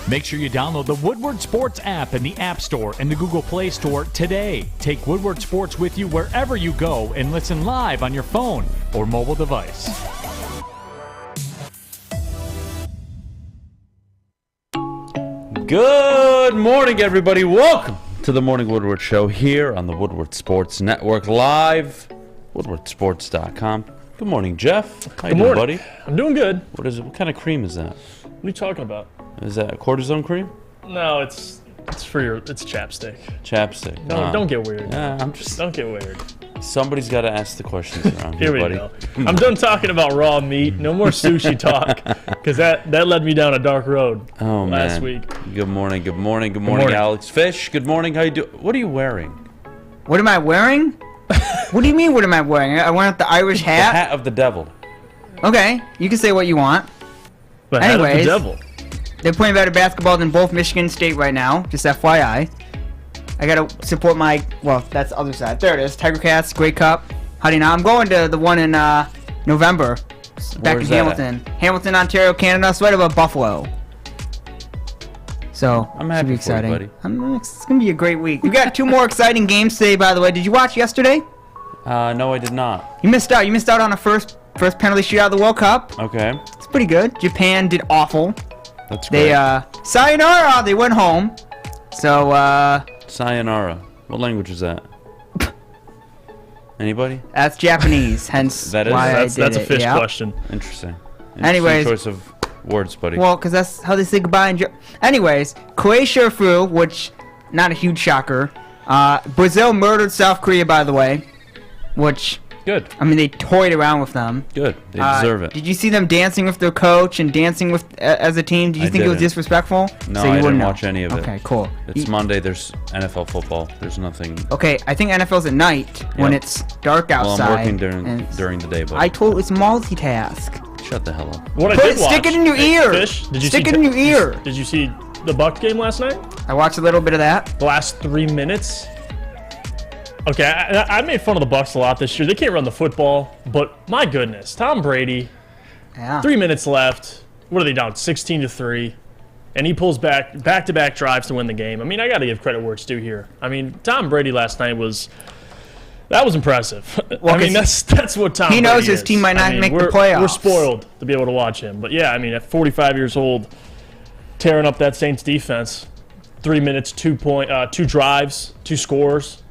Make sure you download the Woodward Sports app in the App Store and the Google Play Store today. Take Woodward Sports with you wherever you go and listen live on your phone or mobile device. Good morning, everybody. Welcome to the Morning Woodward Show here on the Woodward Sports Network live, woodwardsports.com. Good morning, Jeff. How you doing, buddy? I'm doing good. What kind of cream is that? What are you talking about? Is that cortisone cream? No, it's chapstick. Chapstick. No, don't get weird. Don't get weird. Somebody's got to ask the questions around here, buddy. Go. I'm done talking about raw meat. No more sushi talk, because that led me down a dark road last week. Good morning, Alex Fish. Good morning. How you doing? What are you wearing? What am I wearing? What do you mean, what am I wearing? I wearing the Irish hat. The hat of the devil. Okay, you can say what you want. The Anyways, hat of the devil. They're playing better basketball than both Michigan State right now. Just FYI. I gotta support that's the other side. There it is. Tiger Cats, Grey Cup. How do you know? I'm going to the one in November. Back in Hamilton. Hamilton, Ontario, Canada. It's right above Buffalo. So, I'm happy be exciting. for you, buddy. It's gonna be a great week. We got 2 more exciting games today, by the way. Did you watch yesterday? No, I did not. You missed out. You missed out on the first penalty shootout of the World Cup. Okay. It's pretty good. Japan did awful. That's great. They sayonara. They went home. So sayonara. What language is that? Anybody? That's Japanese. Hence that is, why that's a fish Yep. question. Interesting. Anyways, choice of words, buddy. Well, because that's how they say goodbye in Anyways, Croatia through, which not a huge shocker. Brazil murdered South Korea, by the way, which good. I mean, they toyed around with them. Good. They deserve it. Did you see them dancing with their coach and dancing with as a team? Did you think it was disrespectful? No, I didn't watch any of it. Okay, cool. It's Monday. There's NFL football. There's nothing. Okay, I think NFL's at night when it's dark outside. Well, I'm working during the day, buddy. I told it's multitask. Shut the hell up. What I did watch. Stick it in your ear. Fish, Stick it in your ear. Did you see the Bucs game last night? I watched a little bit of that. The last 3 minutes. Okay, I made fun of the Bucs a lot this year. They can't run the football, but my goodness, Tom Brady. Yeah. 3 minutes left. What are they down? 16-3, and he pulls back-to-back drives to win the game. I mean, I got to give credit where it's due here. I mean, Tom Brady last night was impressive. Well, I mean, that's what Tom. He knows Brady his is. team might not make the playoffs. We're spoiled to be able to watch him, but yeah, I mean, at 45 years old, tearing up that Saints defense. 3 minutes, 2 drives, 2 scores.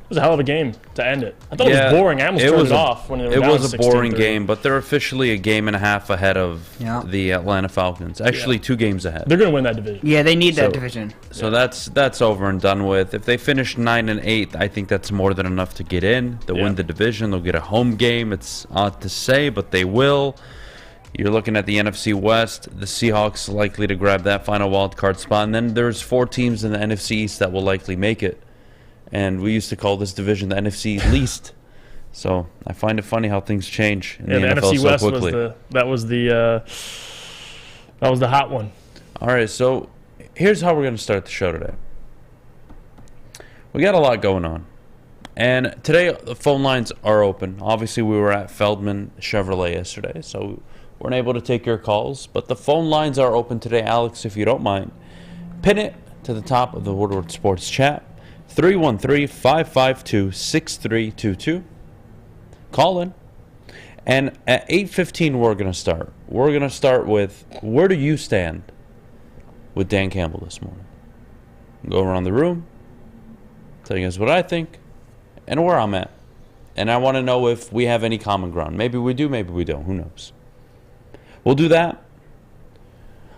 It was a hell of a game to end it. I thought it was boring. I almost turned it off when they were down 16-3. It was a boring game, but they're officially a game and a half ahead of the Atlanta Falcons. Actually, 2 games ahead. They're going to win that division. Yeah, they need that division. So that's over and done with. If they finish 9-8, I think that's more than enough to get in. They'll win the division. They'll get a home game. It's odd to say, but they will. You're looking at the NFC West. The Seahawks likely to grab that final wild card spot. And then there's 4 teams in the NFC East that will likely make it. And we used to call this division the NFC least. So I find it funny how things change in the NFL NFC so West quickly. was the hot one. All right, so here's how we're going to start the show today. We got a lot going on. And today the phone lines are open. Obviously, we were at Feldman Chevrolet yesterday, so we weren't able to take your calls. But the phone lines are open today. Alex, if you don't mind, pin it to the top of the Woodward Sports chat. 313-552-6322. Call in. And at 8:15, we're going to start. We're going to start with, where do you stand with Dan Campbell this morning? Go around the room, tell you guys what I think, and where I'm at. And I want to know if we have any common ground. Maybe we do, maybe we don't. Who knows? We'll do that.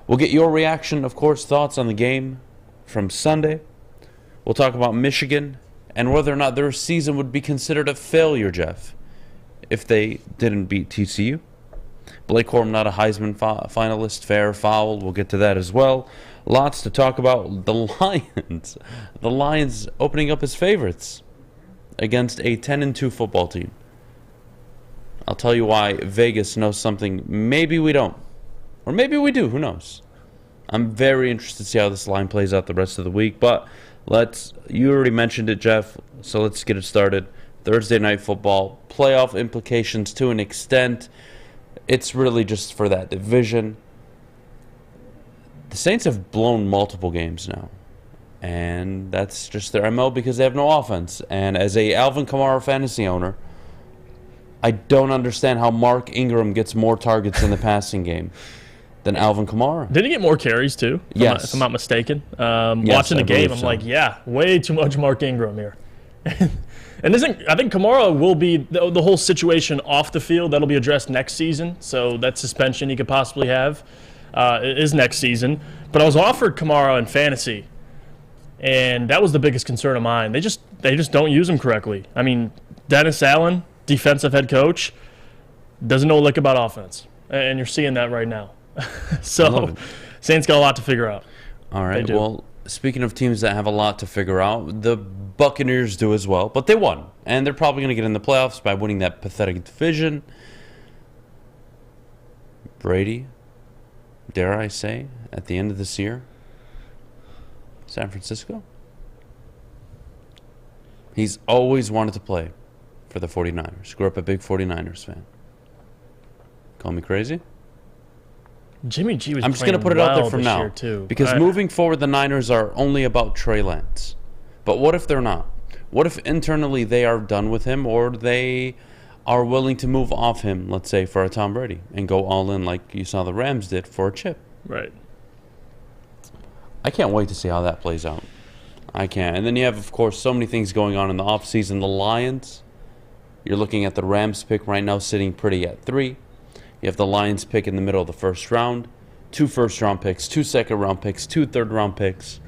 We'll get your reaction, of course, thoughts on the game from Sunday. We'll talk about Michigan and whether or not their season would be considered a failure, Jeff, if they didn't beat TCU. Blake Corum not a Heisman finalist, fair or foul. We'll get to that as well. Lots to talk about. The Lions. The Lions opening up as favorites against a 10-2 football team. I'll tell you why Vegas knows something maybe we don't. Or maybe we do. Who knows? I'm very interested to see how this line plays out the rest of the week, but you already mentioned it, Jeff, so let's get it started. Thursday night football, playoff implications to an extent. It's really just for that division. The The Saints have blown multiple games now. And that's just their MO because they have no offense. And as a Alvin Kamara fantasy owner, I don't understand how Mark Ingram gets more targets in the passing game than Alvin Kamara. Did he get more carries too? Yes. If I'm not mistaken. Yes, Watching the game, I'm so. like, yeah, way too much Mark Ingram here. And I think Kamara will be the whole situation off the field. That'll be addressed next season. So that suspension he could possibly have is next season. But I was offered Kamara in fantasy, and that was the biggest concern of mine. They just don't use him correctly. I mean, Dennis Allen, defensive head coach, doesn't know a lick about offense, and you're seeing that right now. So Saints got a lot to figure out. All right. Well, speaking of teams that have a lot to figure out, the Buccaneers do as well, but they won, and they're probably going to get in the playoffs by winning that pathetic division. Brady, dare I say, at the end of this year, San Francisco? He's always wanted to play for the 49ers. Grew up a big 49ers fan. Call me crazy? Jimmy G was I'm just going to put it out there from now. Too. Because moving forward, the Niners are only about Trey Lance. But what if they're not? What if internally they are done with him, or they are willing to move off him, let's say, for a Tom Brady, and go all in like you saw the Rams did for a chip? Right. I can't wait to see how that plays out. I can't. And then you have, of course, so many things going on in the offseason. The Lions, you're looking at the Rams pick right now sitting pretty at 3. You have the Lions pick in the middle of the first round. 2 first-round picks, 2 second-round picks, 2 third-round picks.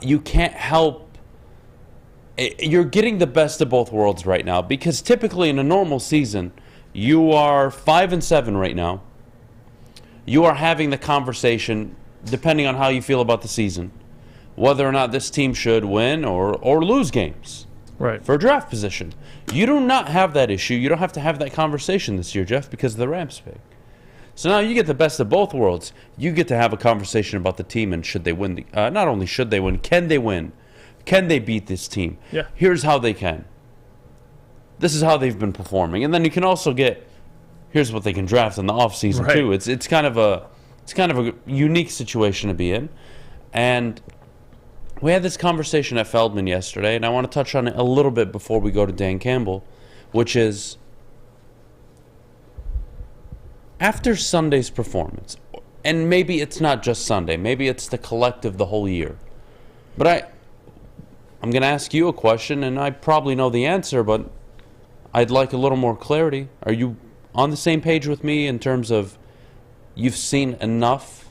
You can't help. You're getting the best of both worlds right now, because typically in a normal season, you are 5-7 right now. You are having the conversation, depending on how you feel about the season, whether or not this team should win or lose games, right, for a draft position. You do not have that issue. You don't have to have that conversation this year, Jeff, because of the Rams pick. So now you get the best of both worlds. You get to have a conversation about the team and should they win. Not only should they win, can they win? Can they beat this team? Yeah. Here's how they can. This is how they've been performing. And then you can also get, here's what they can draft in the offseason, right, too. It's kind of a unique situation to be in. And we had this conversation at Feldman yesterday, and I want to touch on it a little bit before we go to Dan Campbell, which is, after Sunday's performance, and maybe it's not just Sunday, maybe it's the collective the whole year, but I'm going to ask you a question, and I probably know the answer, but I'd like a little more clarity. Are you on the same page with me in terms of you've seen enough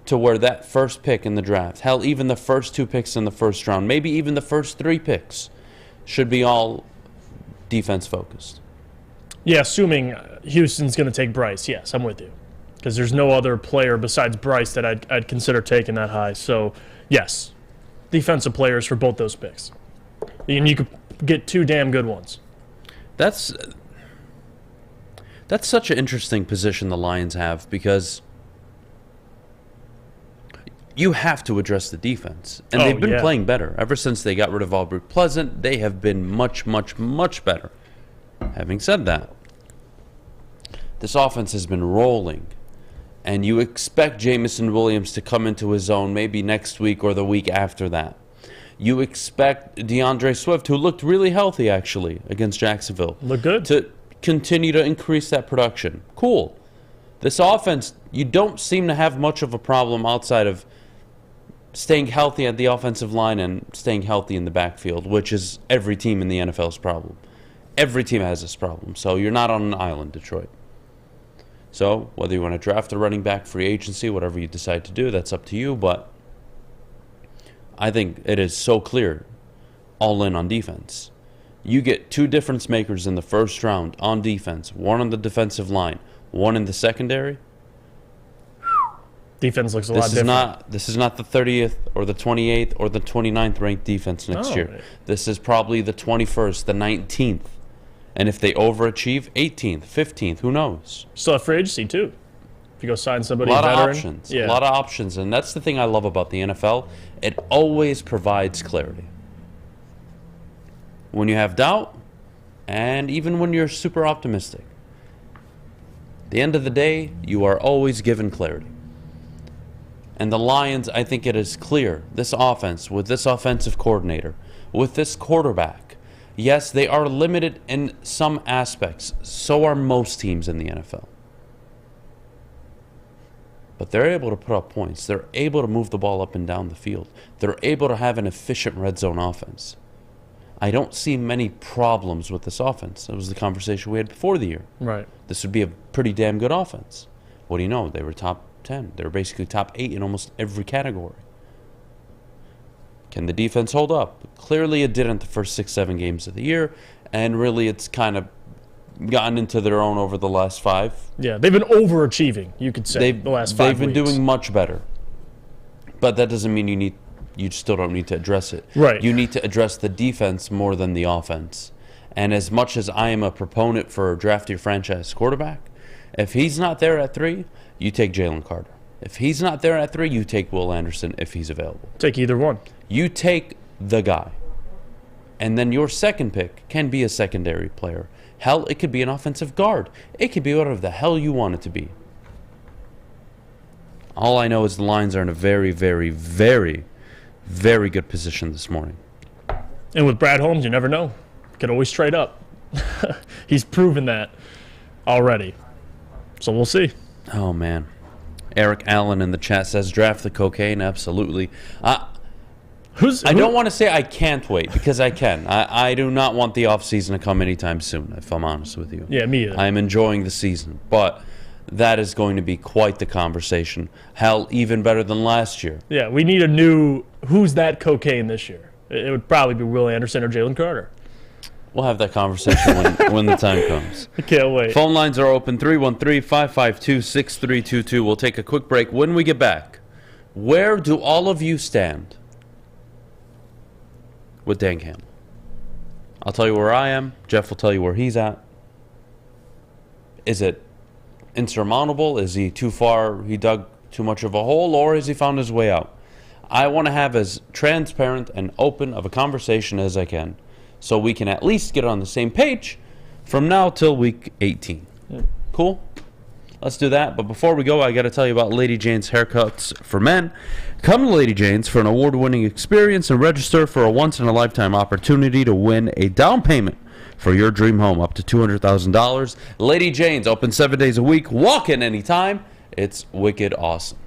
to where that first pick in the draft, hell, even the first 2 picks in the first round, maybe even the first 3 picks, should be all defense focused? Yeah, assuming Houston's going to take Bryce, yes, I'm with you. Because there's no other player besides Bryce that I'd consider taking that high. So, yes, defensive players for both those picks. And you could get 2 damn good ones. That's such an interesting position the Lions have, because you have to address the defense. And they've been playing better. Ever since they got rid of Aubrey Pleasant, they have been much, much, much better. Having said that, this offense has been rolling, and you expect Jameson Williams to come into his own maybe next week or the week after that. You expect DeAndre Swift, who looked really healthy actually against Jacksonville, Look good, to continue to increase that production. Cool. This offense, you don't seem to have much of a problem outside of staying healthy at the offensive line and staying healthy in the backfield, which is every team in the NFL's problem. Every team has this problem, so you're not on an island, Detroit. So whether you want to draft a running back, free agency, whatever you decide to do, that's up to you, but I think it is so clear, all in on defense. You get 2 difference makers in the first round on defense, 1 on the defensive line, 1 in the secondary. defense looks a lot different. This is not the 30th or the 28th or the 29th ranked defense next year. Right. This is probably the 21st, the 19th. And if they overachieve, 18th, 15th, who knows? Still have free agency, too. If you go sign somebody A lot veteran. of options. Yeah. A lot of options. And that's the thing I love about the NFL. It always provides clarity. When you have doubt, and even when you're super optimistic, at the end of the day, you are always given clarity. And the Lions, I think it is clear, this offense, with this offensive coordinator, with this quarterback, yes, they are limited in some aspects. So are most teams in the NFL. But they're able to put up points. They're able to move the ball up and down the field. They're able to have an efficient red zone offense. I don't see many problems with this offense. That was the conversation we had before the year. Right. This would be a pretty damn good offense. What do you know? They were top 10. They were basically top 8 in almost every category. Can the defense hold up? Clearly it didn't the first 6-7 games of the year, and really it's kind of gotten into their own over the last 5. Yeah, they've been overachieving, you could say, the last 5 They've been weeks. doing much better. But that doesn't mean you still don't need to address it. Right. You need to address the defense more than the offense. And as much as I am a proponent for draft your franchise quarterback, if he's not there at 3, you take Jalen Carter. If he's not there at 3, you take Will Anderson if he's available. Take either one. You take the guy. And then your second pick can be a secondary player. Hell, it could be an offensive guard. It could be whatever the hell you want it to be. All I know is the Lions are in a very, very, very, very good position this morning. And with Brad Holmes, you never know. Could always trade up. He's proven that already. So we'll see. Oh, man. Eric Allen in the chat says, draft the cocaine. Absolutely. I don't want to say I can't wait, because I can. I do not want the offseason to come anytime soon, if I'm honest with you. Yeah, me either. I'm enjoying the season, but that is going to be quite the conversation. Hell, even better than last year. Yeah, we need a new who's that cocaine this year. It would probably be Will Anderson or Jalen Carter. We'll have that conversation when the time comes. I can't wait. Phone lines are open, 313-552-6322. We'll take a quick break. When we get back, where do all of you stand with Dan Campbell? I'll tell you where I am. Jeff will tell you where he's at. Is it insurmountable? Is he too far? He dug too much of a hole, or has he found his way out? I want to have as transparent and open of a conversation as I can, so we can at least get on the same page from now till week 18. Cool? Let's do that. But before we go, I got to tell you about Lady Jane's Haircuts for Men. Come to Lady Jane's for an award-winning experience and register for a once-in-a-lifetime opportunity to win a down payment for your dream home up to $200,000. Lady Jane's open 7 days a week. Walk in anytime. It's wicked awesome.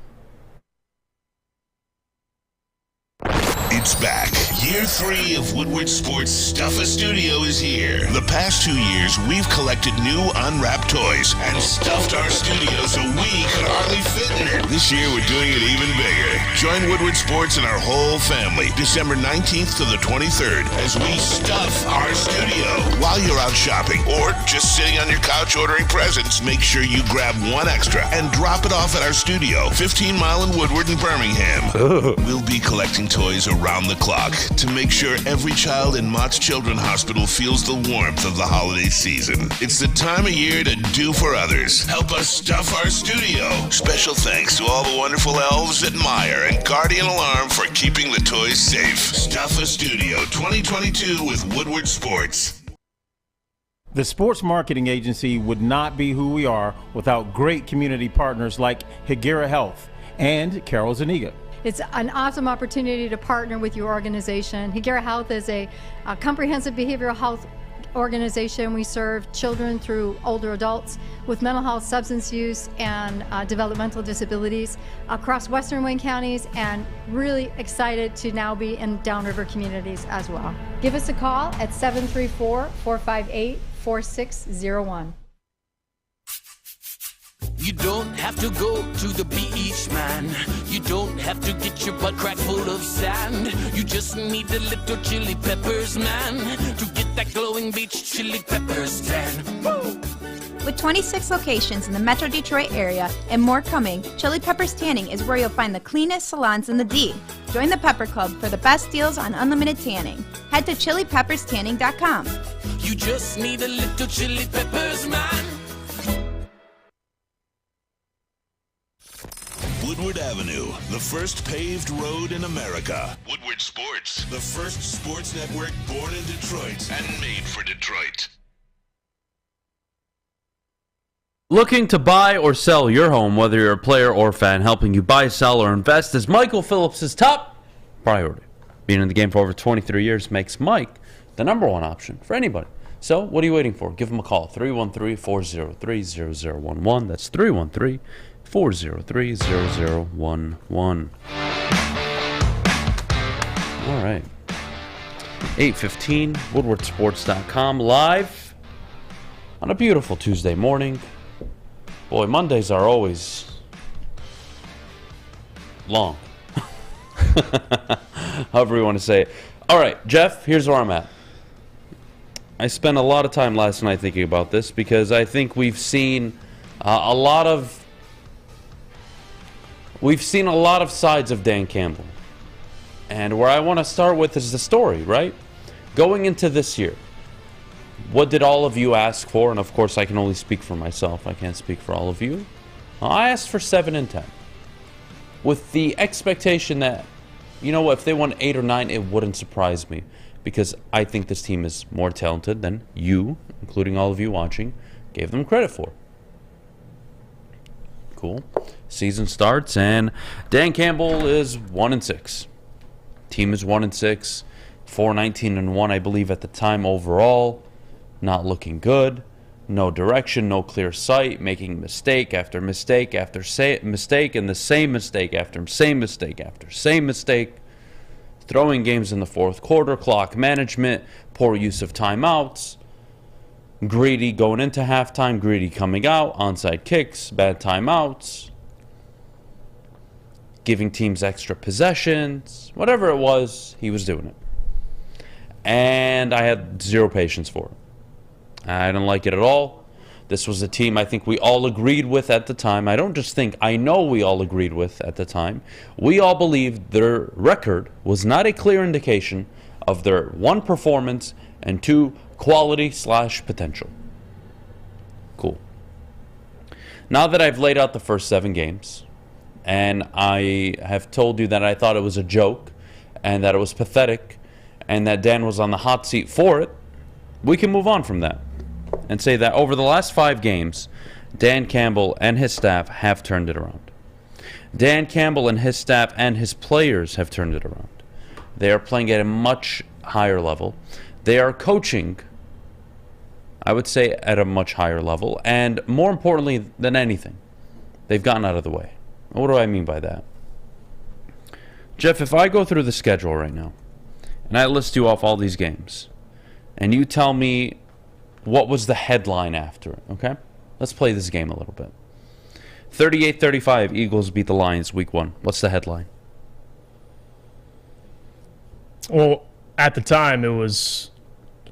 It's back. Year 3 of Woodward Sports Stuff a Studio is here. The past 2 years, we've collected new unwrapped toys and stuffed our studio so we could hardly fit in it. This year, we're doing it even bigger. Join Woodward Sports and our whole family December 19th to the 23rd as we stuff our studio. While you're out shopping or just sitting on your couch ordering presents, make sure you grab one extra and drop it off at our studio, 15 Mile in Woodward in Birmingham. We'll be collecting toys around the clock to make sure every child in Mott's Children's Hospital feels the warmth of the holiday season. It's the time of year to do for others. Help us stuff our studio. Special thanks to all the wonderful elves at Meyer and Guardian Alarm for keeping the toys safe. Stuff a Studio 2022 with Woodward Sports. The sports marketing agency would not be who we are without great community partners like Higuera Health and Carol Zaniga. It's an awesome opportunity to partner with your organization. Higuera Health is a comprehensive behavioral health organization. We serve children through older adults with mental health, substance use, and developmental disabilities across Western Wayne counties, and really excited to now be in downriver communities as well. Give us a call at 734-458-4601. You don't have to go to the beach, man. You don't have to get your butt crack full of sand. You just need a little chili peppers, man, to get that glowing beach chili peppers tan. Woo! With 26 locations in the Metro Detroit area and more coming, Chili Peppers Tanning is where you'll find the cleanest salons in the D. Join the Pepper Club for the best deals on unlimited tanning. Head to chilipepperstanning.com. You just need a little chili peppers, man. Woodward Avenue, the first paved road in America. Woodward Sports, the first sports network born in Detroit and made for Detroit. Looking to buy or sell your home, whether you're a player or fan, helping you buy, sell, or invest is Michael Phillips' top priority. Being in the game for over 23 years makes Mike the number one option for anybody. So, what are you waiting for? Give him a call, 313-403-0011. That's 313-403-0011. All right. 8:15, woodwardsports.com, live on a beautiful Tuesday morning. Boy, Mondays are always long. However you want to say it. All right, Jeff, here's where I'm at. I spent a lot of time last night thinking about this because I think we've seen a lot of sides of Dan Campbell. And where I want to start with is the story, right? Going into this year, what did all of you ask for? And of course, I can only speak for myself. I can't speak for all of you. I asked for 7 and 10. With the expectation that, you know what, if they won 8 or 9, it wouldn't surprise me. Because I think this team is more talented than you, including all of you watching, gave them credit for. Cool. Season starts, and Dan Campbell is 1 and 6. Team is 1 and 6. 4-19 and 1, I believe, at the time overall. Not looking good. No direction, no clear sight. Making mistake after mistake after mistake, and the same mistake after same mistake after same mistake. Throwing games in the fourth quarter, clock management, poor use of timeouts. Greedy going into halftime, greedy coming out, onside kicks, bad timeouts. Giving teams extra possessions. Whatever it was, he was doing it. And I had zero patience for it. I didn't like it at all. This was a team I think we all agreed with at the time. I don't just think, I know we all agreed with at the time. We all believed their record was not a clear indication of their 1, performance, and 2, quality/potential. Cool. Now that I've laid out the first 7 games, and I have told you that I thought it was a joke, and that it was pathetic, and that Dan was on the hot seat for it, we can move on from that and say that over the last 5 games, Dan Campbell and his staff have turned it around. Dan Campbell and his staff and his players have turned it around. They are playing at a much higher level. They are coaching, I would say, at a much higher level. And more importantly than anything, they've gotten out of the way. What do I mean by that? Jeff, if I go through the schedule right now, and I list you off all these games, and you tell me what was the headline after it, okay? Let's play this game a little bit. 38-35, Eagles beat the Lions week 1. What's the headline? Well, at the time, it was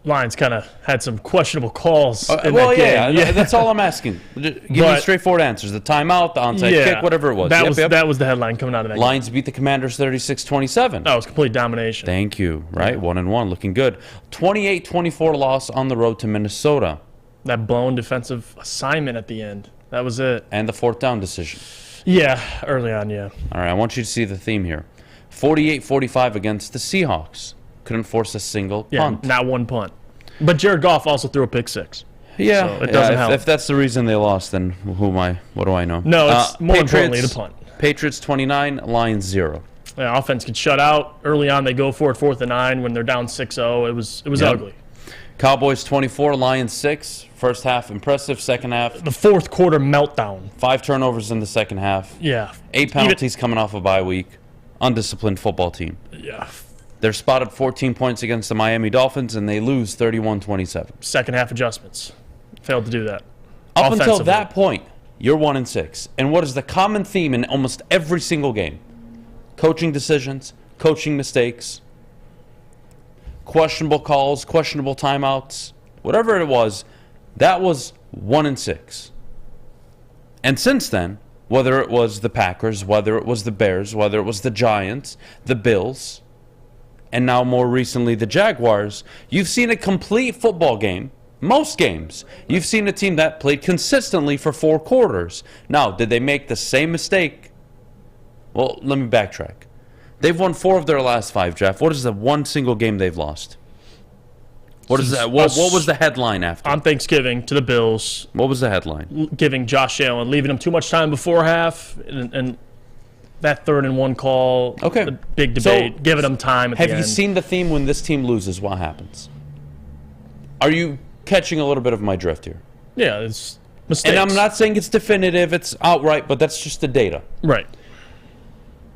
Lions kind of had some questionable calls in well, that game. Yeah, that's all I'm asking. Give me straightforward answers. The timeout, the onside kick, whatever it was. That was the headline coming out of that game. Lions beat the Commanders 36-27. That was complete domination. Thank you. Right, 1-1, looking good. 28-24 loss on the road to Minnesota. That blown defensive assignment at the end. That was it. And the 4th down decision. Yeah, early on, yeah. All right, I want you to see the theme here. 48-45 against the Seahawks. Couldn't force a single punt. Not one punt. But Jared Goff also threw a pick 6. Yeah, so it doesn't help. If that's the reason they lost, then what do I know? No, it's more importantly the punt. Patriots 29, Lions 0. Yeah, offense gets shut out. Early on, they go for it 4th and 9 when they're down 6-0. It was ugly. Cowboys 24, Lions 6. First half impressive, second half. The fourth quarter meltdown. 5 turnovers in the second half. Yeah. 8 penalties coming off a bye week. Undisciplined football team. Yeah. They're spotted 14 points against the Miami Dolphins, and they lose 31-27. Second half adjustments. Failed to do that. Up until that point, you're 1 and 6. And what is the common theme in almost every single game? Coaching decisions, coaching mistakes, questionable calls, questionable timeouts, whatever it was, that was 1 and 6. And since then, whether it was the Packers, whether it was the Bears, whether it was the Giants, the Bills, and now more recently the Jaguars, you've seen a complete football game. Most games, you've seen a team that played consistently for 4 quarters. Now, did they make the same mistake? Well, let me backtrack. They've won 4 of their last 5, Jeff. What is the one single game they've lost? What is that? What was the headline after? On Thanksgiving to the Bills. What was the headline? Giving Josh Allen, leaving him too much time before half, and that 3rd and 1 call. Okay. The big debate. So, giving him time at the end. Have you seen the theme when this team loses? What happens? Are you catching a little bit of my drift here? Yeah, it's mistakes. And I'm not saying it's definitive, it's outright, but that's just the data. Right.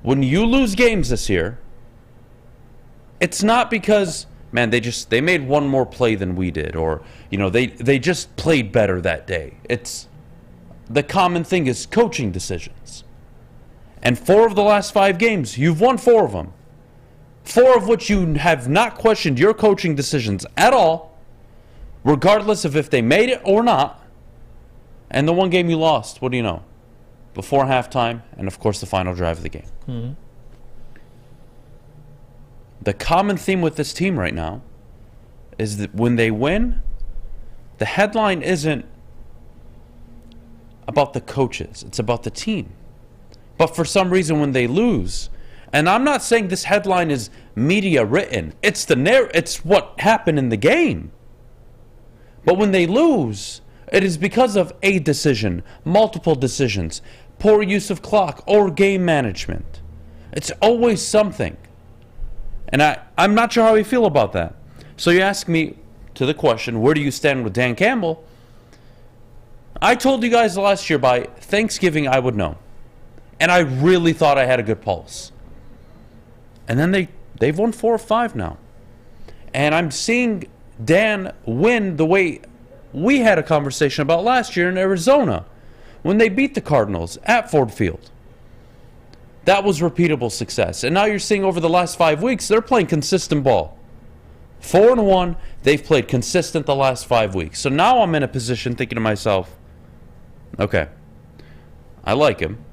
When you lose games this year, it's not because, man, they made one more play than we did, or they just played better that day. It's the common thing is coaching decisions. And 4 of the last 5 games, you've won 4 of them. 4 of which you have not questioned your coaching decisions at all, regardless of if they made it or not. And the one game you lost, what do you know? Before halftime, and of course the final drive of the game. Mm-hmm. The common theme with this team right now is that when they win, the headline isn't about the coaches. It's about the team. But for some reason when they lose, and I'm not saying this headline is media written. It's it's what happened in the game. But when they lose, it is because of a decision, multiple decisions, poor use of clock, or game management. It's always something. And I'm not sure how we feel about that. So you ask me to the question, where do you stand with Dan Campbell? I told you guys last year by Thanksgiving I would know. And I really thought I had a good pulse. And then they've won 4 or 5 now. And I'm seeing Dan win the way we had a conversation about last year in Arizona when they beat the Cardinals at Ford Field. That was repeatable success. And now you're seeing over the last 5 weeks, they're playing consistent ball. 4-1, they've played consistent the last 5 weeks. So now I'm in a position thinking to myself, okay, I like him.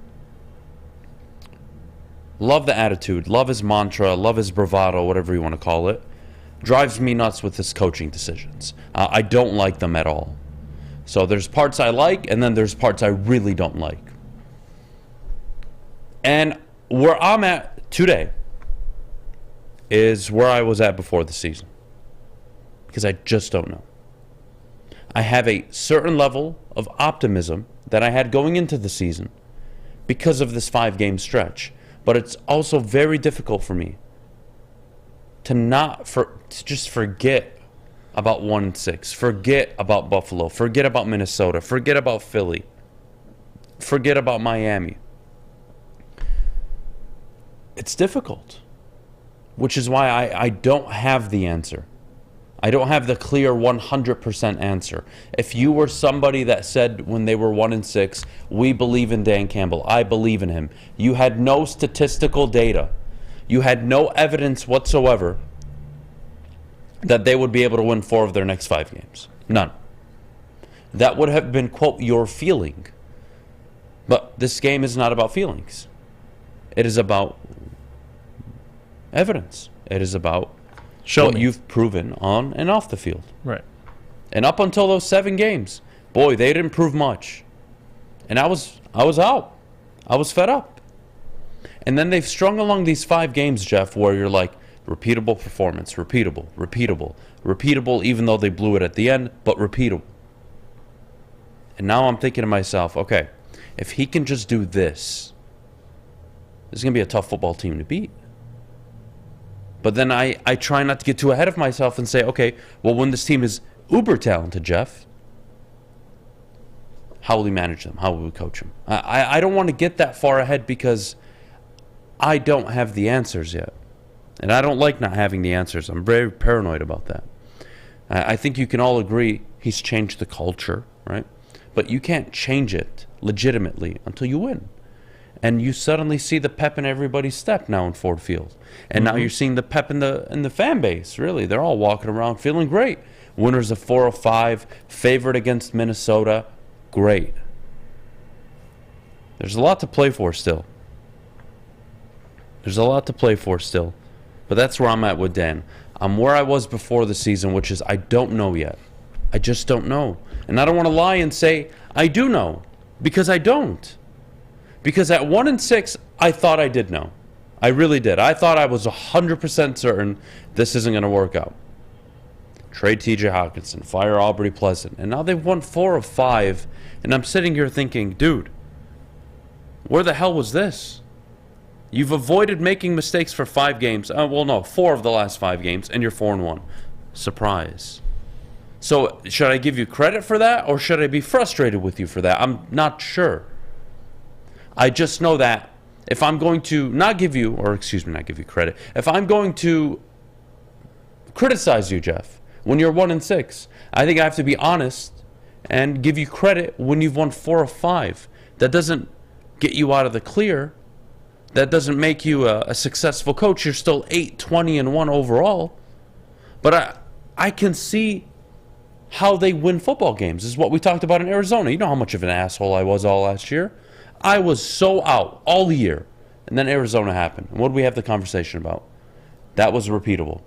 Love the attitude, love his mantra, love his bravado, whatever you want to call it. Drives me nuts with his coaching decisions. I don't like them at all. So there's parts I like, and then there's parts I really don't like. And where I'm at today is where I was at before the season. Because I just don't know. I have a certain level of optimism that I had going into the season because of this 5-game stretch. But it's also very difficult for me to just forget about 1-6, forget about Buffalo, forget about Minnesota, forget about Philly, forget about Miami. It's difficult, which is why I don't have the answer. I don't have the clear 100% answer. If you were somebody that said when they were 1-6, we believe in Dan Campbell, I believe in him, you had no statistical data, you had no evidence whatsoever that they would be able to win 4 of their next 5 games. None. That would have been, quote, your feeling. But this game is not about feelings. It is about evidence. It is about what you've proven on and off the field. Right. And up until those 7 games, boy, they didn't prove much. And I was out. I was fed up. And then they've strung along these 5 games, Jeff, where you're like, repeatable performance, repeatable, even though they blew it at the end, but repeatable. And now I'm thinking to myself, okay, if he can just do this is going to be a tough football team to beat. But then I try not to get too ahead of myself and say, okay, well, when this team is uber talented, Jeff, how will we manage them? How will we coach them? I don't want to get that far ahead because I don't have the answers yet. And I don't like not having the answers. I'm very paranoid about that. I think you can all agree he's changed the culture, right? But you can't change it legitimately until you win. And you suddenly see the pep in everybody's step now in Ford Field. And now you're seeing the pep in the fan base, really. They're all walking around feeling great. Winners of 4 of 5, favored against Minnesota, great. There's a lot to play for still. But that's where I'm at with Dan. I'm where I was before the season, which is I don't know yet. I just don't know. And I don't want to lie and say I do know, because I don't. Because at 1-6, I thought I did know. I really did. I thought I was 100% certain this isn't going to work out. trade T.J. Hawkinson, fire Aubrey Pleasant, and now they've won 4 of 5, and I'm sitting here thinking, dude, where the hell was this? You've avoided making mistakes for 5 games. 4 of the last 5 games, and you're 4-1. Surprise. So, should I give you credit for that, or should I be frustrated with you for that? I'm not sure. I just know that if I'm going to not give you credit, if I'm going to criticize you, Jeff, when you're 1-6, I think I have to be honest and give you credit when you've won 4 of 5. That doesn't get you out of the clear. That doesn't make you a successful coach. You're still 8-20-1 overall. But I can see how they win football games. This is what we talked about in Arizona. You know how much of an asshole I was all last year. I was so out all year. And then Arizona happened. And what did we have the conversation about? That was repeatable.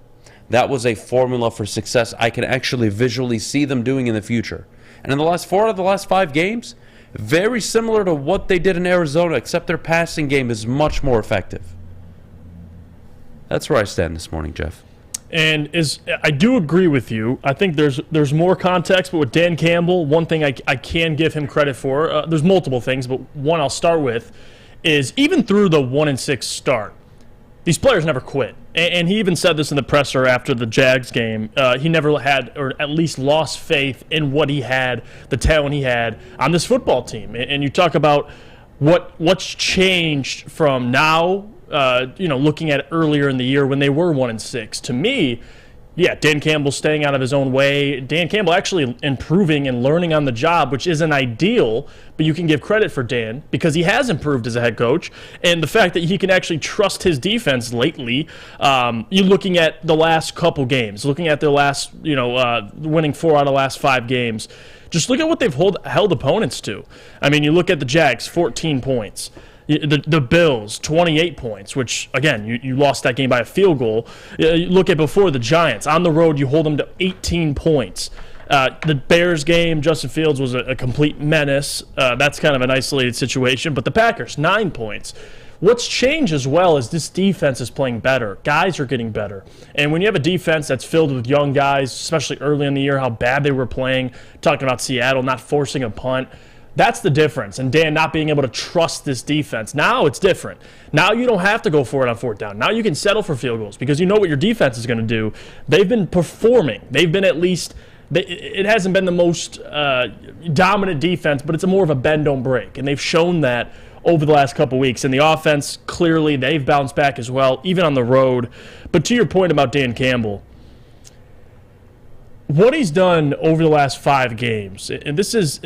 That was a formula for success I can actually visually see them doing in the future. And in the last 4 out of the last 5 games, very similar to what they did in Arizona, except their passing game is much more effective. That's where I stand this morning, Jeff. And I do agree with you. I think there's more context, but with Dan Campbell, one thing I can give him credit for, there's multiple things, but one I'll start with is even through the 1-6 start, these players never quit. And he even said this in the presser after the Jags game. He never had, or at least lost faith in what he had, the talent he had on this football team. And you talk about what's changed from now, looking at earlier in the year when they were 1-6. To me, yeah, Dan Campbell staying out of his own way. Dan Campbell actually improving and learning on the job, which isn't ideal, but you can give credit for Dan because he has improved as a head coach. And the fact that he can actually trust his defense lately, you're looking at the last couple games, looking at their last, winning 4 out of the last 5 games. Just look at what they've held opponents to. I mean, you look at the Jags, 14 points. The Bills, 28 points, which, again, you lost that game by a field goal. You look at before the Giants. On the road, you hold them to 18 points. The Bears game, Justin Fields was a complete menace. That's kind of an isolated situation. But the Packers, 9 points. What's changed as well is this defense is playing better. Guys are getting better. And when you have a defense that's filled with young guys, especially early in the year, how bad they were playing, talking about Seattle not forcing a punt, that's the difference. And Dan not being able to trust this defense. Now it's different. Now you don't have to go for it on 4th down. Now you can settle for field goals because you know what your defense is going to do. They've been performing. They've been at least – it hasn't been the most dominant defense, but it's more of a bend, don't break. And they've shown that over the last couple weeks. And the offense, clearly, they've bounced back as well, even on the road. But to your point about Dan Campbell, what he's done over the last 5 games, and this is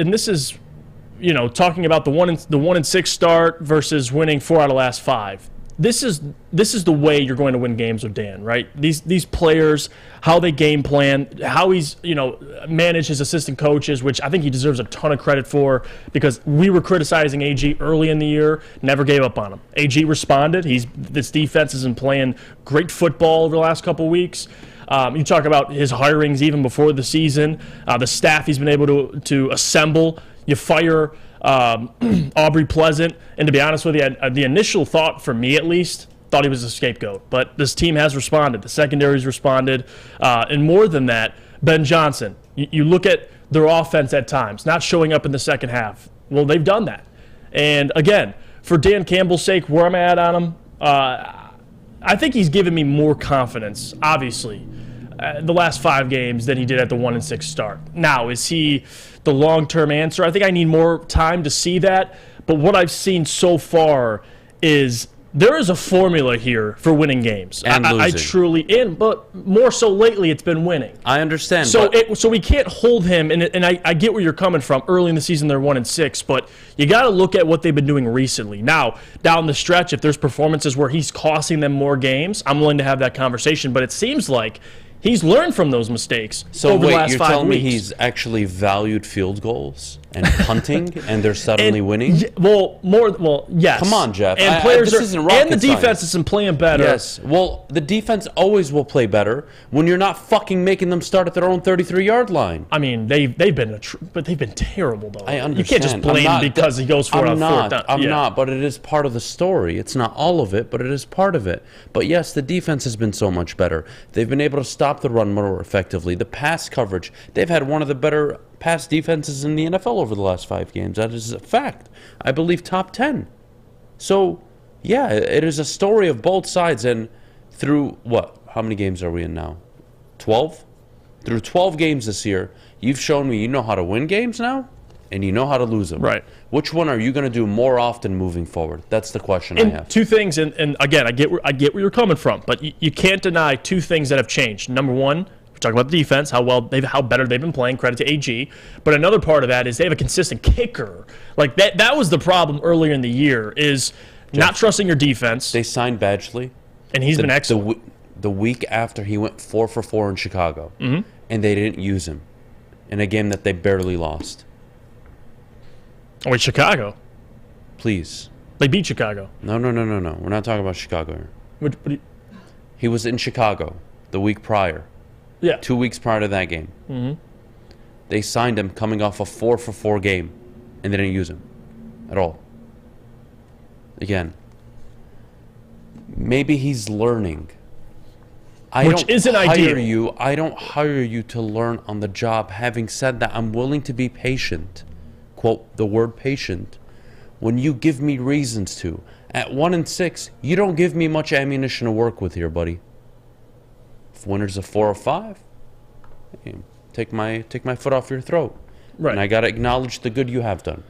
talking about the 1-6 start versus winning 4 out of the last 5. This is the way you're going to win games with Dan, right? These players, how they game plan, how he's managed his assistant coaches, which I think he deserves a ton of credit for because we were criticizing AG early in the year, never gave up on him. AG responded. This defense has been playing great football over the last couple weeks. You talk about his hirings even before the season, the staff he's been able to assemble. You fire Aubrey Pleasant, and to be honest with you, the initial thought, for me at least, thought he was a scapegoat. But this team has responded. The secondary's responded. And more than that, Ben Johnson. You look at their offense at times, not showing up in the second half. Well, they've done that. And again, for Dan Campbell's sake, where I'm at on him, I think he's given me more confidence, obviously, the last 5 games than he did at the 1-6 start. Now, is he the long-term answer? I think I need more time to see that. But what I've seen so far is there is a formula here for winning games. And I truly but more so lately it's been winning. I understand. So we can't hold him, and I get where you're coming from. Early in the season they're 1-6, but you got to look at what they've been doing recently. Now, down the stretch, if there's performances where he's costing them more games, I'm willing to have that conversation. But it seems like he's learned from those mistakes over the last 5 weeks. So wait, you're telling me he's actually valued field goals and punting, and they're suddenly winning. Yes. Come on, Jeff. And the defense isn't playing better. Yes. Well, the defense always will play better when you're not fucking making them start at their own 33-yard line. I mean, they've been terrible though. I understand. You can't just blame him because he goes for it on fourth down. I'm not, but it is part of the story. It's not all of it, but it is part of it. But yes, the defense has been so much better. They've been able to stop the run more effectively. The pass coverage, they've had one of the better pass defenses in the NFL over the last 5 games. That is a fact. I believe top 10. So, yeah, it is a story of both sides. And through what? How many games are we in now? 12? Through 12 games this year, you've shown me you know how to win games now, and you know how to lose them. Right. Which one are you going to do more often moving forward? That's the question I have. Two things, and again, I get where you're coming from, but you can't deny 2 things that have changed. Number one, we're talking about the defense, how better they've been playing. Credit to AG. But another part of that is they have a consistent kicker. Like that was the problem earlier in the year is not trusting your defense. They signed Badgley, and he's been excellent. The week after he went 4 for 4 in Chicago, and they didn't use him in a game that they barely lost. Oh, wait, Chicago? Please. They beat Chicago. No. We're not talking about Chicago here. He was in Chicago the week prior. Yeah. 2 weeks prior to that game. Mm-hmm. They signed him coming off a 4 for 4 game, and they didn't use him at all. Again, maybe he's learning. I don't hire you to learn on the job. Having said that, I'm willing to be patient. Quote the word patient. When you give me reasons to. At 1-6, you don't give me much ammunition to work with here, buddy. If winners of 4 or 5, take my foot off your throat. Right. And I gotta acknowledge the good you have done.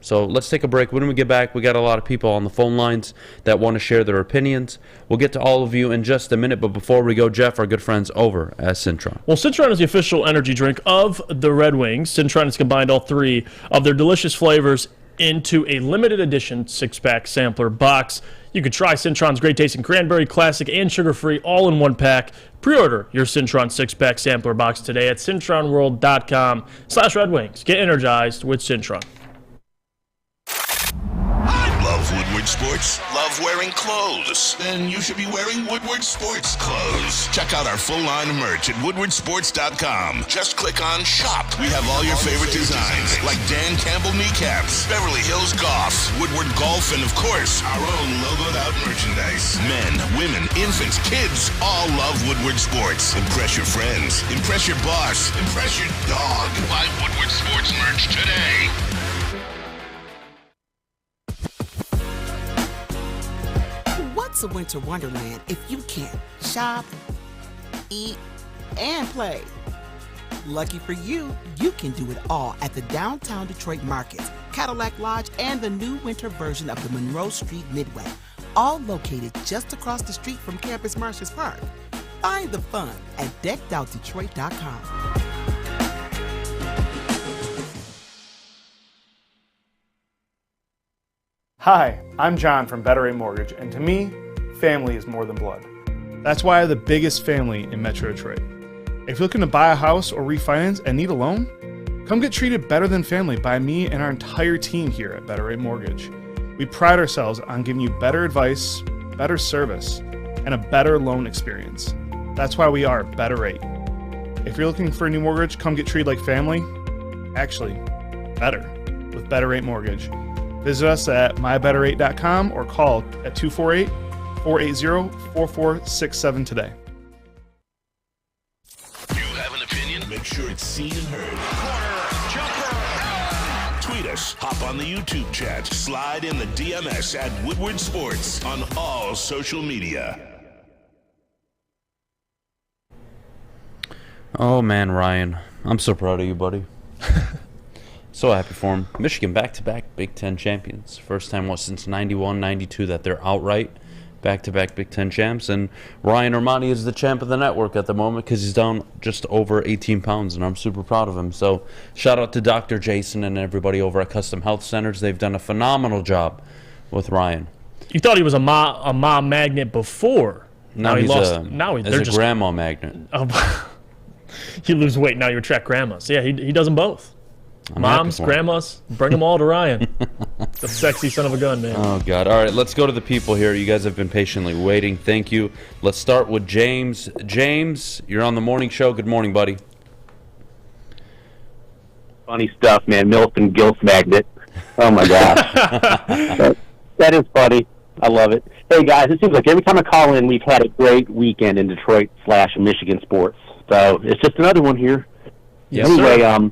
So let's take a break. When we get back, we got a lot of people on the phone lines that want to share their opinions. We'll get to all of you in just a minute, but before we go, Jeff, our good friends over at Cintron. Well, Cintron is the official energy drink of the Red Wings. Cintron has combined all 3 of their delicious flavors into a limited edition 6-pack sampler box. You can try Cintron's great tasting cranberry, classic, and sugar-free all in one pack. Pre-order your Cintron 6-pack sampler box today at cintronworld.com/Red Wings. Get energized with Cintron. Love Woodward Sports? Love wearing clothes? Then you should be wearing Woodward Sports clothes. Check out our full line of merch at woodwardsports.com. Just click on Shop. We have all your favorite designs, like Dan Campbell kneecaps, Beverly Hills Golf, Woodward Golf, and of course, our own logoed out merchandise. Men, women, infants, kids all love Woodward Sports. Impress your friends. Impress your boss. Impress your dog. Buy Woodward Sports merch today. What's a winter wonderland if you can't shop, eat, and play? Lucky for you, you can do it all at the Downtown Detroit Markets, Cadillac Lodge, and the new winter version of the Monroe Street Midway, all located just across the street from Campus Martius Park. Find the fun at deckedoutdetroit.com. Hi, I'm John from Better Rate Mortgage, and to me, family is more than blood. That's why I have the biggest family in Metro Detroit. If you're looking to buy a house or refinance and need a loan, come get treated better than family by me and our entire team here at Better Rate Mortgage. We pride ourselves on giving you better advice, better service, and a better loan experience. That's why we are Better Rate. If you're looking for a new mortgage, come get treated like family. Actually, better with Better Rate Mortgage. Visit us at mybetterrate.com or call at 248-480-4467 today. You have an opinion? Make sure it's seen and heard. Corner, jumper. Tweet us, hop on the YouTube chat, slide in the DMS at Woodward Sports on all social media. Oh, man, Ryan. I'm so proud of you, buddy. So happy for him. Michigan back-to-back Big Ten champions. First time, since 91-92 that they're outright back-to-back Big Ten champs. And Ryan Ermanni is the champ of the network at the moment because he's down just over 18 pounds, and I'm super proud of him. So shout out to Dr. Jason and everybody over at Custom Health Centers. They've done a phenomenal job with Ryan. You thought he was a mom magnet before. Now he he's lost. a grandma magnet. You lose weight, now you attract grandmas. Yeah, he does them both. Moms, grandmas, bring them all to Ryan. The sexy son of a gun, man. Oh, God. All right, let's go to the people here. You guys have been patiently waiting. Thank you. Let's start with James. James, you're on the morning show. Good morning, buddy. Funny stuff, man. Milton Gilf Magnet. Oh, my gosh. that is funny. I love it. Hey, guys, it seems like every time I call in, we've had a great weekend in Detroit/Michigan sports. So it's just another one here. Yes, anyway, sir.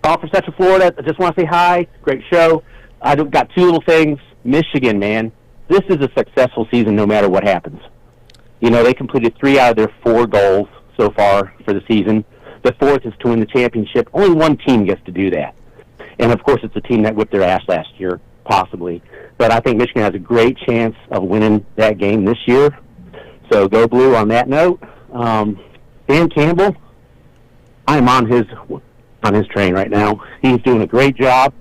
Call from Central Florida. I just want to say hi. Great show. I've got two little things. Michigan, man, this is a successful season no matter what happens. You know, they completed 3 out of their 4 goals so far for the season. The fourth is to win the championship. Only one team gets to do that. And, of course, it's a team that whipped their ass last year, possibly. But I think Michigan has a great chance of winning that game this year. So go Blue on that note. Dan Campbell, I'm on his train right now. He's doing a great job.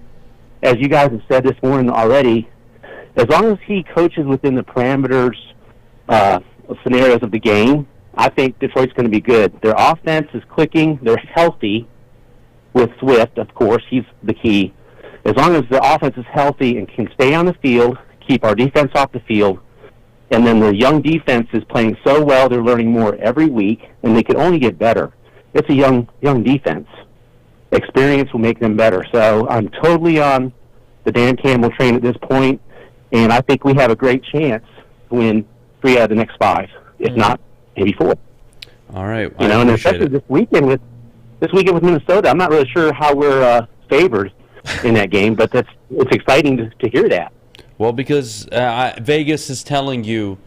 As you guys have said this morning already, as long as he coaches within the parameters, scenarios of the game, I think Detroit's going to be good. Their offense is clicking. They're healthy with Swift, of course. He's the key. As long as the offense is healthy and can stay on the field, keep our defense off the field, and then the young defense is playing so well, they're learning more every week, and they can only get better. It's a young defense. Experience will make them better. So I'm totally on the Dan Campbell train at this point, and I think we have a great chance to win 3 out of the next 5, if not maybe 4. All right. You know, and especially this weekend with Minnesota, I'm not really sure how we're favored in that game, but it's exciting to hear that. Well, because Vegas is telling you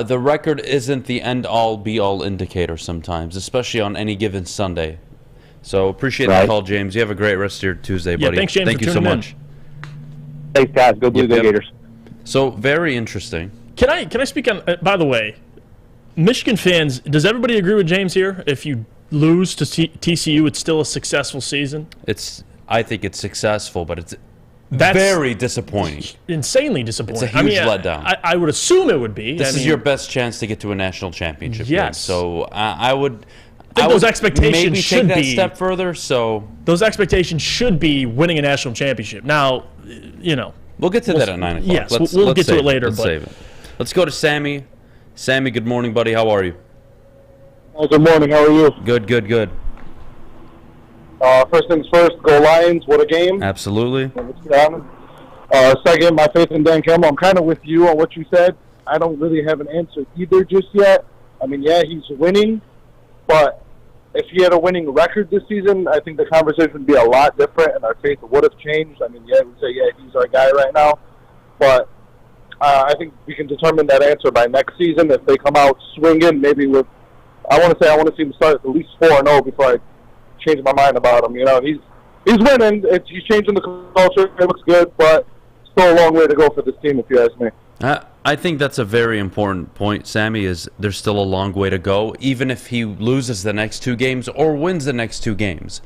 the record isn't the end-all, be-all indicator sometimes, especially on any given Sunday. So appreciate the call, James. You have a great rest of your Tuesday, buddy. Thanks, James, Thank you so much. Thanks, guys. Go Blue, go Gators. So very interesting. Can I speak on? By the way, Michigan fans, does everybody agree with James here? If you lose to TCU, it's still a successful season. I think it's successful, but it's very disappointing. Insanely disappointing. It's a huge letdown. I would assume it would be. This is your best chance to get to a national championship. Yes. Game. So I would. I think those expectations maybe should take that be step further. So those expectations should be winning a national championship. Now, you know, we'll get to that at 9 o'clock. Yes, we'll get to it later. Let's save it. Let's go to Sammy. Sammy, good morning, buddy. How are you? Oh, good morning. How are you? Good. First things first, go Lions. What a game. Absolutely. Second, my faith in Dan Campbell. I'm kind of with you on what you said. I don't really have an answer either just yet. I mean, yeah, he's winning, but if he had a winning record this season, I think the conversation would be a lot different, and our faith would have changed. I mean, yeah, we'd say, yeah, he's our guy right now, but I think we can determine that answer by next season. If they come out swinging, maybe with, I want to see him start at least 4-0 before I change my mind about him. You know, he's winning. He's changing the culture. It looks good, but still a long way to go for this team, if you ask me. I think that's a very important point, Sammy, is there's still a long way to go. Even if he loses the next 2 games or wins the next 2 games,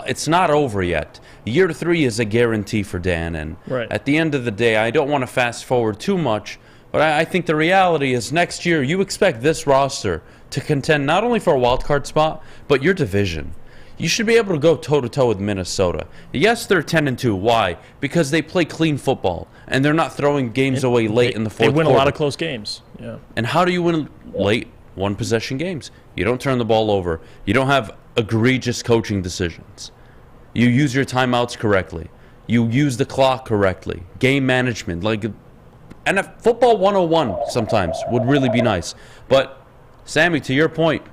it's not over yet. Year 3 is a guarantee for Dan, and at the end of the day, I don't want to fast forward too much, but I think the reality is next year you expect this roster to contend not only for a wild card spot, but your division. You should be able to go toe-to-toe with Minnesota. Yes, they're 10-2. Why? Because they play clean football, and they're not throwing games away late in the fourth quarter. They win a lot of close games. Yeah. And how do you win late one-possession games? You don't turn the ball over. You don't have egregious coaching decisions. You use your timeouts correctly. You use the clock correctly. Game management. And football 101 sometimes would really be nice. But, Sammy, to your point,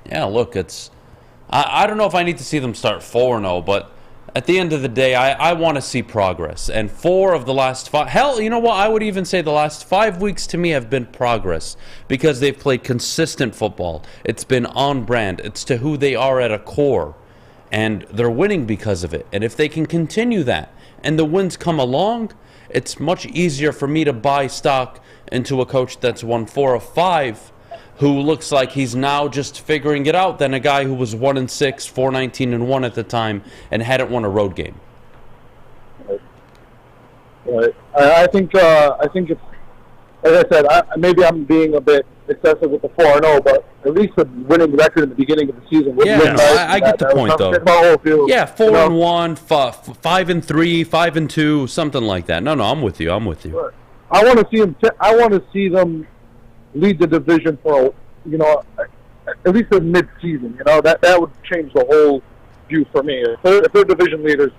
yeah, look, I don't know if I need to see them start 4-0, but at the end of the day, I want to see progress. And 4 of the last 5, hell, you know what? I would even say the last 5 weeks to me have been progress because they've played consistent football. It's been on brand. It's to who they are at a core, and they're winning because of it. And if they can continue that and the wins come along, it's much easier for me to buy stock into a coach that's won 4 of 5 who looks like he's now just figuring it out than a guy who was 1-6, 4-19-1 at the time and hadn't won a road game. Right. I think it's, like I said, maybe I'm being a bit excessive with the 4-0, but at least a winning record in the beginning of the season. Yeah, I get the point though. Yeah, 4-1, 5-3, 5-2, something like that. No, I'm with you. I'm with you. Right. I want to see them. I want to see them lead the division for at least a mid-season. That would change the whole view for me. If they're division leaders,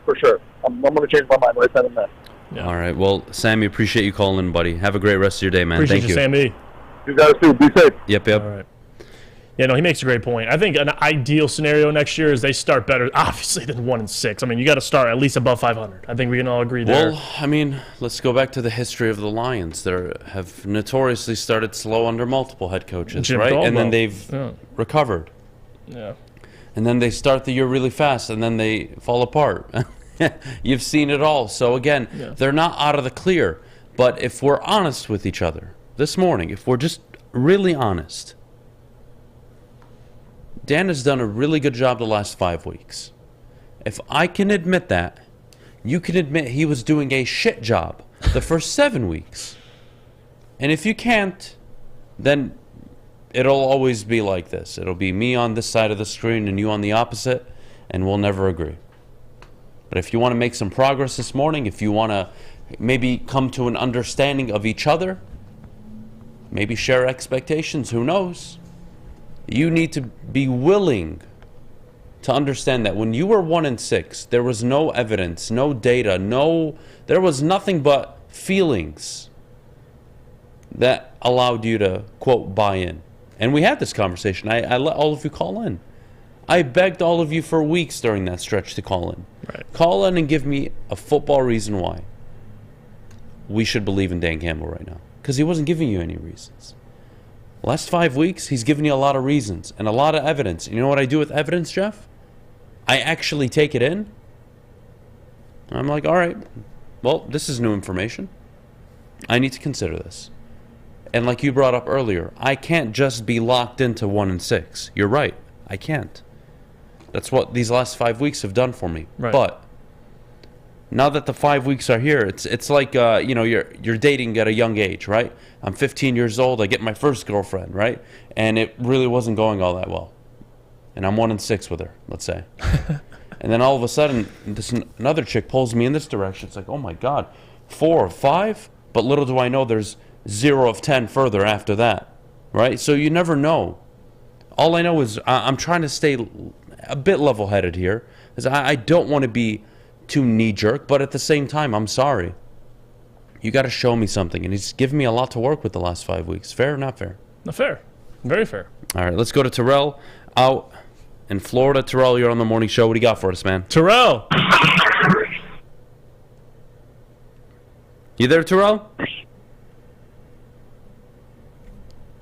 for sure, I'm going to change my mind right then and there. Yeah. All right. Well, Sammy, appreciate you calling in, buddy. Have a great rest of your day, man. Appreciate Thank you, Sammy. You guys too. Be safe. Yep. All right. Yeah, no, he makes a great point. I think an ideal scenario next year is they start better, obviously, than 1-6. I mean, you got to start at least above 500. I think we can all agree there. Well, I mean, let's go back to the history of the Lions. They have notoriously started slow under multiple head coaches, Jim right? Caldwell. And then they've recovered. Yeah. And then they start the year really fast, and then they fall apart. You've seen it all. So, again, they're not out of the clear. But if we're honest with each other this morning, if we're just really honest, Dan has done a really good job the last 5 weeks. If I can admit that, you can admit he was doing a shit job the first 7 weeks. And if you can't, then it'll always be like this. It'll be me on this side of the screen and you on the opposite, and we'll never agree. But if you want to make some progress this morning, if you want to maybe come to an understanding of each other, maybe share expectations, who knows? You need to be willing to understand that when you were 1-6, there was no evidence, no data, there was nothing but feelings that allowed you to, quote, buy in. And we had this conversation. I let all of you call in. I begged all of you for weeks during that stretch to call in. Right. Call in and give me a football reason why we should believe in Dan Campbell right now. Because he wasn't giving you any reasons. Last 5 weeks, he's given you a lot of reasons and a lot of evidence. And you know what I do with evidence, Jeff? I actually take it in. I'm like, all right, well, this is new information. I need to consider this. And like you brought up earlier, I can't just be locked into 1-6. You're right. I can't. That's what these last 5 weeks have done for me. Right. But now that the 5 weeks are here, it's like you're dating at a young age, right? I'm 15 years old. I get my first girlfriend, right? And it really wasn't going all that well. And I'm 1-6 with her, let's say. And then all of a sudden, another chick pulls me in this direction. It's like, oh my God, 4 of 5? But little do I know there's 0 of 10 further after that, right? So you never know. All I know is I'm trying to stay a bit level-headed here, because I don't want to be too knee-jerk, but at the same time, I'm sorry. You got to show me something, and he's given me a lot to work with the last 5 weeks. Fair or not fair? Not fair. Very fair. All right, let's go to Terrell out in Florida. Terrell, you're on the morning show. What do you got for us, man? Terrell! You there, Terrell?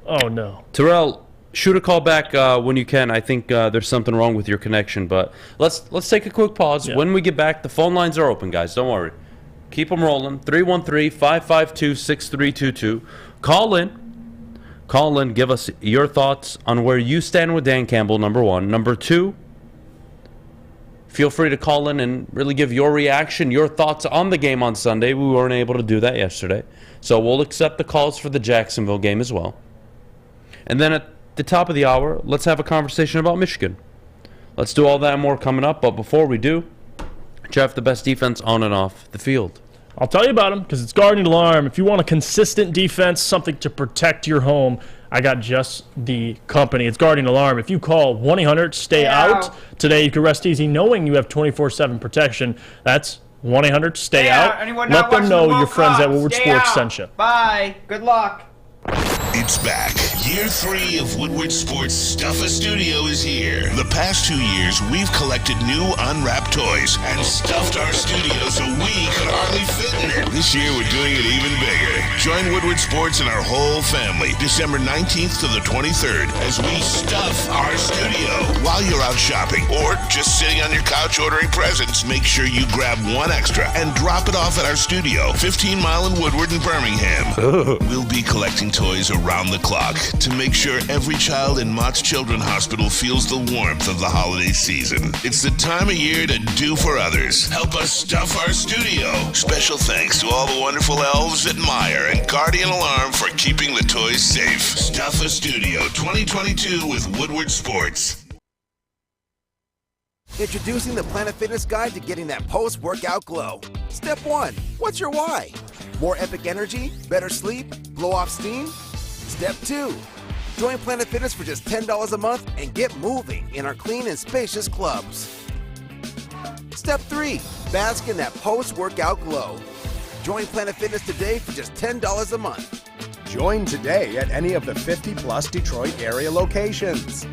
Oh, no. Terrell, shoot a call back when you can. I think there's something wrong with your connection, but let's take a quick pause. Yeah. When we get back, the phone lines are open, guys. Don't worry. Keep them rolling. 313-552-6322. Call in. Give us your thoughts on where you stand with Dan Campbell, number one. Number two, feel free to call in and really give your reaction, your thoughts on the game on Sunday. We weren't able to do that yesterday. So we'll accept the calls for the Jacksonville game as well. And then at the top of the hour, let's have a conversation about Michigan. Let's do all that and more coming up. But before we do, Jeff, the best defense on and off the field. I'll tell you about them because it's Guardian Alarm. If you want a consistent defense, something to protect your home, I got just the company. It's Guardian Alarm. If you call 1-800-STAY-OUT today, you can rest easy knowing you have 24/7 protection. That's 1-800-STAY-OUT. Let them know your friends at Woodward Sports sent you. Bye. Good luck. It's back. Year 3 of Woodward Sports Stuffa Studio is here. The past 2 years, we've collected new unwrapped toys and stuffed our studio so we could hardly fit in it. This year, we're doing it even bigger. Join Woodward Sports and our whole family December 19th to the 23rd as we stuff our studio. While you're out shopping or just sitting on your couch ordering presents, make sure you grab one extra and drop it off at our studio, 15 Mile in Woodward and Birmingham. We'll be collecting toys around the clock to make sure every child in Mott's Children's Hospital feels the warmth of the holiday season. It's the time of year to do for others. Help us stuff our studio. Special thanks to all the wonderful elves at Meyer and Guardian Alarm for keeping the toys safe. Stuff a Studio 2022 with Woodward Sports. Introducing the Planet Fitness Guide to getting that post-workout glow. Step 1. What's your why? More epic energy? Better sleep? Blow off steam? Step 2. Join Planet Fitness for just $10 a month and get moving in our clean and spacious clubs. Step 3. Bask in that post-workout glow. Join Planet Fitness today for just $10 a month. Join today at any of the 50-plus Detroit area locations.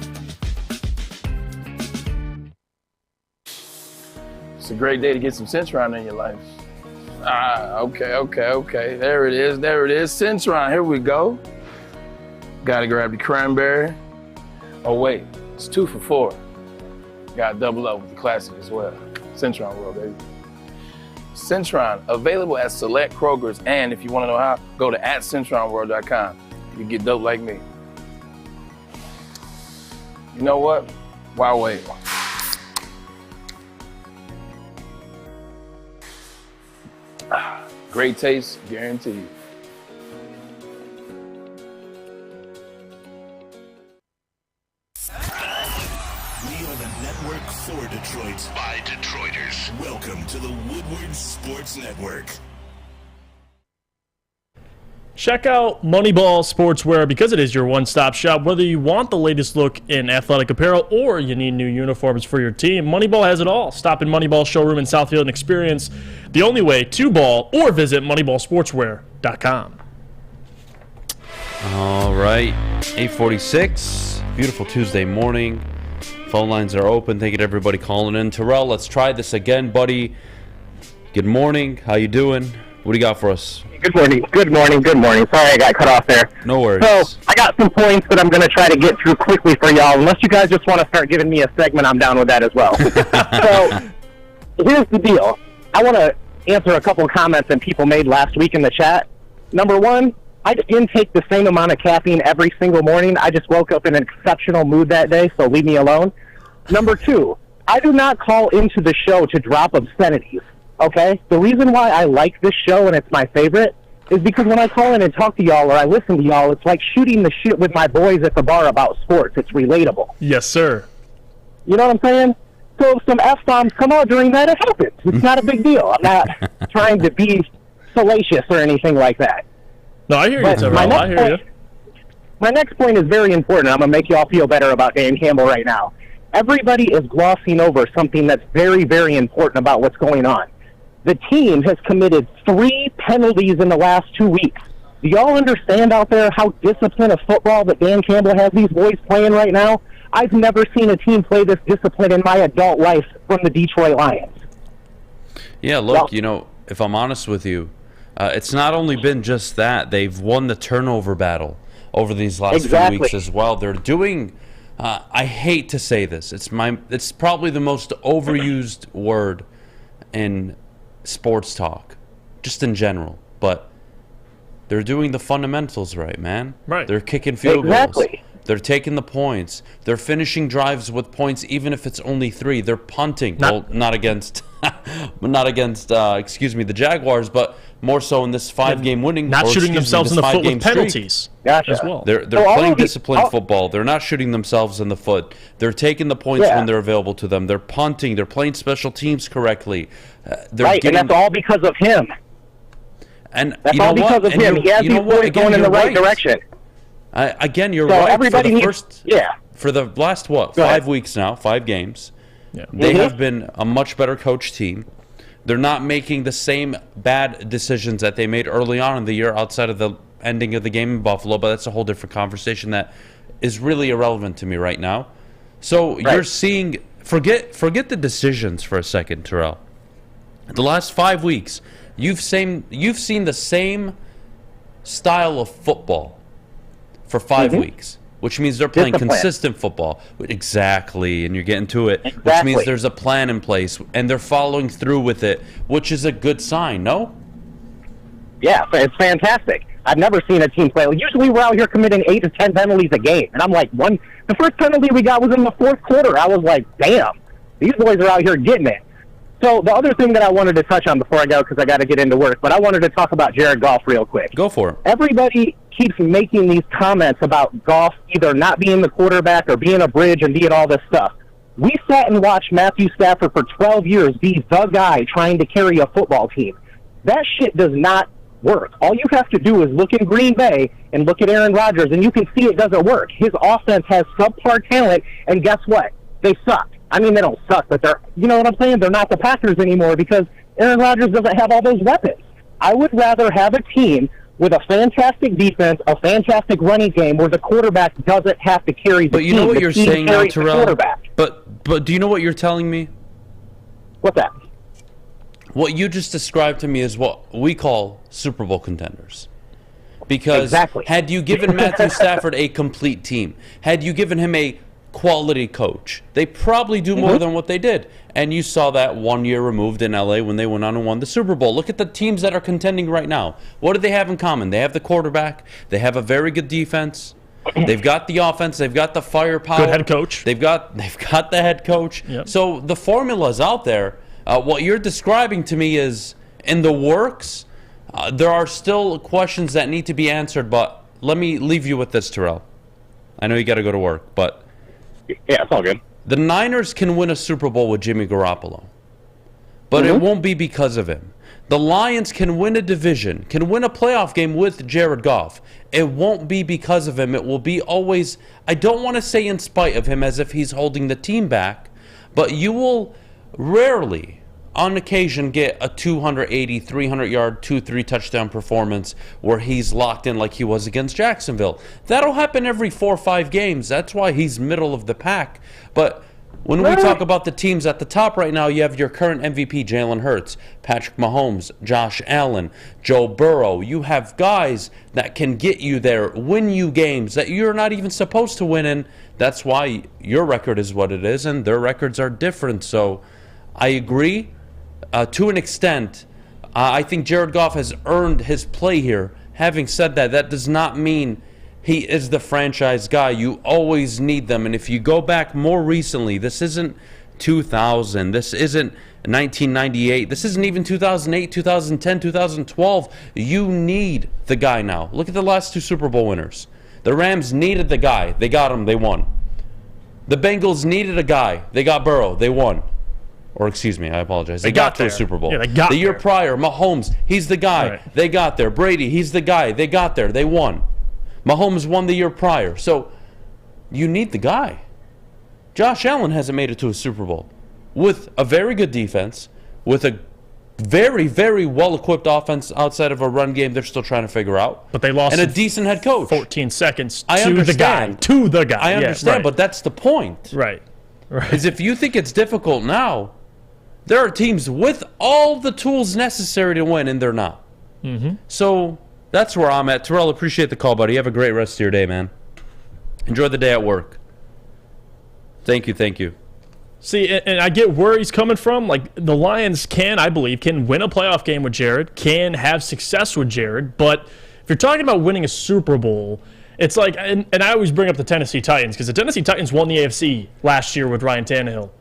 It's a great day to get some Centron in your life. Okay. There it is. Centron, here we go. Gotta grab the cranberry. Oh wait, it's 2 for $4. Gotta double up with the classic as well. Centron World, baby. Centron, available at select Krogers, and if you wanna know how, go to @CentronWorld.com. You get dope like me. You know what? Why wait? Great taste, guaranteed. We are the network for Detroit by Detroiters. Welcome to the Woodward Sports Network. Check out Moneyball Sportswear because it is your one-stop shop. Whether you want the latest look in athletic apparel or you need new uniforms for your team, Moneyball has it all. Stop in Moneyball showroom in Southfield and experience the only way to ball, or visit moneyballsportswear.com. All right, 8:46. Beautiful Tuesday morning. Phone lines are open. Thank you to everybody calling in. Terrell, let's try this again, buddy. Good morning. How you doing? What do you got for us? Good morning. Sorry I got cut off there. No worries. So, I got some points that I'm going to try to get through quickly for y'all. Unless you guys just want to start giving me a segment, I'm down with that as well. So, here's the deal. I want to answer a couple of comments that people made last week in the chat. Number one, I didn't take the same amount of caffeine every single morning. I just woke up in an exceptional mood that day, so leave me alone. Number two, I do not call into the show to drop obscenities. Okay? The reason why I like this show and it's my favorite is because when I call in and talk to y'all or I listen to y'all, it's like shooting the shit with my boys at the bar about sports. It's relatable. Yes, sir. You know what I'm saying? So if some F-bombs come out during that, it happens. It's not a big deal. I'm not trying to be salacious or anything like that. No, I hear you, Terrell. I hear you. My next point is very important. I'm going to make you all feel better about Dan Campbell right now. Everybody is glossing over something that's very, very important about what's going on. The team has committed 3 penalties in the last 2 weeks. Do y'all understand out there how disciplined of football that Dan Campbell has these boys playing right now? I've never seen a team play this discipline in my adult life from the Detroit Lions. Yeah, look, you know, if I'm honest with you, it's not only been just that. They've won the turnover battle over these last few weeks as well. They're doing, I hate to say this, it's probably the most overused word in sports talk, just in general, but they're doing the fundamentals right, man. Right. They're kicking field goals. They're taking the points. They're finishing drives with points, even if it's only 3. They're punting. Not against, excuse me, the Jaguars, but more so in this 5-game winning. Not shooting themselves in the foot with penalties as well. They're playing disciplined football. They're not shooting themselves in the foot. They're taking the points when they're available to them. They're punting. They're playing special teams correctly. And that's all because of him. And that's all because of him. He has these boys going in the right direction. Again, you're right. Everybody for the last 5 weeks now, 5 games. Yeah. They have been a much better coached team. They're not making the same bad decisions that they made early on in the year outside of the ending of the game in Buffalo, but that's a whole different conversation that is really irrelevant to me right now. So you're seeing, forget the decisions for a second, Terrell. The last 5 weeks, you've seen the same style of football for 5 weeks, which means they're playing consistent football. Exactly, and you're getting to it, which means there's a plan in place, and they're following through with it, which is a good sign, no? Yeah, it's fantastic. I've never seen a team play. Usually we're out here committing 8 to 10 penalties a game. And I'm like, the first penalty we got was in the fourth quarter. I was like, damn, these boys are out here getting it. So the other thing that I wanted to touch on before I go, because I got to get into work, but I wanted to talk about Jared Goff real quick. Go for it. Everybody keeps making these comments about Goff either not being the quarterback or being a bridge and being all this stuff. We sat and watched Matthew Stafford for 12 years be the guy trying to carry a football team. That shit does not work. All you have to do is look in Green Bay and look at Aaron Rodgers, and you can see it doesn't work. His offense has subpar talent, and guess what? They suck. I mean, they don't suck, but they're, you know what I'm saying? They're not the Packers anymore because Aaron Rodgers doesn't have all those weapons. I would rather have a team with a fantastic defense, a fantastic running game where the quarterback doesn't have to carry the team. But you know what you're saying now, Terrell? But do you know what you're telling me? What's that? What you just described to me is what we call Super Bowl contenders. Because had you given Matthew Stafford a complete team, had you given him a quality coach, they probably do more than what they did. And you saw that 1 year removed in LA when they went on and won the Super Bowl. Look at the teams that are contending right now. What do they have in common? They have the quarterback. They have a very good defense. They've got the offense. They've got the firepower. Good head coach. They've got the head coach. Yep. So the formula's out there. What you're describing to me is in the works. There are still questions that need to be answered, but let me leave you with this, Terrell. I know you got to go to work, but yeah, it's all good. The Niners can win a Super Bowl with Jimmy Garoppolo, but it won't be because of him. The Lions can win a division, can win a playoff game with Jared Goff. It won't be because of him. It will be always, I don't want to say in spite of him as if he's holding the team back, but you will rarely, on occasion, get a 280, 300-yard, 2-3 touchdown performance where he's locked in like he was against Jacksonville. That'll happen every 4 or 5 games. That's why he's middle of the pack. But when we talk about the teams at the top right now, you have your current MVP, Jalen Hurts, Patrick Mahomes, Josh Allen, Joe Burrow. You have guys that can get you there, win you games that you're not even supposed to win in. That's why your record is what it is, and their records are different. So I agree. To an extent, I think Jared Goff has earned his play here. Having said that, that does not mean he is the franchise guy. You always need them. And if you go back more recently, this isn't 2000. This isn't 1998. This isn't even 2008, 2010, 2012. You need the guy now. Look at the last 2 Super Bowl winners. The Rams needed the guy. They got him. They won. The Bengals needed a guy. They got Burrow. They won. Or excuse me, I apologize. They got to the Super Bowl. Yeah, they got the year there. prior, Mahomes, he's the guy. Right. They got there. Brady, he's the guy. They got there. They won. Mahomes won the year prior. So you need the guy. Josh Allen hasn't made it to a Super Bowl with a very good defense, with a very, very well-equipped offense outside of a run game they're still trying to figure out. But they lost and a decent head coach. 14 seconds I to understand. the guy. I understand, but that's the point. Right. Is if you think it's difficult now, there are teams with all the tools necessary to win, and they're not. So that's where I'm at. Terrell, appreciate the call, buddy. Have a great rest of your day, man. Enjoy the day at work. Thank you. See, and I get where he's coming from. Like, the Lions I believe, can win a playoff game with Jared, can have success with Jared, but if you're talking about winning a Super Bowl, it's like, and I always bring up the Tennessee Titans, because the Tennessee Titans won the AFC last year with Ryan Tannehill.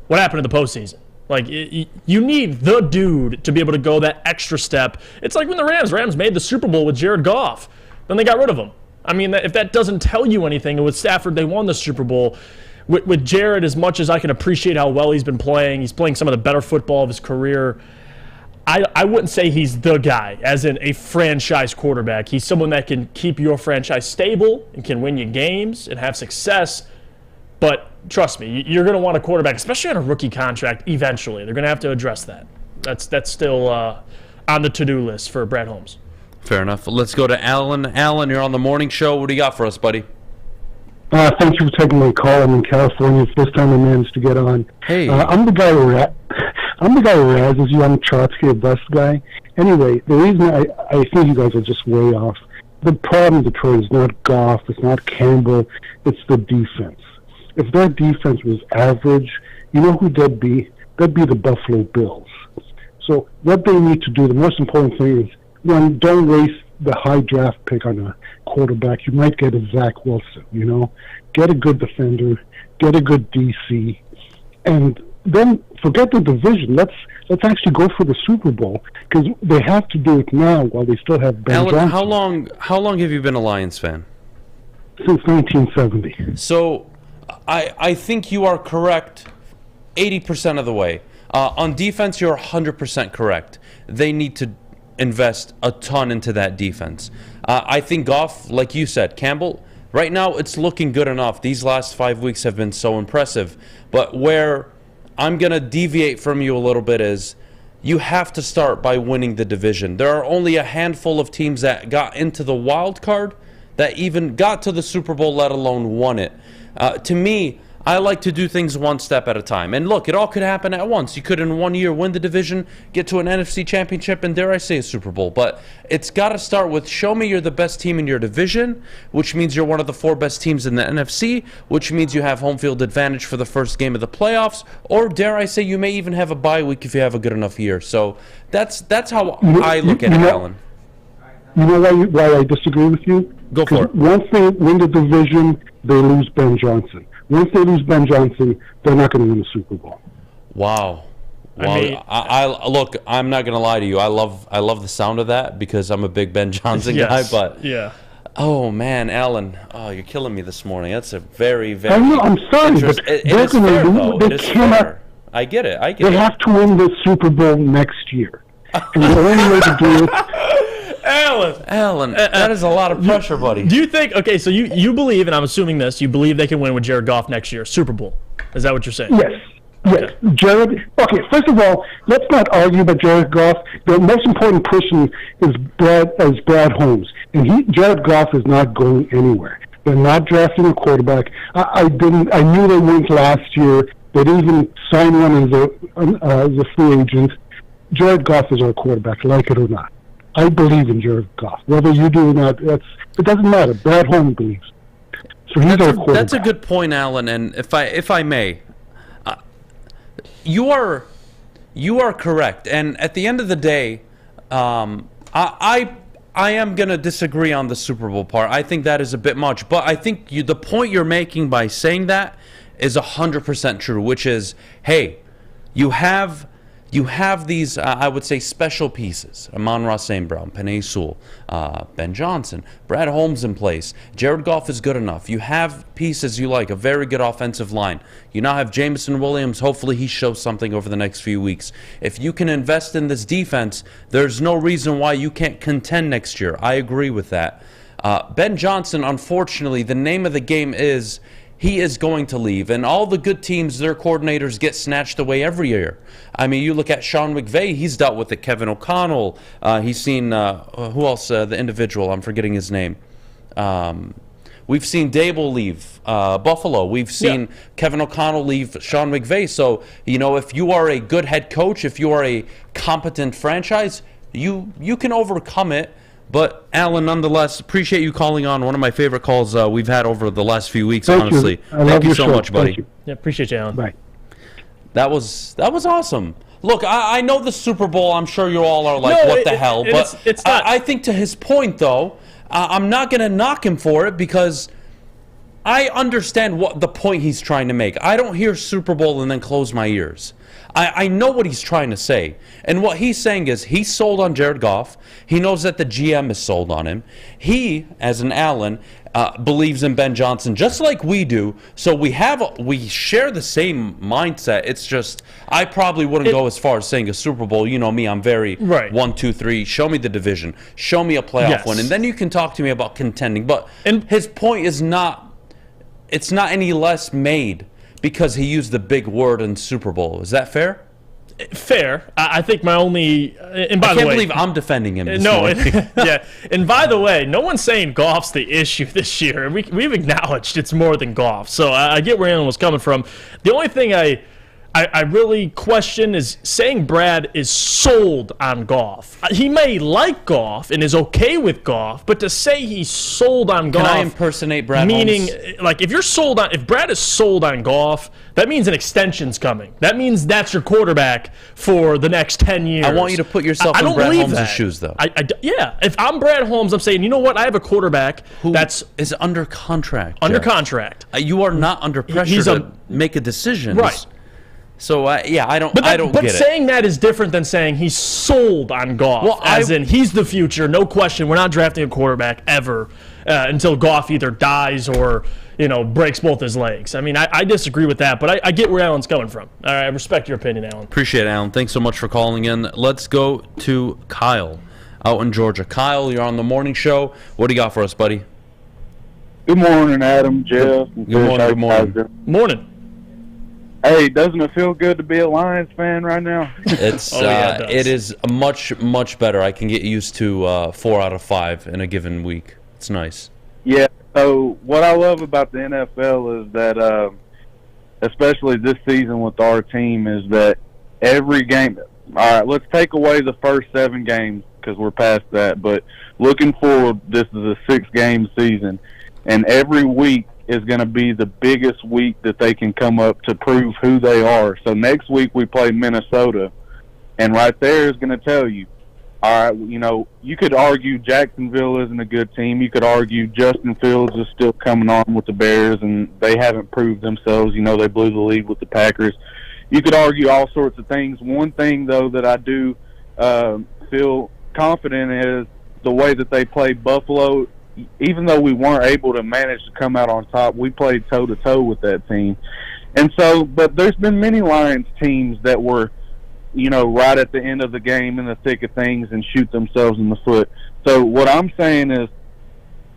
What happened in the postseason? Like, you need the dude to be able to go that extra step. It's like when the Rams made the Super Bowl with Jared Goff. Then they got rid of him. I mean, if that doesn't tell you anything, and with Stafford, they won the Super Bowl. With Jared, as much as I can appreciate how well he's been playing, he's playing some of the better football of his career. I wouldn't say he's the guy, as in a franchise quarterback. He's someone that can keep your franchise stable and can win you games and have success. But trust me, you're going to want a quarterback, especially on a rookie contract, eventually. They're going to have to address that. That's still on the to-do list for Brad Holmes. Fair enough. Let's go to Alan. Alan, you're on the morning show. What do you got for us, buddy? Thank you for taking my call. I'm in California. First time I managed to get on. Hey. I'm the guy who razzes you. I'm Trotsky, a bus guy. Anyway, the reason I think you guys are just way off. The problem in Detroit is not Goff, it's not Campbell, it's the defense. If that defense was average, you know who they'd be? They'd be the Buffalo Bills. So what they need to do, the most important thing is, one, don't waste the high draft pick on a quarterback. You might get a Zach Wilson, you know. Get a good defender, get a good DC, and then forget the division. Let's actually go for the Super Bowl, because they have to do it now while they still have Ben Alan, Johnson. how long have you been a Lions fan? Since 1970. So I think you are correct 80% of the way. On defense, you're 100% correct. They need to invest a ton into that defense. I think Goff, like you said, Campbell, right now it's looking good enough. These last 5 weeks have been so impressive. But where I'm going to deviate from you a little bit is you have to start by winning the division. There are only a handful of teams that got into the wild card that even got to the Super Bowl, let alone won it. To me, I like to do things one step at a time. And look, it all could happen at once. You could in 1 year win the division, get to an NFC championship, and dare I say a Super Bowl. But it's got to start with show me you're the best team in your division, which means you're one of the 4 best teams in the NFC, which means you have home field advantage for the first game of the playoffs, or dare I say you may even have a bye week if you have a good enough year. So that's how I look at it, Alan. You know why I disagree with you? Go for it. Once they win the division, they lose Ben Johnson. Once they lose Ben Johnson, they're not going to win the Super Bowl. Wow. I look, I'm not going to lie to you. I love the sound of that because I'm a big Ben Johnson guy. But yeah. Oh man, Alan, you're killing me this morning. That's a very, very. I'm sorry, but they're going to lose. They cannot. I get it. They have to win the Super Bowl next year, and the only way to do it. Alan, that is a lot of pressure, buddy. Do you think, okay, so you believe, and I'm assuming this, you believe they can win with Jared Goff next year, Super Bowl. Is that what you're saying? Yes. Yes. Jared, okay, first of all, let's not argue about Jared Goff. The most important person is Brad Holmes. And Jared Goff is not going anywhere. They're not drafting a quarterback. I knew they went last year. They didn't even sign one as a free agent. Jared Goff is our quarterback, like it or not. I believe in Jared Goff. Whether you do or not, it doesn't matter. Brad Holmes believes. So he's our quarterback. That's a good point, Alan. And if I may, you are correct. And at the end of the day, I am going to disagree on the Super Bowl part. I think that is a bit much. But I think the point you're making by saying that is 100% true, which is, hey, you have these, I would say, special pieces. Amon-Ra St. Brown, Penei Sewell, Ben Johnson, Brad Holmes in place. Jared Goff is good enough. You have pieces you like, a very good offensive line. You now have Jameson Williams. Hopefully he shows something over the next few weeks. If you can invest in this defense, there's no reason why you can't contend next year. I agree with that. Ben Johnson, unfortunately, the name of the game is he is going to leave, and all the good teams, their coordinators get snatched away every year. I mean, you look at Sean McVay, he's dealt with it. Kevin O'Connell, he's seen, who else, the individual, I'm forgetting his name. We've seen Dable leave Buffalo. We've seen Kevin O'Connell leave Sean McVay. So, if you are a good head coach, if you are a competent franchise, you can overcome it. But, Alan, nonetheless, appreciate you calling on. One of my favorite calls we've had over the last few weeks, honestly. Thank you so much, buddy. Yeah, appreciate you, Alan. Bye. That was awesome. Look, I know the Super Bowl. I'm sure you all are like, what the hell? But it's not. I think to his point, though, I'm not going to knock him for it because I understand what the point he's trying to make. I don't hear Super Bowl and then close my ears. I know what he's trying to say. And what he's saying is he's sold on Jared Goff. He knows that the GM is sold on him. He, as an Allen, believes in Ben Johnson just like we do. So we share the same mindset. It's just I probably wouldn't go as far as saying a Super Bowl. You know me, I'm very 1, 2, 3. Show me the division. Show me a playoff win. And then you can talk to me about contending. But his point is not – it's not any less made because he used the big word in Super Bowl. Is that fair? Fair. I think my only and by I the can't way, believe I'm defending him. Yeah. And by the way, no one's saying Goff's the issue this year. We've acknowledged it's more than Goff. So I get where Alan was coming from. The only thing I I really question is saying Brad is sold on Goff. He may like Goff and is okay with Goff, but to say he's sold on Goff. Can I impersonate Brad meaning, Holmes? like, if Brad is sold on Goff, that means an extension's coming. That means that's your quarterback for the next 10 years. I want you to put yourself in Brad Holmes' shoes, though. Yeah, if I'm Brad Holmes, I'm saying, you know what? I have a quarterback who that's is under contract. Under Jeff. contract. You are not under pressure to make a decision. Right. So I don't get it. But saying that is different than saying he's sold on Goff. Well, as in he's the future, no question. We're not drafting a quarterback ever until Goff either dies or breaks both his legs. I mean, I disagree with that, but I get where Alan's coming from. All right, I respect your opinion, Alan. Appreciate it, Alan. Thanks so much for calling in. Let's go to Kyle out in Georgia. Kyle, you're on the morning show. What do you got for us, buddy? Good morning, Adam, Jeff. Good morning. Morning. Hey, doesn't it feel good to be a Lions fan right now? It's it is much better. I can get used to 4 out of 5 in a given week. It's nice. Yeah. So what I love about the NFL is that, especially this season with our team, is that every game. All right, let's take away the first 7 games because we're past that. But looking forward, this is a 6-game season, and every week is going to be the biggest week that they can come up to prove who they are. So next week we play Minnesota, and right there is going to tell you, all right, you could argue Jacksonville isn't a good team. You could argue Justin Fields is still coming on with the Bears, and they haven't proved themselves. They blew the lead with the Packers. You could argue all sorts of things. One thing, though, that I do feel confident is the way that they played Buffalo. Even though we weren't able to manage to come out on top, we played toe-to-toe with that team. And so, but there's been many Lions teams that were, right at the end of the game in the thick of things and shoot themselves in the foot. So what I'm saying is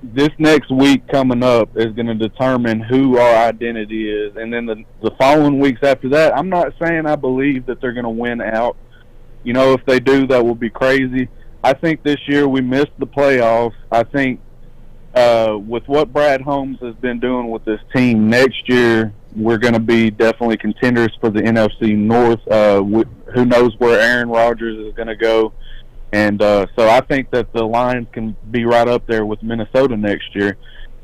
this next week coming up is going to determine who our identity is. And then the following weeks after that, I'm not saying I believe that they're going to win out. If they do, that will be crazy. I think this year we missed the playoffs. I think with what Brad Holmes has been doing with this team, next year we're going to be definitely contenders for the NFC North. Who knows where Aaron Rodgers is going to go. And so I think that the Lions can be right up there with Minnesota next year.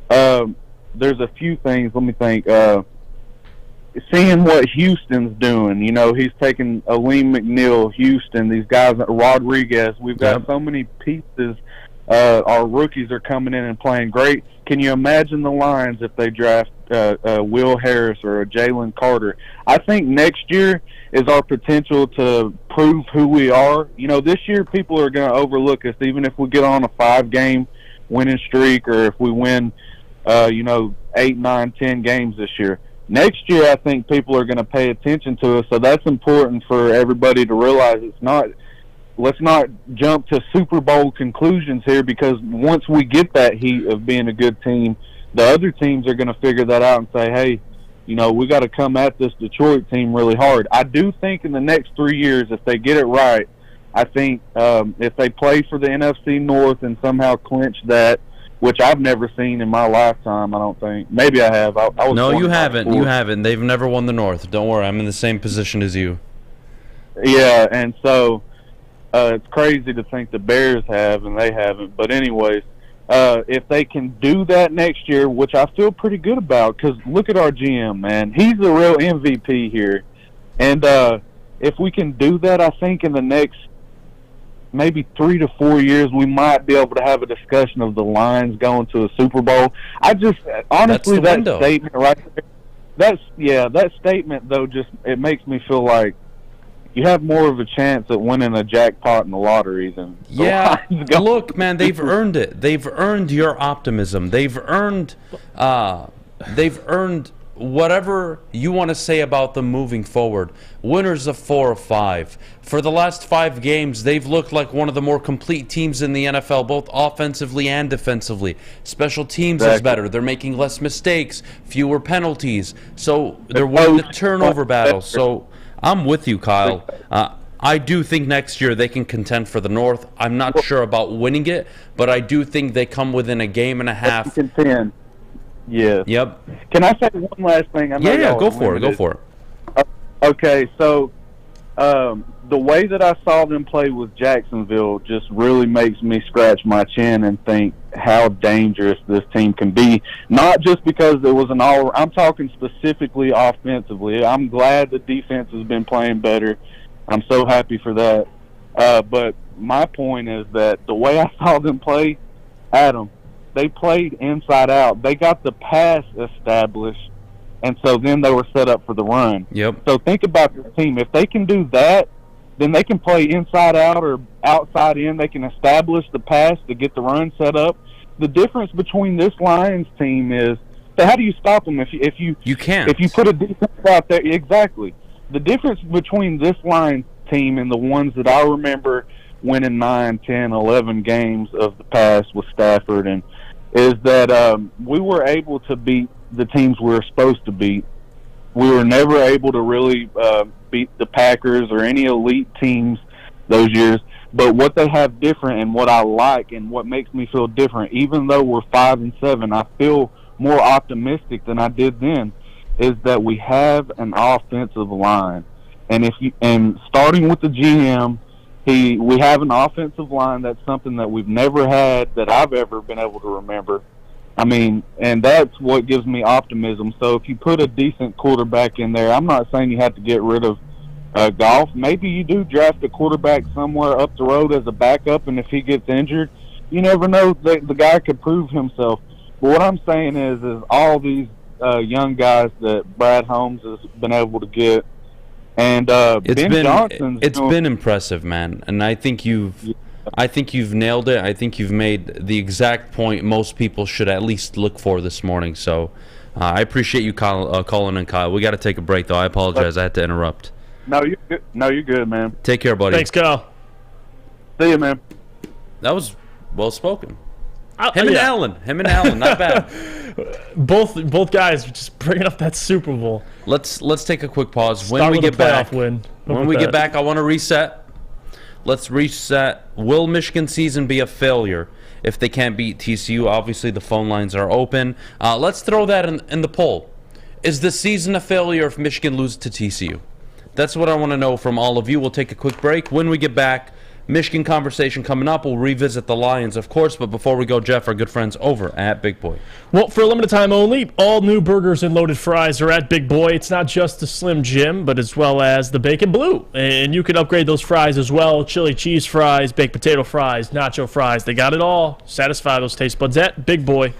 There's a few things, let me think. Seeing what Houston's doing, he's taking Aleem McNeil, Houston, these guys, Rodriguez. We've got so many pieces. Our rookies are coming in and playing great. Can you imagine the Lions if they draft Will Harris or a Jalen Carter? I think next year is our potential to prove who we are. This year people are going to overlook us, even if we get on a 5-game winning streak or if we win, 8, 9, 10 games this year. Next year, I think people are going to pay attention to us, so that's important for everybody to realize. Let's not jump to Super Bowl conclusions here, because once we get that heat of being a good team, the other teams are going to figure that out and say, hey, we got to come at this Detroit team really hard. I do think in the next 3 years, if they get it right, I think if they play for the NFC North and somehow clinch that, which I've never seen in my lifetime, I don't think. Maybe I have. I was no, you haven't. You haven't. They've never won the North. Don't worry. I'm in the same position as you. Yeah, and so it's crazy to think the Bears have and they haven't. But anyways, if they can do that next year, which I feel pretty good about, because look at our GM, man. He's the real MVP here. And if we can do that, I think in the next maybe 3 to 4 years, we might be able to have a discussion of the Lions going to a Super Bowl. I just, honestly, that statement right there, that statement, though, just, it makes me feel like you have more of a chance at winning a jackpot in the lottery than the Lions. Look, man, they've earned it. They've earned your optimism. They've earned whatever you want to say about them moving forward. Winners of 4 or 5. For the last 5 games, they've looked like one of the more complete teams in the NFL, both offensively and defensively. Special teams is better. They're making less mistakes, fewer penalties. So they're winning the turnover battle. So I'm with you, Kyle. I do think next year they can contend for the North. I'm not sure about winning it, but I do think they come within a game and a half. Contend. Yeah. Yep. Can I say one last thing? Yeah, go for it. Go for it. Okay, so the way that I saw them play with Jacksonville just really makes me scratch my chin and think how dangerous this team can be. Not just because it was I'm talking specifically offensively. I'm glad the defense has been playing better. I'm so happy for that. But my point is that the way I saw them play, Adam, they played inside out. They got the pass established, and so then they were set up for the run. Yep. So think about the team. If they can do that, then they can play inside out or outside in. They can establish the pass to get the run set up. The difference between this Lions team is, so how do you stop them if you can't. If you put a defense out there, exactly. The difference between this Lions team and the ones that I remember winning 9, 10, 11 games of the past with Stafford and is that we were able to beat the teams we were supposed to beat. We were never able to really beat the Packers or any elite teams those years. But what they have different and what I like and what makes me feel different, even though we're 5-7, I feel more optimistic than I did then, is that we have an offensive line. And starting with the GM, we have an offensive line that's something that we've never had that I've ever been able to remember. I mean, and that's what gives me optimism. So if you put a decent quarterback in there, I'm not saying you have to get rid of Goff. Maybe you do draft a quarterback somewhere up the road as a backup, and if he gets injured, you never know. The guy could prove himself. But what I'm saying is all these young guys that Brad Holmes has been able to get, and it's been impressive, man. And I think you've nailed it. I think you've made the exact point most people should at least look for this morning. So I appreciate you calling in, Kyle. We got to take a break, though. I apologize. I had to interrupt. No, you're good. No, you're good, man. Take care, buddy. Thanks, Kyle. See you, man. That was well spoken. Him and Allen, not bad. Both guys just bringing up that Super Bowl. Let's take a quick pause. When we get back, get back, I want to reset. Let's reset. Will Michigan season be a failure if they can't beat TCU? Obviously, the phone lines are open. Let's throw that in the poll. Is the season a failure if Michigan loses to TCU? That's what I want to know from all of you. We'll take a quick break. When we get back, Michigan conversation coming up. We'll revisit the Lions, of course. But before we go, Jeff, our good friends over at Big Boy. Well, for a limited time only, all new burgers and loaded fries are at Big Boy. It's not just the Slim Jim, but as well as the Bacon Blue. And you can upgrade those fries as well. Chili cheese fries, baked potato fries, nacho fries. They got it all. Satisfy those taste buds at Big Boy.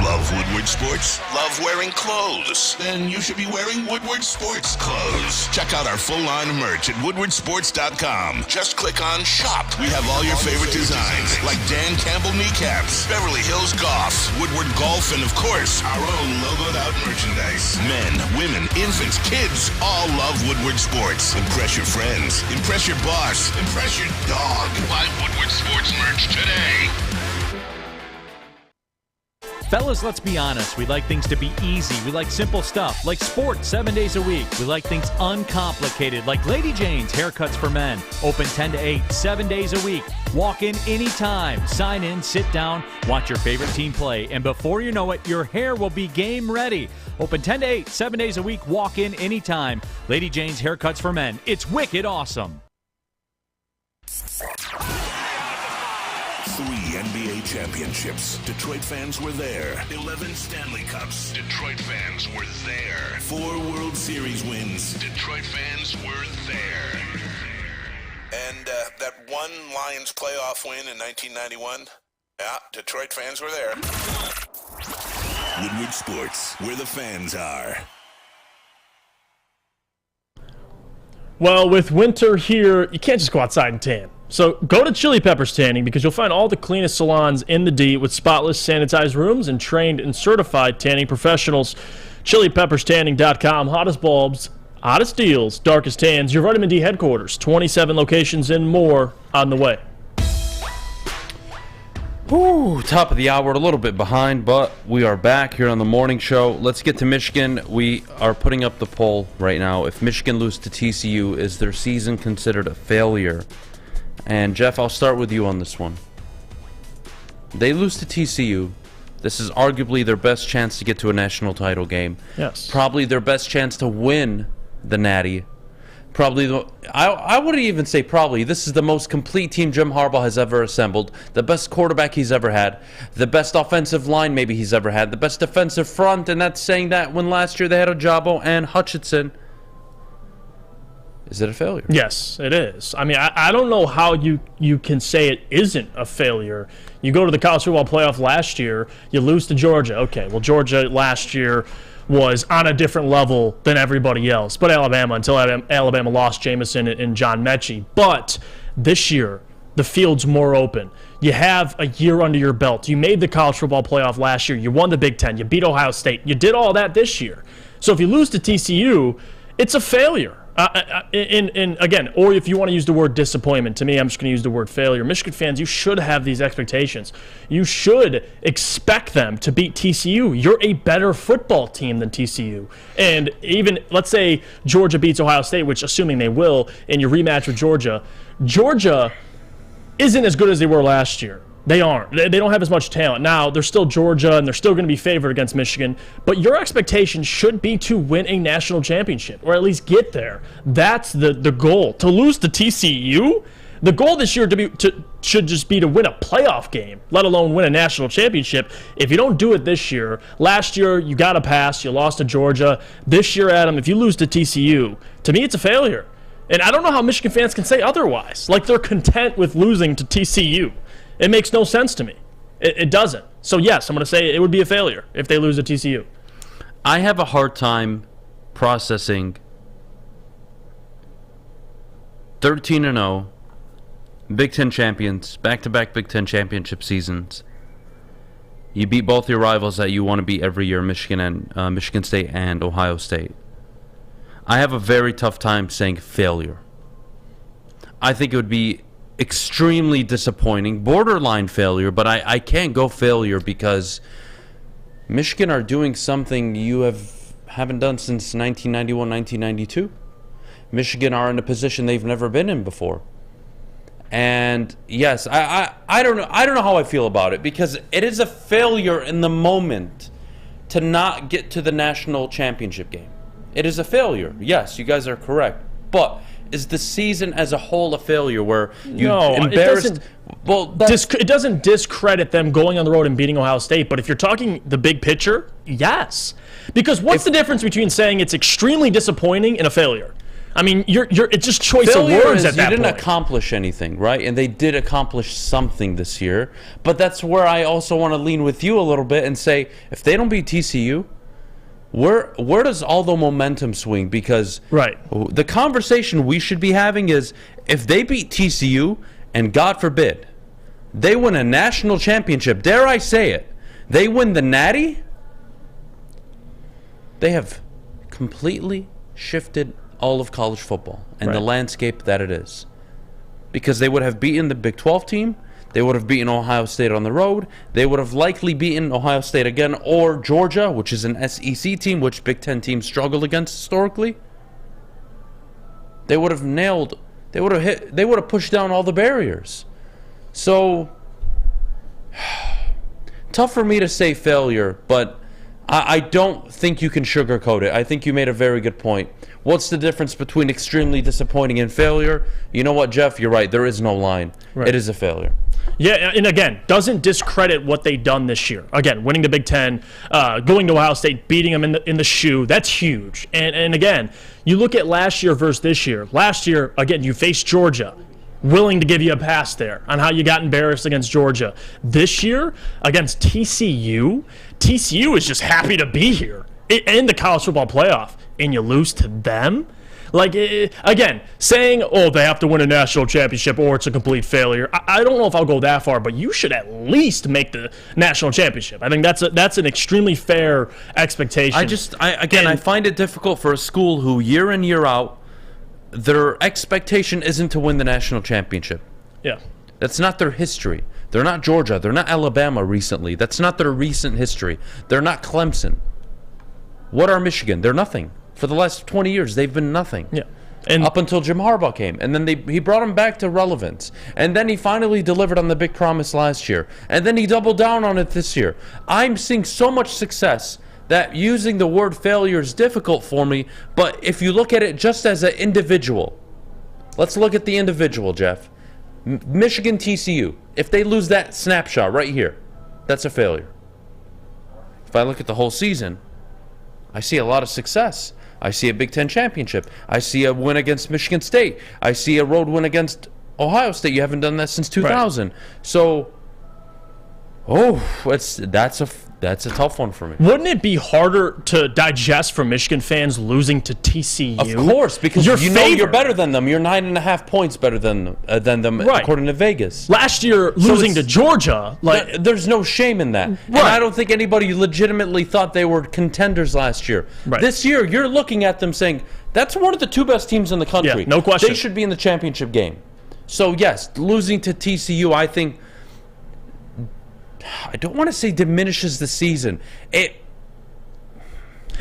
Love Woodward Sports? Love wearing clothes? Then you should be wearing Woodward Sports clothes. Check out our full line of merch at woodwardsports.com. Just click on Shop. We have all your favorite designs, like Dan Campbell kneecaps, Beverly Hills Golf, Woodward Golf, and of course, our own logoed out merchandise. Men, women, infants, kids, all love Woodward Sports. Impress your friends. Impress your boss. Impress your dog. Buy Woodward Sports merch today. Fellas, let's be honest. We like things to be easy. We like simple stuff, like sports 7 days a week. We like things uncomplicated, like Lady Jane's Haircuts for Men. Open 10 to 8, 7 days a week. Walk in anytime. Sign in, sit down, watch your favorite team play. And before you know it, your hair will be game ready. Open 10 to 8, 7 days a week. Walk in anytime. Lady Jane's Haircuts for Men. It's wicked awesome. 3 NBA championships. Detroit fans were there. 11 Stanley Cups. Detroit fans were there. 4 World Series wins. Detroit fans were there. And that one Lions playoff win in 1991? Yeah, Detroit fans were there. Woodward Sports, where the fans are. Well, with winter here, you can't just go outside and tan. So go to Chili Peppers Tanning because you'll find all the cleanest salons in the D with spotless, sanitized rooms and trained and certified tanning professionals. ChiliPeppersTanning.com. Hottest bulbs, hottest deals, darkest tans. Your Vitamin D headquarters. 27 locations and more on the way. Woo, top of the hour, a little bit behind, but we are back here on the morning show. Let's get to Michigan. We are putting up the poll right now. If Michigan loses to TCU, is their season considered a failure? And Jeff, I'll start with you on this one. They lose to TCU. This is arguably their best chance to get to a national title game. Yes. Probably their best chance to win the Natty. Probably, I wouldn't even say probably. This is the most complete team Jim Harbaugh has ever assembled. The best quarterback he's ever had. The best offensive line maybe he's ever had. The best defensive front, and that's saying that when last year they had Ojabo and Hutchinson. Is it a failure? Yes, it is. I mean, I don't know how you can say it isn't a failure. You go to the college football playoff last year, you lose to Georgia. Okay, well, Georgia last year was on a different level than everybody else, but Alabama, until Alabama lost Jamison and John Mechie. But this year, the field's more open. You have a year under your belt. You made the college football playoff last year. You won the Big Ten. You beat Ohio State. You did all that this year. So if you lose to TCU, it's a failure. And again, or if you want to use the word disappointment, to me, I'm just going to use the word failure. Michigan fans, you should have these expectations. You should expect them to beat TCU. You're a better football team than TCU. And even, let's say Georgia beats Ohio State, which assuming they will, in your rematch with Georgia, Georgia isn't as good as they were last year. They aren't. They don't have as much talent. Now, they're still Georgia, and they're still going to be favored against Michigan. But your expectation should be to win a national championship, or at least get there. That's the goal. To lose to TCU, the goal this year should just be to win a playoff game, let alone win a national championship. If you don't do it this year, last year you got a pass. You lost to Georgia. This year, Adam, if you lose to TCU, to me it's a failure. And I don't know how Michigan fans can say otherwise. Like they're content with losing to TCU. It makes no sense to me. It doesn't. So, yes, I'm going to say it would be a failure if they lose to TCU. I have a hard time processing 13-0, Big Ten champions, back-to-back Big Ten championship seasons. You beat both your rivals that you want to beat every year, Michigan State and Ohio State. I have a very tough time saying failure. I think it would be extremely disappointing, borderline failure, but I can't go failure because Michigan are doing something you haven't done since 1991, 1992. Michigan are in a position they've never been in before. And yes, I don't know how I feel about it because it is a failure in the moment to not get to the national championship game. It is a failure. Yes, you guys are correct. But is the season as a whole a failure where you embarrassed? It doesn't discredit them going on the road and beating Ohio State, but if you're talking the big picture, yes. Because what's the difference between saying it's extremely disappointing and a failure? I mean, it's just choice failure of words is at that you didn't point. accomplish anything, right? And they did accomplish something this year. But that's where I also want to lean with you a little bit and say, if they don't beat TCU, where does all the momentum swing? Because the conversation we should be having is if they beat TCU and God forbid they win a national championship, dare I say it, they win the Natty, they have completely shifted all of college football and the landscape that it is. Because they would have beaten the Big 12 team, they would have beaten Ohio State on the road. They would have likely beaten Ohio State again or Georgia, which is an SEC team, which Big Ten teams struggle against historically. They would have nailed, they would have pushed down all the barriers. So, tough for me to say failure, but I don't think you can sugarcoat it. I think you made a very good point. What's the difference between extremely disappointing and failure? You know what, Jeff? You're right. There is no line. It is a failure. Yeah, and again, doesn't discredit what they've done this year. Again, winning the Big Ten, going to Ohio State, beating them in the shoe, that's huge. And again, you look at last year versus this year. Last year, again, you faced Georgia, willing to give you a pass there on how you got embarrassed against Georgia. This year, against TCU is just happy to be here in the college football playoff, and you lose to them? Like, again, saying, oh, they have to win a national championship or it's a complete failure, I don't know if I'll go that far, but you should at least make the national championship. I think that's an extremely fair expectation. I find it difficult for a school who year in, year out, their expectation isn't to win the national championship. Yeah. That's not their history. They're not Georgia. They're not Alabama recently. That's not their recent history. They're not Clemson. What are Michigan? They're nothing. For the last 20 years, they've been nothing. Yeah. up until Jim Harbaugh came. And then he brought him back to relevance. And then he finally delivered on the big promise last year. And then he doubled down on it this year. I'm seeing so much success that using the word failure is difficult for me. But if you look at it just as an individual, let's look at the individual, Jeff. Michigan TCU, if they lose that snapshot right here, that's a failure. If I look at the whole season, I see a lot of success. I see a Big Ten championship. I see a win against Michigan State. I see a road win against Ohio State. You haven't done that since 2000. Right. So, that's a tough one for me. Wouldn't it be harder to digest for Michigan fans losing to TCU? Of course, because you know you're better than them. You're 9.5 points better than them, right, according to Vegas. Last year, losing to Georgia, there's no shame in that. Right. And I don't think anybody legitimately thought they were contenders last year. Right. This year, you're looking at them saying, that's one of the 2 best teams in the country. Yeah, no question. They should be in the championship game. So, yes, losing to TCU, I think, I don't want to say diminishes the season.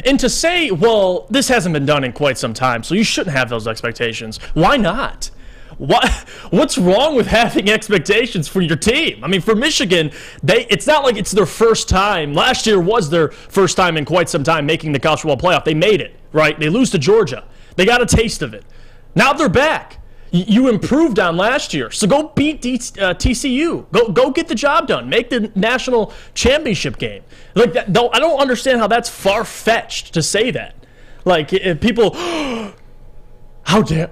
And to say, well, this hasn't been done in quite some time, so you shouldn't have those expectations. Why not? What's wrong with having expectations for your team? I mean, for Michigan, it's not like it's their first time. Last year was their first time in quite some time making the college football playoff. They made it, right? They lose to Georgia. They got a taste of it. Now they're back. You improved on last year, so go beat TCU. Go get the job done. Make the national championship game. Like that, though, I don't understand how that's far-fetched to say that. Like, if people, how dare,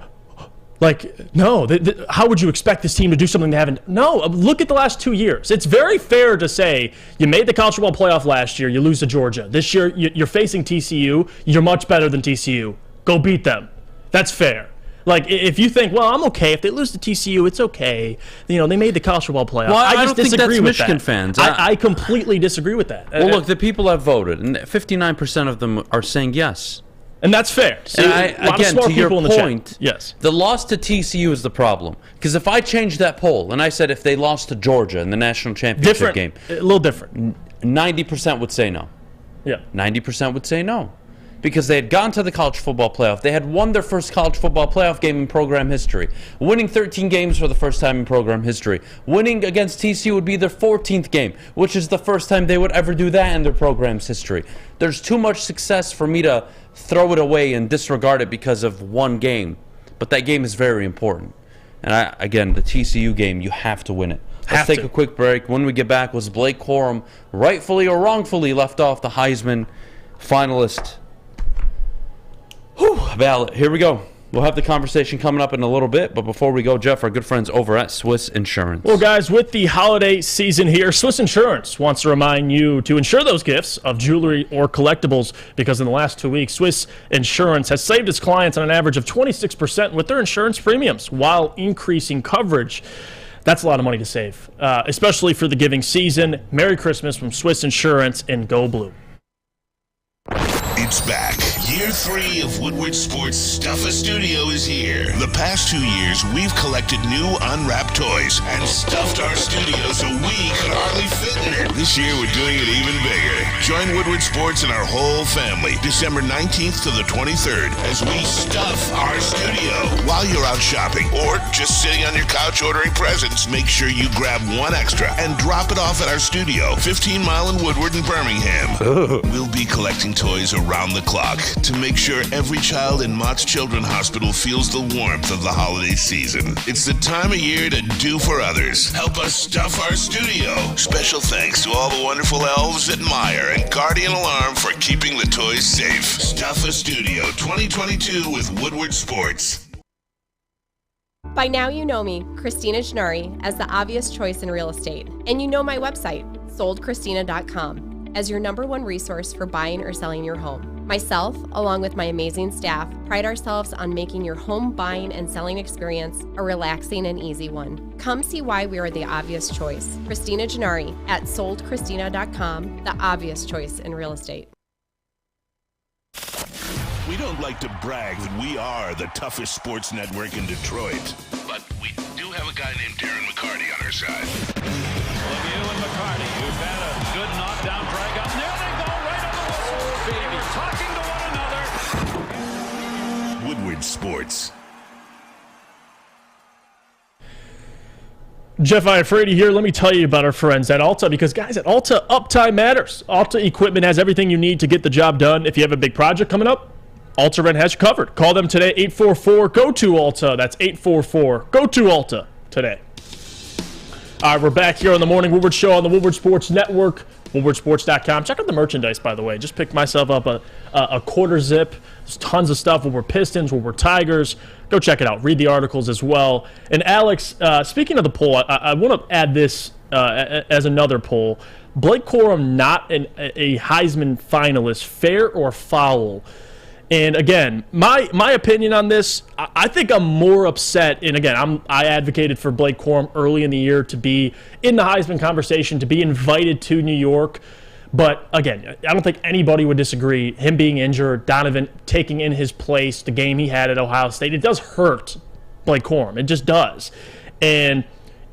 like, no, how would you expect this team to do something they haven't? No, look at the last 2 years. It's very fair to say you made the college football playoff last year, you lose to Georgia. This year, you're facing TCU. You're much better than TCU. Go beat them. That's fair. Like, if you think, well, I'm okay. If they lose to TCU, it's okay. You know, they made the college football playoff. Well, I just don't think that's with Michigan that. fans. I completely disagree with that. Well, look, the people have voted, and 59% of them are saying yes. And that's fair. See, again, to your point, yes, the loss to TCU is the problem. Because if I changed that poll, and I said if they lost to Georgia in the national championship game, a little different. 90% would say no. Yeah. 90% would say no. Because they had gone to the college football playoff. They had won their first college football playoff game in program history. Winning 13 games for the first time in program history. Winning against TCU would be their 14th game, which is the first time they would ever do that in their program's history. There's too much success for me to throw it away and disregard it because of one game. But that game is very important. And again, the TCU game, you have to win it. Let's take a quick break. When we get back, was Blake Corum rightfully or wrongfully left off the Heisman finalist ballot? Here we go. We'll have the conversation coming up in a little bit, but before we go, Jeff, our good friends over at Swiss Insurance. Well, guys, with the holiday season here, Swiss Insurance wants to remind you to insure those gifts of jewelry or collectibles, because in the last 2 weeks, Swiss Insurance has saved its clients on an average of 26% with their insurance premiums while increasing coverage. That's a lot of money to save, especially for the giving season. Merry Christmas from Swiss Insurance and Go Blue. It's back. Year 3 of Woodward Sports Stuff a Studio is here. The past 2 years, we've collected new unwrapped toys and stuffed our studio so we could hardly fit in it. This year, we're doing it even bigger. Join Woodward Sports and our whole family December 19th to the 23rd as we stuff our studio. While you're out shopping or just sitting on your couch ordering presents, make sure you grab one extra and drop it off at our studio, 15 Mile in Woodward and Birmingham. We'll be collecting toys around the clock to make sure every child in Mott's Children's Hospital feels the warmth of the holiday season. It's the time of year to do for others. Help us stuff our studio. Special thanks to all the wonderful elves at Meyer and Guardian Alarm for keeping the toys safe. Stuff a Studio 2022 with Woodward Sports. By now you know me, Christina Gennari, as the obvious choice in real estate. And you know my website, soldchristina.com, as your #1 resource for buying or selling your home. Myself, along with my amazing staff, pride ourselves on making your home buying and selling experience a relaxing and easy one. Come see why we are the obvious choice. Christina Gennari at soldchristina.com, the obvious choice in real estate. We don't like to brag that we are the toughest sports network in Detroit, but we do have a guy named Darren McCarty on our side. Lemieux and McCarty, who've had a good knockdown drag up. There they go, right on the whistle, baby, talking to one another. Woodward Sports. Jeff Iafrate here. Let me tell you about our friends at Alta, because, guys, at Alta, uptime matters. Alta Equipment has everything you need to get the job done. If you have a big project coming up, Alta Rent has you covered. Call them today, 844-GO-TO-ALTA. That's 844-GO-TO-ALTA today. All right, we're back here on the Morning Woodward Show on the Woodward Sports Network, woodwardsports.com. Check out the merchandise, by the way. Just picked myself up a quarter zip. There's tons of stuff. Woodward Pistons, Woodward Tigers. Go check it out. Read the articles as well. And Alex, speaking of the poll, I want to add this as another poll. Blake Corum not a Heisman finalist, fair or foul? And again, my opinion on this, I think I'm more upset. And again, I advocated for Blake Corum early in the year to be in the Heisman conversation, to be invited to New York. But again, I don't think anybody would disagree. Him being injured, Donovan taking in his place, the game he had at Ohio State, it does hurt Blake Corum. It just does. And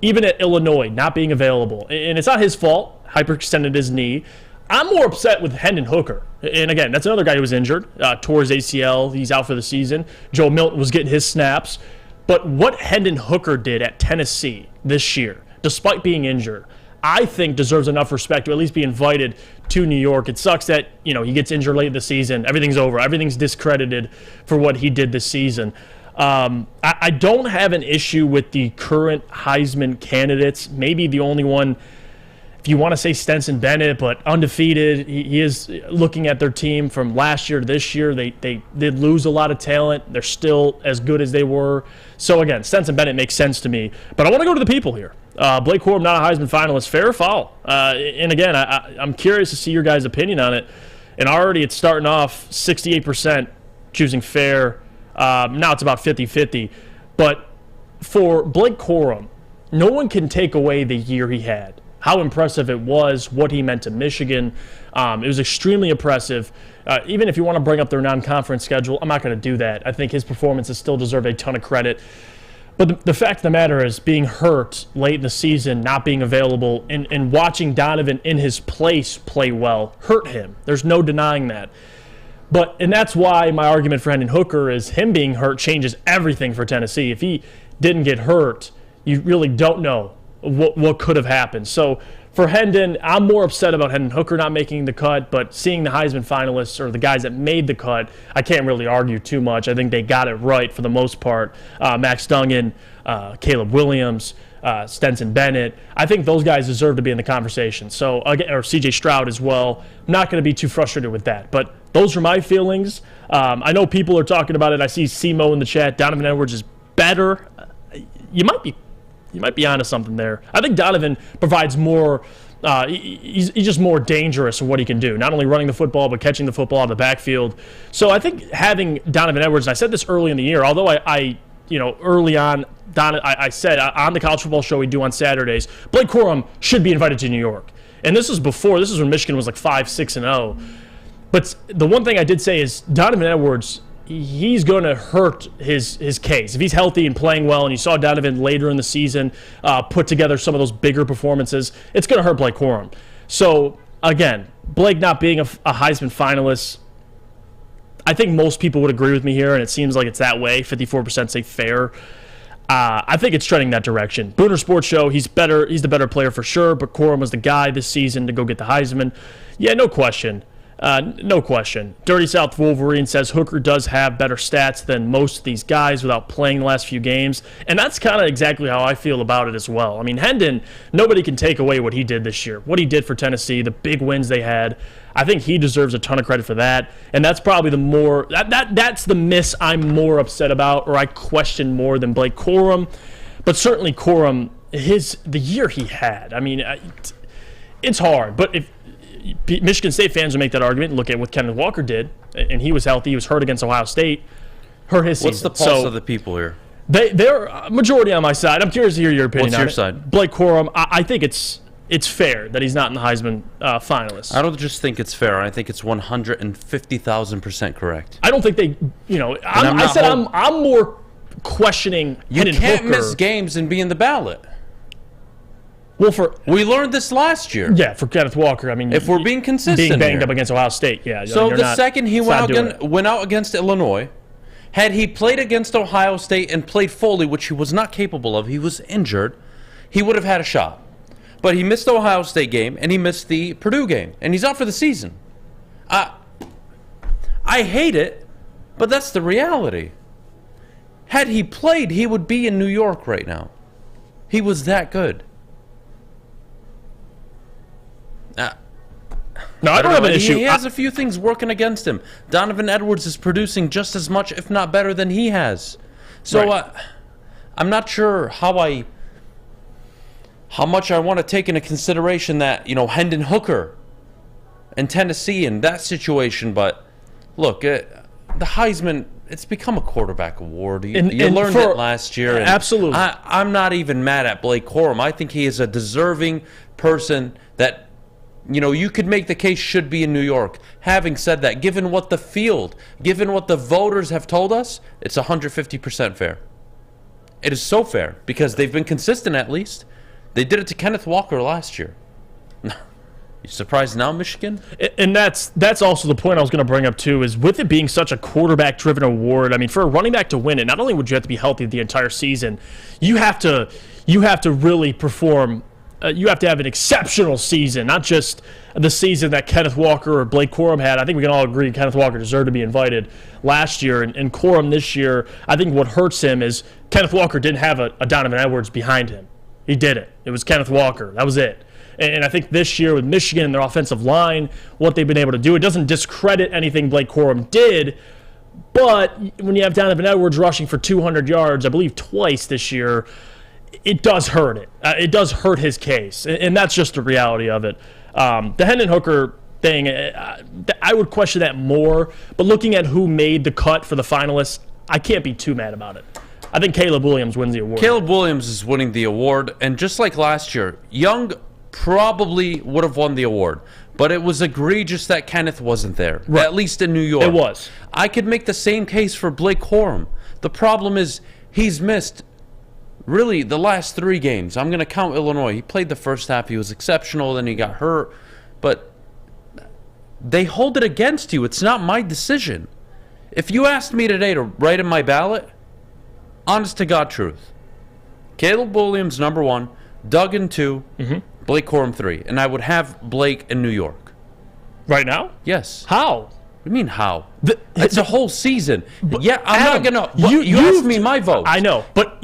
even at Illinois, not being available, and it's not his fault, hyperextended his knee. I'm more upset with Hendon Hooker. And again, that's another guy who was injured, tore his ACL. He's out for the season. Joe Milton was getting his snaps. But what Hendon Hooker did at Tennessee this year, despite being injured, I think deserves enough respect to at least be invited to New York. It sucks that, he gets injured late in the season. Everything's over. Everything's discredited for what he did this season. I don't have an issue with the current Heisman candidates. Maybe the only one, if you want to say Stetson Bennett, but undefeated. He is looking at their team from last year to this year. They did lose a lot of talent. They're still as good as they were. So again, Stetson Bennett makes sense to me. But I want to go to the people here. Blake Corum, not a Heisman finalist, fair or foul? And again, I'm curious to see your guys' opinion on it. And already it's starting off 68% choosing fair. Now it's about 50-50. But for Blake Corum, no one can take away the year he had. How impressive it was, what he meant to Michigan. It was extremely impressive. Even if you want to bring up their non-conference schedule, I'm not going to do that. I think his performances still deserve a ton of credit. But the fact of the matter is, being hurt late in the season, not being available, and watching Donovan in his place play well hurt him. There's no denying that. And that's why my argument for Hendon Hooker is him being hurt changes everything for Tennessee. If he didn't get hurt, you really don't know what could have happened. So for Hendon, I'm more upset about Hendon Hooker not making the cut, but seeing the Heisman finalists or the guys that made the cut, I can't really argue too much. I think they got it right for the most part. Max Duggan, Caleb Williams, Stetson Bennett. I think those guys deserve to be in the conversation. So, or CJ Stroud as well. I'm not going to be too frustrated with that. But those are my feelings. I know people are talking about it. I see Simo in the chat. Donovan Edwards is better. You might be onto something there. I think Donovan provides more. He's just more dangerous in what he can do. Not only running the football, but catching the football out of the backfield. So I think having Donovan Edwards, and I said this early in the year, although early on, I said on the college football show we do on Saturdays, Blake Corum should be invited to New York. And this is when Michigan was like 5-6-0. But the one thing I did say is Donovan Edwards, he's going to hurt his case. If he's healthy and playing well, and you saw Donovan later in the season put together some of those bigger performances, it's going to hurt Blake Corum. So, again, Blake not being a Heisman finalist, I think most people would agree with me here, and it seems like it's that way. 54% say fair. I think it's trending that direction. Booner Sports Show, he's the better player for sure, but Corum was the guy this season to go get the Heisman. Yeah, no question. No question. Dirty South Wolverine says Hooker does have better stats than most of these guys without playing the last few games. And that's kind of exactly how I feel about it as well. I mean, Hendon, nobody can take away what he did this year, what he did for Tennessee, the big wins they had. I think he deserves a ton of credit for that. And that's probably that's the miss I'm more upset about, or I question more than Blake Corum. But certainly Corum, the year he had, I mean, it's hard. But if Michigan State fans would make that argument and look at what Kenneth Walker did, and he was healthy, he was hurt against Ohio State, hurt his season. What's the pulse of the people here? They're a majority on my side. I'm curious to hear your opinion. What's your side? Blake Corum, I think it's fair that he's not in the Heisman finalists. I don't just think it's fair. I think it's 150,000% correct. I don't think they, I'm more questioning Hendon Hooker. You can't miss games and be in the ballot. Well, we learned this last year. Yeah, for Kenneth Walker. I mean, if we're being consistent, being banged up against Ohio State, yeah. So the second he went out against Illinois, had he played against Ohio State and played fully, which he was not capable of, he was injured, he would have had a shot. But he missed the Ohio State game, and he missed the Purdue game, and he's out for the season. I hate it, but that's the reality. Had he played, he would be in New York right now. He was that good. No, I don't have an issue. He has a few things working against him. Donovan Edwards is producing just as much, if not better, than he has. So Right. I'm not sure how much I want to take into consideration that, Hendon Hooker in Tennessee in that situation. But look, the Heisman, it's become a quarterback award. You learned it last year. And absolutely. I'm not even mad at Blake Corum. I think he is a deserving person that, you could make the case should be in New York. Having said that, given what the voters have told us, it's 150% fair. It is so fair because they've been consistent at least. They did it to Kenneth Walker last year. You surprised now, Michigan? And that's also the point I was going to bring up too, is with it being such a quarterback-driven award, I mean, for a running back to win it, not only would you have to be healthy the entire season, you have to really perform. You have to have an exceptional season, not just the season that Kenneth Walker or Blake Corum had. I think we can all agree Kenneth Walker deserved to be invited last year. And Corum this year, I think what hurts him is Kenneth Walker didn't have a Donovan Edwards behind him. He didn't. It was Kenneth Walker. That was it. And I think this year with Michigan and their offensive line, what they've been able to do, it doesn't discredit anything Blake Corum did. But when you have Donovan Edwards rushing for 200 yards, I believe twice this year, it does hurt it. It does hurt his case, and that's just the reality of it. The Hendon Hooker thing, I would question that more, but looking at who made the cut for the finalists, I can't be too mad about it. I think Caleb Williams wins the award. Caleb Williams is winning the award, and just like last year, Young probably would have won the award, but it was egregious that Kenneth wasn't there, at least in New York. It was. I could make the same case for Blake Corum. The problem is he's missed really the last 3 games. I'm going to count Illinois. He played the first half. He was exceptional. Then he got hurt. But they hold it against you. It's not my decision. If you asked me today to write in my ballot, honest to God truth, Caleb Williams, number 1, Duggan 2, Blake Corum 3. And I would have Blake in New York. Right now? Yes. How? What do you mean how? It's a whole season. Yeah, I'm Adam, not going to... You asked me my vote. I know, but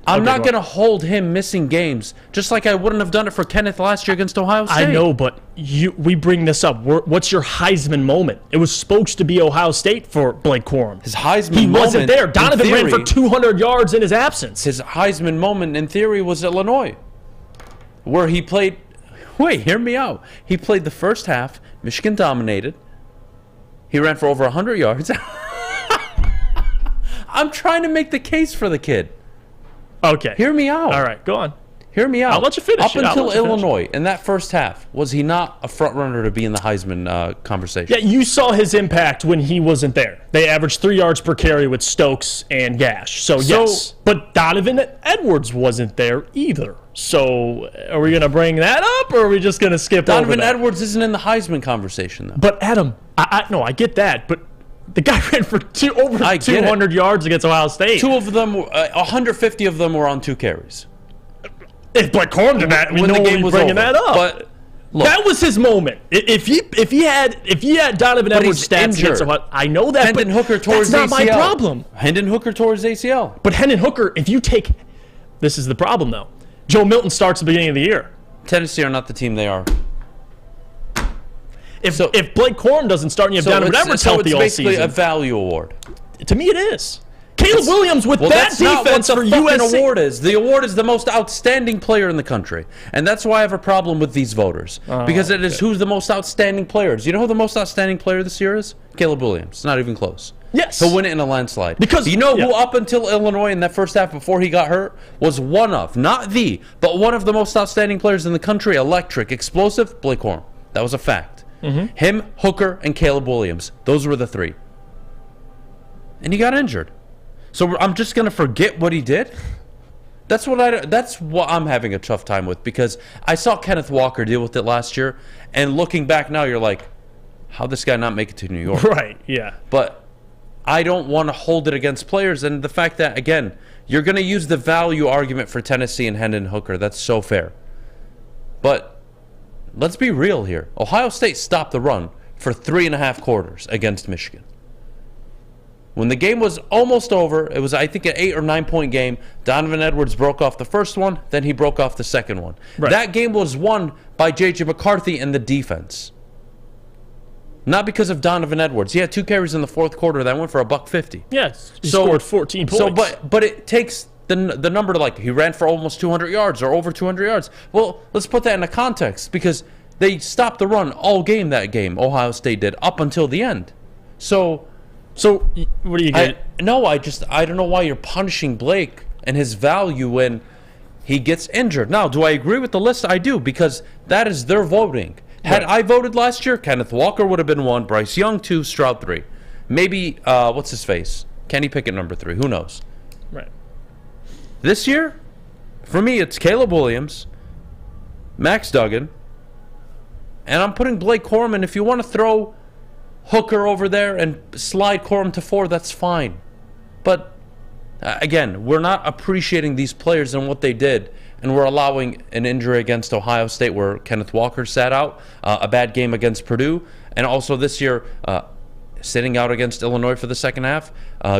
I'm not going to hold him missing games, just like I wouldn't have done it for Kenneth last year against Ohio State. I know, but we bring this up. What's your Heisman moment? It was supposed to be Ohio State for Blake Corum. His Heisman moment... He wasn't there. Donovan ran for 200 yards in his absence. His Heisman moment, in theory, was Illinois, where he played... Wait, hear me out. He played the first half. Michigan dominated. He ran for over 100 yards. I'm trying to make the case for the kid. Okay. Hear me out. All right, go on. Hear me out. I'll let you finish. Up until Illinois, in that first half, was he not a front runner to be in the Heisman conversation? Yeah, you saw his impact when he wasn't there. They averaged 3 yards per carry with Stokes and Gash. So yes. But Donovan Edwards wasn't there either. So are we going to bring that up, or are we just going to skip over that? Donovan Edwards isn't in the Heisman conversation, though. But Adam, I get that, but the guy ran for over 200 yards against Ohio State. 150 of them were on 2 carries. If Blake Corum did that, we know we're bringing that up. But look, that was his moment. If he had Donovan Edwards stats against Ohio, I know that. Hendon Hooker tore his ACL. That's not my problem. Hendon Hooker tore his ACL. But Hendon Hooker, if you take, this is the problem though. Joe Milton starts at the beginning of the year. Tennessee are not the team they are. If Blake Corum doesn't start and you have Donovan Edwards healthy all season, it's basically a value award. To me, it is. Caleb Williams with that defense for USC. The award is the most outstanding player in the country, and that's why I have a problem with these voters, because it is who's the most outstanding players. You know who the most outstanding player this year is? Caleb Williams. It's not even close. Yes. He'll win it in a landslide. Because you know who up until Illinois in that first half before he got hurt was one of, not the, but one of the most outstanding players in the country, electric, explosive, Blake Corum. That was a fact. Him, Hooker, and Caleb Williams. Those were the 3. And he got injured. So I'm just going to forget what he did? That's what I'm having a tough time with, because I saw Kenneth Walker deal with it last year, and looking back now, you're like, how'd this guy not make it to New York? Right, yeah. But I don't want to hold it against players. And the fact that, again, you're going to use the value argument for Tennessee and Hendon Hooker. That's so fair. But let's be real here. Ohio State stopped the run for 3.5 quarters against Michigan. When the game was almost over, it was, I think, an 8 or 9 point game. Donovan Edwards broke off the first one, then he broke off the second one. Right. That game was won by J.J. McCarthy and the defense. Not because of Donovan Edwards. He had 2 carries in the fourth quarter that went for $150. Yeah, he scored 14 points. So, but it takes the number to, like, he ran for almost 200 yards or over 200 yards. Well, let's put that into context, because they stopped the run all game that game, Ohio State did, up until the end. So what do you get? I don't know why you're punishing Blake and his value when he gets injured. Now, do I agree with the list? I do, because that is their voting. Had I voted last year, Kenneth Walker would have been 1, Bryce Young 2, Stroud 3. Maybe, what's his face? Kenny Pickett number 3. Who knows? Right. This year, for me, it's Caleb Williams, Max Duggan, and I'm putting Blake Corum in. If you want to throw Hooker over there and slide Corum to 4, that's fine. But, again, we're not appreciating these players and what they did. And we're allowing an injury against Ohio State where Kenneth Walker sat out, a bad game against Purdue, and also this year sitting out against Illinois for the second half,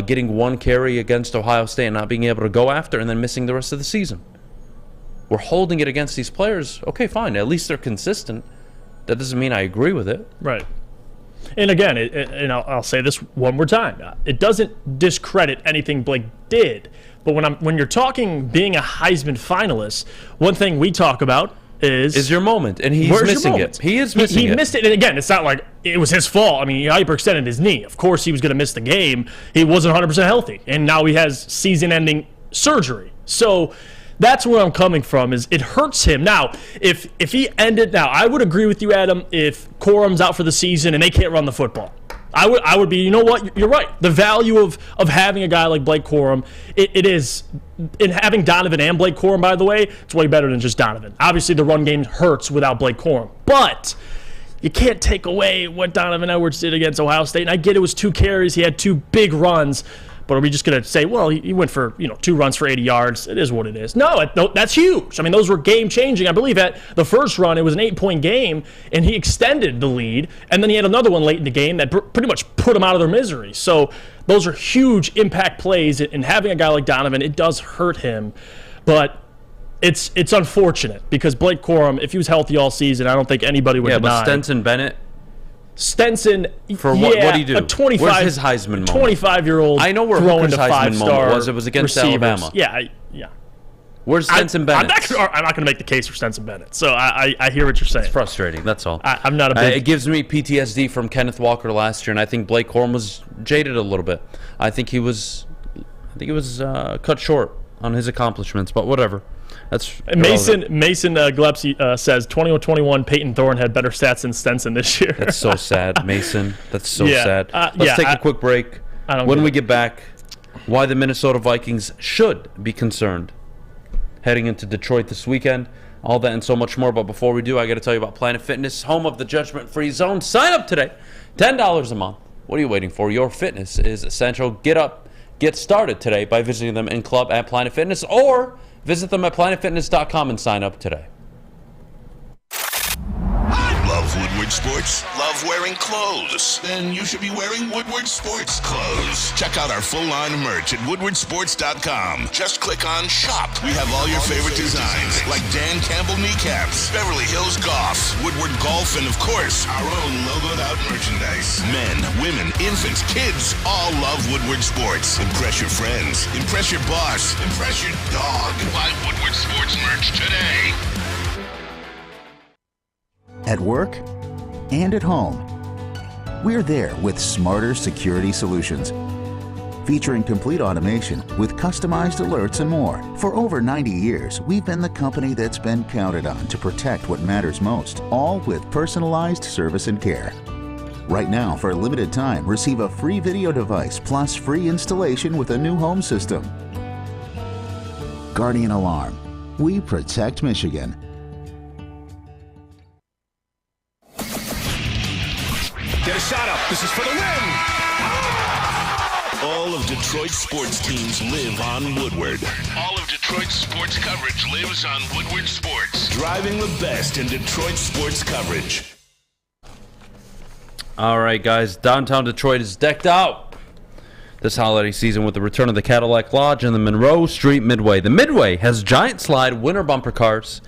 getting 1 carry against Ohio State and not being able to go after, and then missing the rest of the season. We're holding it against these players. Okay, fine. At least they're consistent. That doesn't mean I agree with it. Right. And again, and I'll say this one more time. It doesn't discredit anything Blake did. But when you're talking being a Heisman finalist, one thing we talk about is your moment, and he's missing it. He is missing it. He missed it, and again, it's not like it was his fault. I mean, he hyperextended his knee. Of course, he was going to miss the game. He wasn't 100% healthy, and now he has season-ending surgery. So that's where I'm coming from. Is it hurts him now? If he ended now, I would agree with you, Adam. If Corum's out for the season and they can't run the football, I would be, you know what, you're right. The value of having a guy like Blake Corum, it is, in having Donovan and Blake Corum, by the way, it's way better than just Donovan. Obviously, the run game hurts without Blake Corum. But you can't take away what Donovan Edwards did against Ohio State. And I get it was 2 carries. He had 2 big runs. But are we just going to say, well, he went for 2 runs for 80 yards? It is what it is. No, that's huge. I mean, those were game-changing. I believe at the first run, it was an 8-point game, and he extended the lead. And then he had another one late in the game that pretty much put him out of their misery. So those are huge impact plays. And having a guy like Donovan, it does hurt him. But it's unfortunate because Blake Corum, if he was healthy all season, I don't think anybody would deny. Yeah, but Stetson Bennett. For what did he do? A 25, where's his Heisman moment? 25-year-old. I know where Hooker's Heisman moment was. It was against Alabama. Yeah. Where's Stetson Bennett? I'm not going to make the case for Stetson Bennett. So I hear what you're saying. It's frustrating. That's all. I'm not a big. It gives me PTSD from Kenneth Walker last year, and I think Blake Corum was jaded a little bit. I think he was cut short on his accomplishments, but whatever. That's Mason Glepsy says 21-21 Peyton Thorne had better stats than Stenson this year. That's so sad, Mason. That's so sad. Let's take a quick break. When we get back, why the Minnesota Vikings should be concerned heading into Detroit this weekend. All that and so much more. But before we do, I got to tell you about Planet Fitness, home of the judgment-free zone. Sign up today. $10 a month. What are you waiting for? Your fitness is essential. Get started today by visiting them in club at Planet Fitness, or visit them at planetfitness.com and sign up today. Love Woodward Sports? Love wearing clothes? Then you should be wearing Woodward Sports clothes. Check out our full line of merch at woodwardsports.com. Just click on shop. We have all your favorite designs, like Dan Campbell kneecaps, Beverly Hills Golf, Woodward Golf, and of course, our own logoed out merchandise. Men, women, infants, kids all love Woodward Sports. Impress your friends. Impress your boss. Impress your dog. Buy Woodward Sports merch today. At work and at home, we're there with smarter security solutions. Featuring complete automation with customized alerts and more. For over 90 years, we've been the company that's been counted on to protect what matters most, all with personalized service and care. Right now, for a limited time, receive a free video device plus free installation with a new home system. Guardian Alarm. We protect Michigan. Get a shot up. This is for the win. All of Detroit's sports teams live on Woodward. All of Detroit's sports coverage lives on Woodward Sports. Driving the best in Detroit sports coverage. All right, guys. Downtown Detroit is decked out this holiday season with the return of the Cadillac Lodge and the Monroe Street Midway. The Midway has giant slide, winter bumper cars,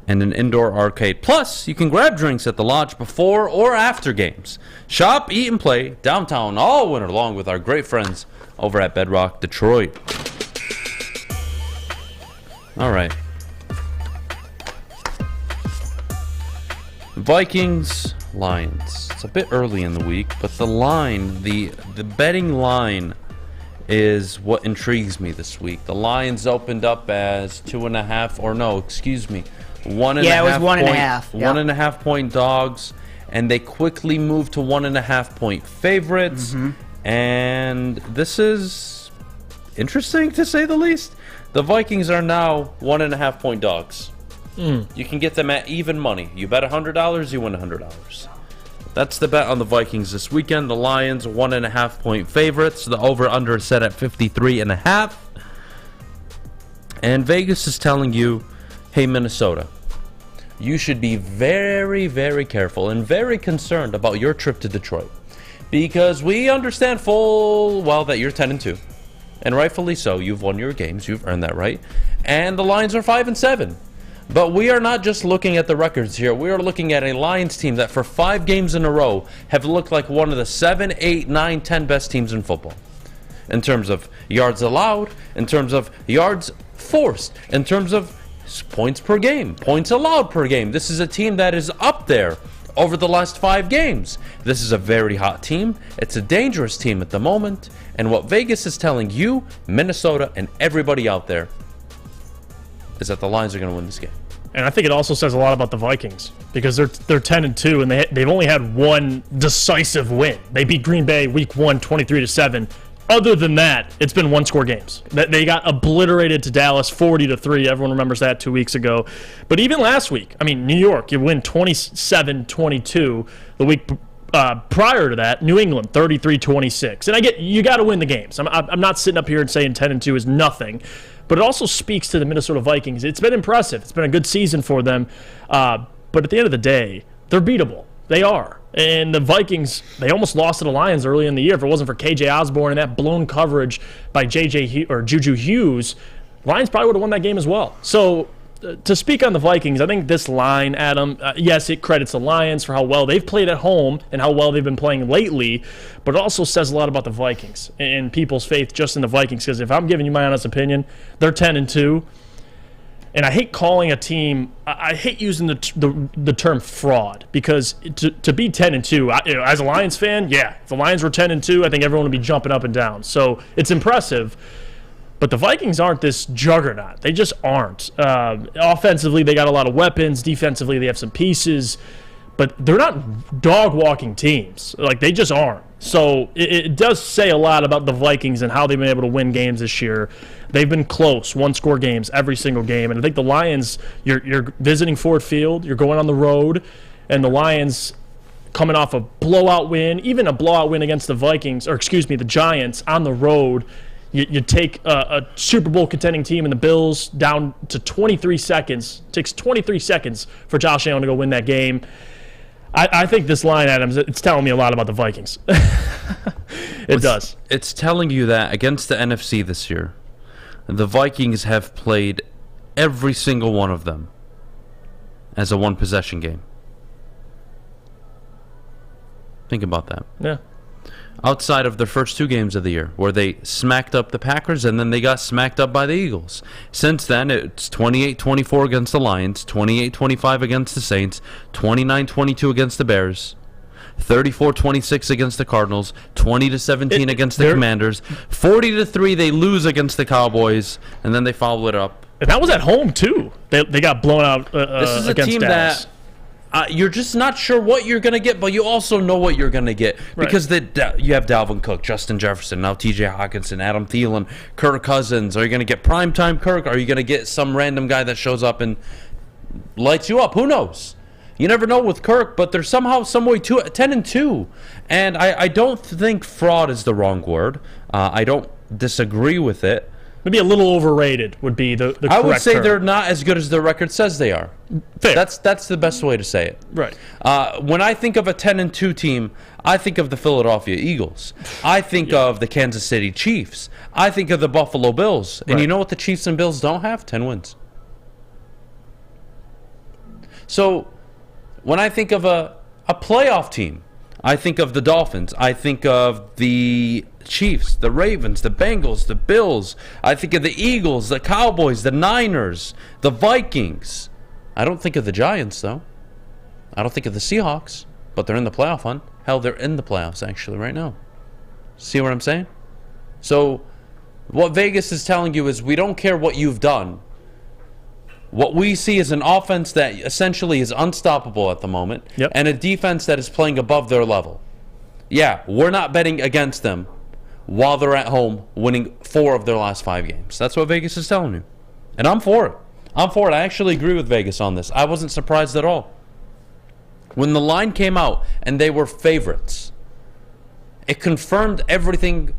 and an indoor arcade. Plus, you can grab drinks at the Lodge before or after games. Shop, eat, and play downtown all winter long with our great friends over at Bedrock Detroit. All right. Vikings, Lions. It's a bit early in the week, but the line, the betting line is what intrigues me this week. The Lions opened up as 2.5, or no, excuse me, 1.5. Yeah, it was 1.5. Yep. 1.5 point dogs, and they quickly moved to 1.5 point favorites. And this is interesting to say the least. The Vikings are now 1.5 point dogs. You can get them at even money. You bet $100, you win $100. That's the bet on the Vikings this weekend. The Lions 1.5 point favorites. The over/under is set at 53.5. And Vegas is telling you, hey, Minnesota, you should be very, very careful and very concerned about your trip to Detroit, because we understand full well that you're 10-2, and rightfully so. You've won your games, you've earned that right, and the Lions are 5-7. But we are not just looking at the records here. We are looking at a Lions team that for 5 games in a row have looked like one of the 7, 8, 9, 10 best teams in football. In terms of yards allowed, in terms of yards forced, in terms of points per game, points allowed per game. This is a team that is up there over the last 5 games. This is a very hot team. It's a dangerous team at the moment. And what Vegas is telling you, Minnesota, and everybody out there is that the Lions are going to win this game. And I think it also says a lot about the Vikings, because they're 10-2 and they've only had one decisive win. They beat Green Bay week 1 23-7. Other than that, it's been one-score games. They got obliterated to Dallas 40-3. Everyone remembers that 2 weeks ago. But even last week, I mean, New York, you win 27-22. The week prior to that, New England 33-26. And I get you got to win the games. I'm not sitting up here and saying 10-2 is nothing. But it also speaks to the Minnesota Vikings. It's been impressive. It's been a good season for them. But at the end of the day, they're beatable. They are. And the Vikings, they almost lost to the Lions early in the year. If it wasn't for KJ Osborne and that blown coverage by Juju Hughes, Lions probably would have won that game as well. So to speak on the Vikings, I think this line, Adam, yes, it credits the Lions for how well they've played at home and how well they've been playing lately, but it also says a lot about the Vikings and people's faith just in the Vikings, because if I'm giving you my honest opinion, they're 10-2, and I hate calling a team, I hate using the term fraud, because to be 10-2, as a Lions fan, yeah, if the Lions were 10-2, I think everyone would be jumping up and down, so it's impressive. But the Vikings aren't this juggernaut. They just aren't. Offensively, they got a lot of weapons. Defensively, they have some pieces. But they're not dog-walking teams. Like, they just aren't. So it does say a lot about the Vikings and how they've been able to win games this year. They've been close, one-score games every single game. And I think the Lions, you're visiting Ford Field. You're going on the road. And the Lions coming off a blowout win, even a blowout win against the the Giants on the road. You take a Super Bowl contending team in the Bills down to 23 seconds. It takes 23 seconds for Josh Allen to go win that game. I think this line, Adams, it's telling me a lot about the Vikings. It does. It's telling you that against the NFC this year, the Vikings have played every single one of them as a one-possession game. Think about that. Yeah. Outside of their first 2 games of the year, where they smacked up the Packers and then they got smacked up by the Eagles. Since then, it's 28-24 against the Lions, 28-25 against the Saints, 29-22 against the Bears, 34-26 against the Cardinals, 20-17 against the Commanders, 40-3 they lose against the Cowboys, and then they follow it up. And that was at home, too. They got blown out This is a against team Dallas. that you're just not sure what you're going to get, but you also know what you're going to get. Right. Because you have Dalvin Cook, Justin Jefferson, now TJ Hawkinson, Adam Thielen, Kirk Cousins. Are you going to get primetime Kirk? Are you going to get some random guy that shows up and lights you up? Who knows? You never know with Kirk, but they're somehow, some way 10-2. And I don't think fraud is the wrong word. I don't disagree with it. Maybe a little overrated would be the correct I would say term. they're not as good as their record says they are. Fair. That's the best way to say it. Right. When I think of a 10-2 team, I think of the Philadelphia Eagles. I think of the Kansas City Chiefs. I think of the Buffalo Bills. And you know what the Chiefs and Bills don't have? 10 wins. So when I think of a playoff team, I think of the Dolphins. I think of the Chiefs, the Ravens, the Bengals, the Bills. I think of the Eagles, the Cowboys, the Niners, the Vikings. I don't think of the Giants, though. I don't think of the Seahawks, but they're in the playoff hunt. Hell, they're in the playoffs, actually, right now. See what I'm saying? So what Vegas is telling you is we don't care what you've done. What we see is an offense that essentially is unstoppable at the moment, and a defense that is playing above their level. Yeah, we're not betting against them while they're at home winning 4 of their last 5 games. That's what Vegas is telling you. And I'm for it. I actually agree with Vegas on this. I wasn't surprised at all. When the line came out and they were favorites, it confirmed everything.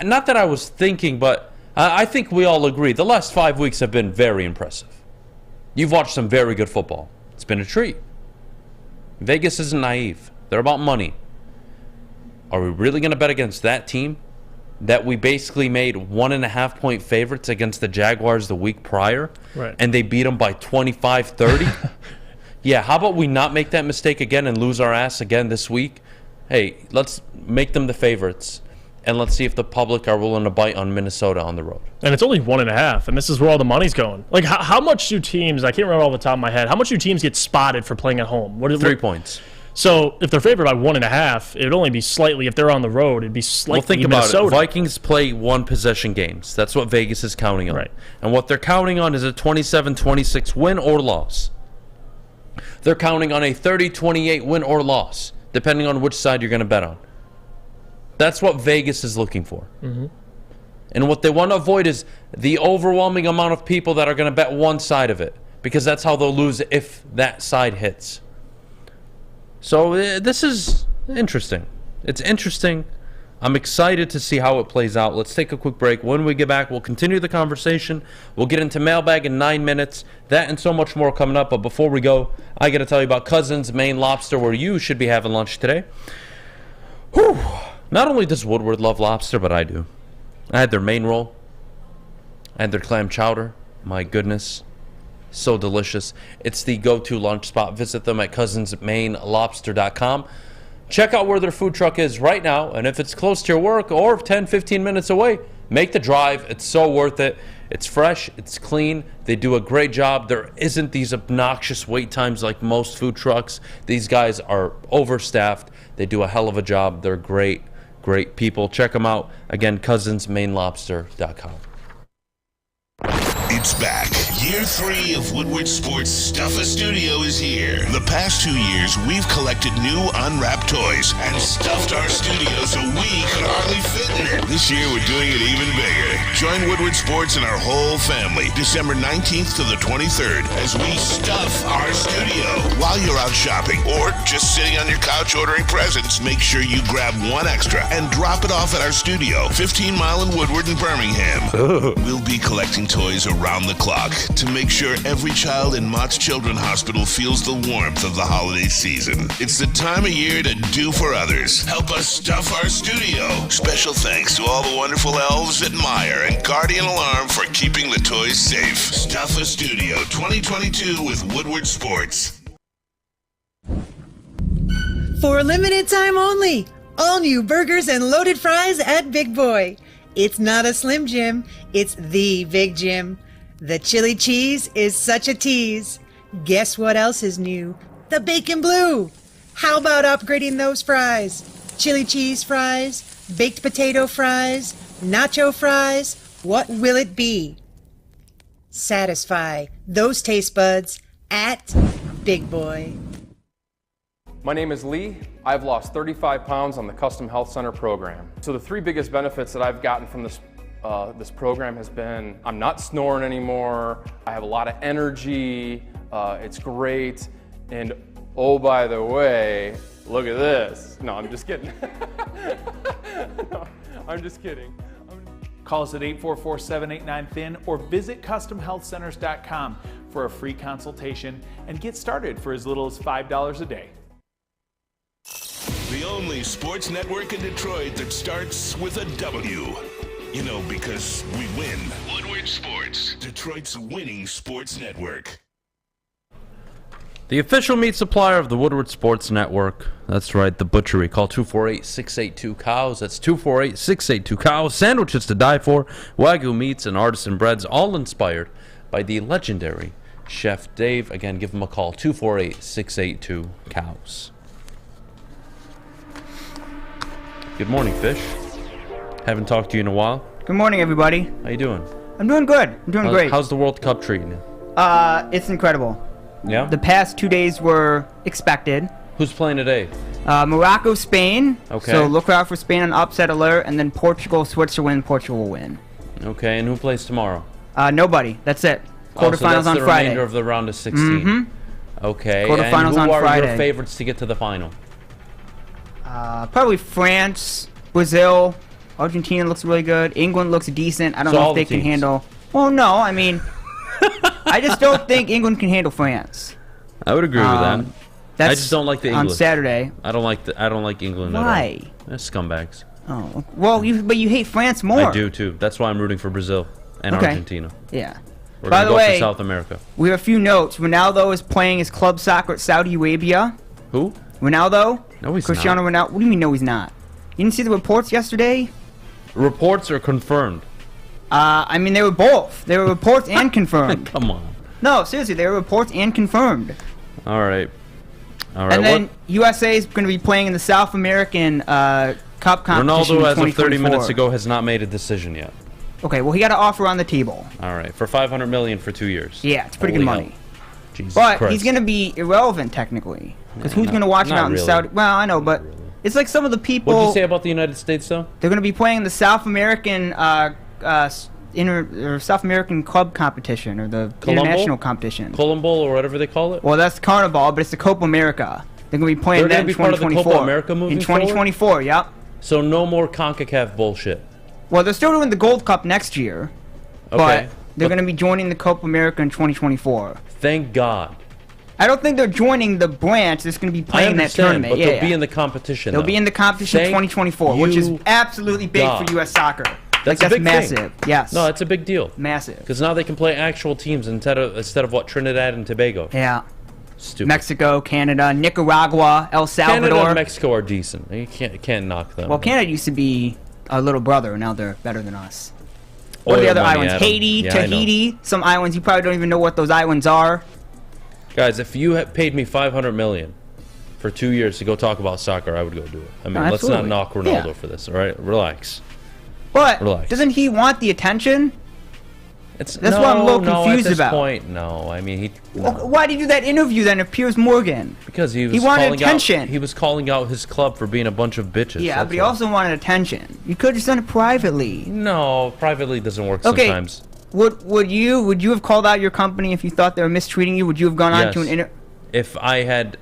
Not that I was thinking, but I think we all agree. The last 5 weeks have been very impressive. You've watched some very good football. It's been a treat. Vegas isn't naive. They're about money. Are we really going to bet against that team that we basically made 1.5-point favorites against the Jaguars the week prior, and they beat them by 25-30? Yeah, how about we not make that mistake again and lose our ass again this week? Hey, let's make them the favorites, and let's see if the public are willing to bite on Minnesota on the road. And it's only 1.5, and this is where all the money's going. Like, how much do teams, I can't remember off the top of my head, how much do teams get spotted for playing at home? 3 points. So if they're favored by 1.5, it would only be slightly, if they're on the road, it'd be slightly Well, think Minnesota. about it. Vikings play 1-possession games. That's what Vegas is counting on. And what they're counting on is a 27-26 win or loss. They're counting on a 30-28 win or loss, depending on which side you're going to bet on. That's what Vegas is looking for. And what they want to avoid is the overwhelming amount of people that are going to bet one side of it, because that's how they'll lose if that side hits. So this is interesting. It's interesting. I'm excited to see how it plays out. Let's take a quick break. When we get back, we'll continue the conversation. We'll get into Mailbag in 9 minutes. That and so much more coming up. But before we go, I got to tell you about Cousins Maine Lobster, where you should be having lunch today. Whew. Not only does Woodward love lobster, but I do. I had their Maine roll. I had their clam chowder. My goodness. So delicious. It's the go-to lunch spot. Visit them at cousinsmainelobster.com. Check out where their food truck is right now, and if it's close to your work or 10-15 minutes away, make the drive. It's so worth it. It's fresh, it's clean, they do a great job. There isn't these obnoxious wait times like most food trucks. These guys are overstaffed. They do a hell of a job. They're great people. Check them out. Again, cousinsmainelobster.com. It's back. Year 3 of Woodward Sports Stuffa Studio is here. The past 2 years, we've collected new unwrapped toys and stuffed our studio so we could hardly fit in it. This year, we're doing it even bigger. Join Woodward Sports and our whole family December 19th to the 23rd as we stuff our studio. While you're out shopping or just sitting on your couch ordering presents, make sure you grab one extra and drop it off at our studio, 15 Mile in Woodward and Birmingham. We'll be collecting toys around the clock to make sure every child in Mott's Children's Hospital feels the warmth of the holiday season. It's the time of year to do for others. Help us stuff our studio. Special thanks to all the wonderful elves at Meyer and Guardian Alarm for keeping the toys safe. Stuff a Studio 2022 with Woodward Sports. For a limited time only, all new burgers and loaded fries at Big Boy. It's not a Slim Jim, it's the Big Jim. The chili cheese is such a tease. Guess what else is new? The bacon blue. How about upgrading those fries? Chili cheese fries, baked potato fries, nacho fries. What will it be? Satisfy those taste buds at Big Boy. My name is Lee. I've lost 35 pounds on the Custom Health Center program. So the 3 biggest benefits that I've gotten from this program has been I'm not snoring anymore, I have a lot of energy, it's great, and Oh, by the way, look at this. No, I'm just kidding. No, I'm just kidding. Call us at 844-789-FIN or visit CustomHealthCenters.com for a free consultation and get started for as little as $5 a day. The only sports network in Detroit that starts with a W. You know, because we win. Woodward Sports, Detroit's winning sports network. The official meat supplier of the Woodward Sports Network. That's right, the butchery. Call 248-682-COWS. That's 248-682-COWS. Sandwiches to die for, Wagyu meats, and artisan breads, all inspired by the legendary Chef Dave. Again, give him a call, 248-682-COWS. Good morning, Fish. Haven't talked to you in a while. Good morning, everybody. How you doing? I'm doing good. I'm doing great. How's the World Cup treating you? It's incredible. Yeah? The past 2 days were expected. Who's playing today? Morocco, Spain. Okay. So look out for Spain on upset alert, and then Portugal, Switzerland. Portugal will win. Okay, and who plays tomorrow? Nobody. That's it. So Quarterfinals that's on the Friday. remainder of the round of 16. Mm-hmm. Okay, Quarterfinals and who on are Friday. your favorites to get to the final? Probably France, Brazil, Argentina looks really good. England looks decent. I don't So know all if they the can teams. handle. Well, no. I mean, I just don't think England can handle France. I would agree with that. I That's just don't like the on English. Saturday. I don't like England Why? at all. They're scumbags. Oh, well, but you hate France more. I do too. That's why I'm rooting for Brazil and Okay. Argentina. Yeah. We're By gonna the go way, for South America. we have a few notes. Ronaldo is playing his club soccer at Saudi Arabia. Who? Ronaldo? No, he's Cristiano not. Ronaldo. What do you mean, no, he's not? You didn't see the reports yesterday? Reports are confirmed. I mean, they were both. They were reports and confirmed. Come on. No, seriously, they were reports and confirmed. All right. All right. And then USA is going to be playing in the South American Cup competition Ronaldo, in as of 30 minutes 2024. ago, has not made a decision yet. Okay, well, he got an offer on the table. All right, for $500 million for 2 years. Yeah, it's pretty Holy good hell. money. Jesus But Christ. he's going to be irrelevant, technically. Because Yeah, who's not- going to watch him not out in really. Saudi? Well, I know, but it's like some of the people... What did you say about the United States, though? They're going to be playing the South American South American club competition, or the Colombo? international competition. Colombo, or whatever they call it? Well, that's Carnival, but it's the Copa America. They're going to be playing They're that gonna in be part of the 2024. Copa America moving in 2024, forward? yep. So no more CONCACAF bullshit. Well, they're still doing the Gold Cup next year, Okay. but they're going to be joining the Copa America in 2024. Thank God. I don't think they're joining the branch that's going to be I playing that understand, tournament. but Yeah, they'll yeah. be in the competition. They'll though. be in the competition Thank 2024, which is you, absolutely big God. for U.S. soccer. That's Like, a big massive. thing. Yes. No, it's a big deal. Massive. Because now they can play actual teams instead of what, Trinidad and Tobago. Yeah. Stupid. Mexico, Canada, Nicaragua, El Salvador. Canada and Mexico are decent. You can't knock them. Well, Canada used to be our little brother, and now they're better than us. What are Oil the other money, islands? Adam. Haiti, Yeah, I know. Tahiti, some islands you probably don't even know what those islands are. Guys, if you had paid me $500 million for 2 years to go talk about soccer, I would go do it. I mean, No, let's not absolutely. knock Ronaldo Yeah. for this, all right? Relax. But Relax. doesn't he want the attention? That's what I'm a little confused at this about. Point, no. I mean, Well, why did he do that interview then of Piers Morgan? because he was wanted calling attention. Out, he was calling out his club for being a bunch of bitches. Yeah, that's but he all. also wanted attention. You could have just done it privately. No, privately doesn't work Okay. sometimes. Would you have called out your company if you thought they were mistreating you? Would you have gone on to an Yes. If I had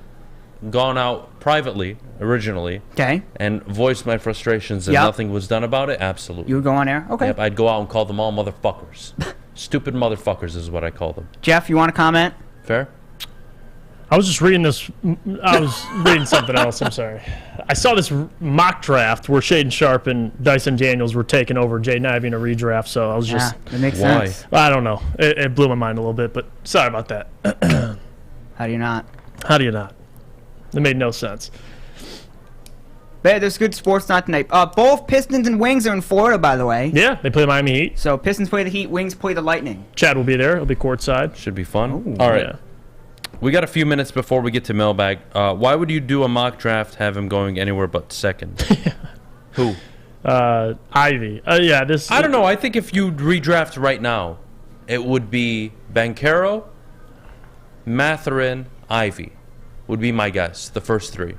gone out privately originally, Okay. and voiced my frustrations and Yep. nothing was done about it, absolutely. You would go on air? Okay. Yep, I'd go out and call them all motherfuckers. Stupid motherfuckers is what I call them. Jeff, you want to comment? Fair? I was just reading this. I was reading something else. I'm sorry. I saw this mock draft where Shaden Sharp and Dyson Daniels were taking over Jaden Ivey in a redraft. So I was just. that makes sense. I don't know. It blew my mind a little bit, but sorry about that. How do you not? How do you not? It made no sense. But there's good sports not tonight. Both Pistons and Wings are in Florida, by the way. Yeah, they play the Miami Heat. So Pistons play the Heat, Wings play the Lightning. Chad will be there. He'll be courtside. Should be fun. All right. Yeah. We got a few minutes before we get to mailbag. Why would you do a mock draft, have him going anywhere but second? Who? Ivy. Yeah, this. I don't know. I think if you redraft right now, it would be Banchero, Mathurin, Ivy would be my guess. The first three.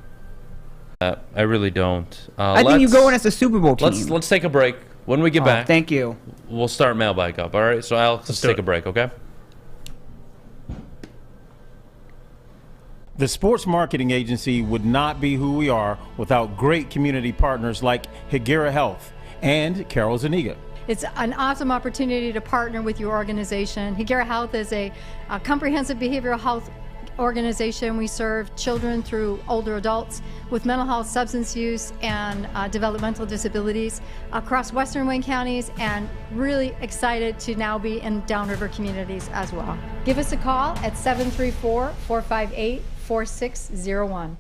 I really don't. I think you go in as a Super Bowl team. Let's take a break. When we get back, thank you. We'll start mailbag up. All right. So Alex, let's take a break. Okay. The sports marketing agency would not be who we are without great community partners like Higuera Health and Carol Zuniga. It's an awesome opportunity to partner with your organization. Higuera Health is a comprehensive behavioral health organization. We serve children through older adults with mental health, substance use, and developmental disabilities across Western Wayne counties, and really excited to now be in downriver communities as well. Give us a call at 734-458-4601.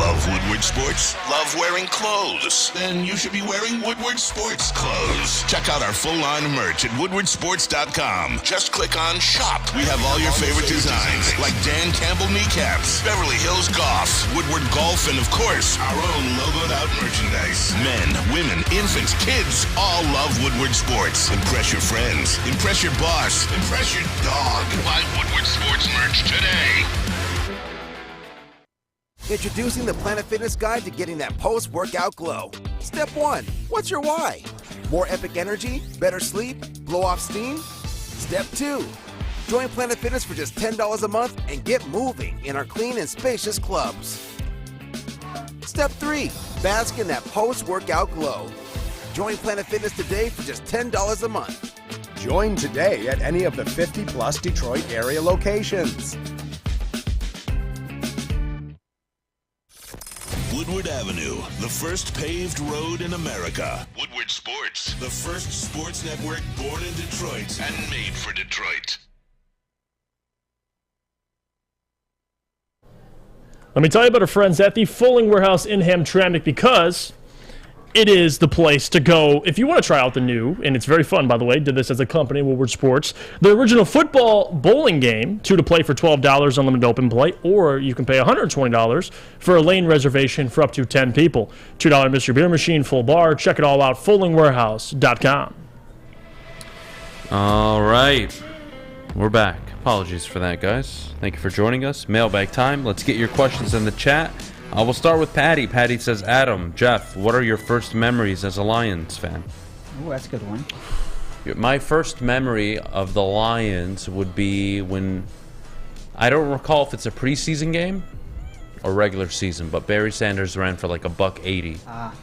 Love Woodward Sports? Love wearing clothes? Then you should be wearing Woodward Sports clothes. Check out our full-on merch at woodwardsports.com. Just click on Shop. We have all your favorite designs, like Dan Campbell kneecaps, Beverly Hills Golf, Woodward Golf, and of course, our own logoed-out merchandise. Men, women, infants, kids all love Woodward Sports. Impress your friends. Impress your boss. Impress your dog. Buy Woodward Sports merch today. Introducing the Planet Fitness Guide to getting that post-workout glow. Step 1. What's your why? More epic energy? Better sleep? Blow off steam? Step 2. Join Planet Fitness for just $10 a month and get moving in our clean and spacious clubs. Step 3. Bask in that post-workout glow. Join Planet Fitness today for just $10 a month. Join today at any of the 50-plus Detroit area locations. Woodward Avenue, the first paved road in America. Woodward Sports, the first sports network born in Detroit and made for Detroit. Let me tell you about our friends at the Fulling Warehouse in Hamtramck, because it is the place to go if you want to try out the new, and it's very fun, by the way, did this as a company, Woodward Sports, the original football bowling game, 2 to play for $12, unlimited open play, or you can pay $120 for a lane reservation for up to 10 people. $2 Mr. Beer Machine, full bar. Check it all out, fullingwarehouse.com. All right. We're back. Apologies for that, guys. Thank you for joining us. Mailbag time. Let's get your questions in the chat. We'll start with Patty. Patty says, Adam, Jeff, what are your first memories as a Lions fan? Oh, that's a good one. My first memory of the Lions would be when, I don't recall if it's a preseason game or regular season, but Barry Sanders ran for like $180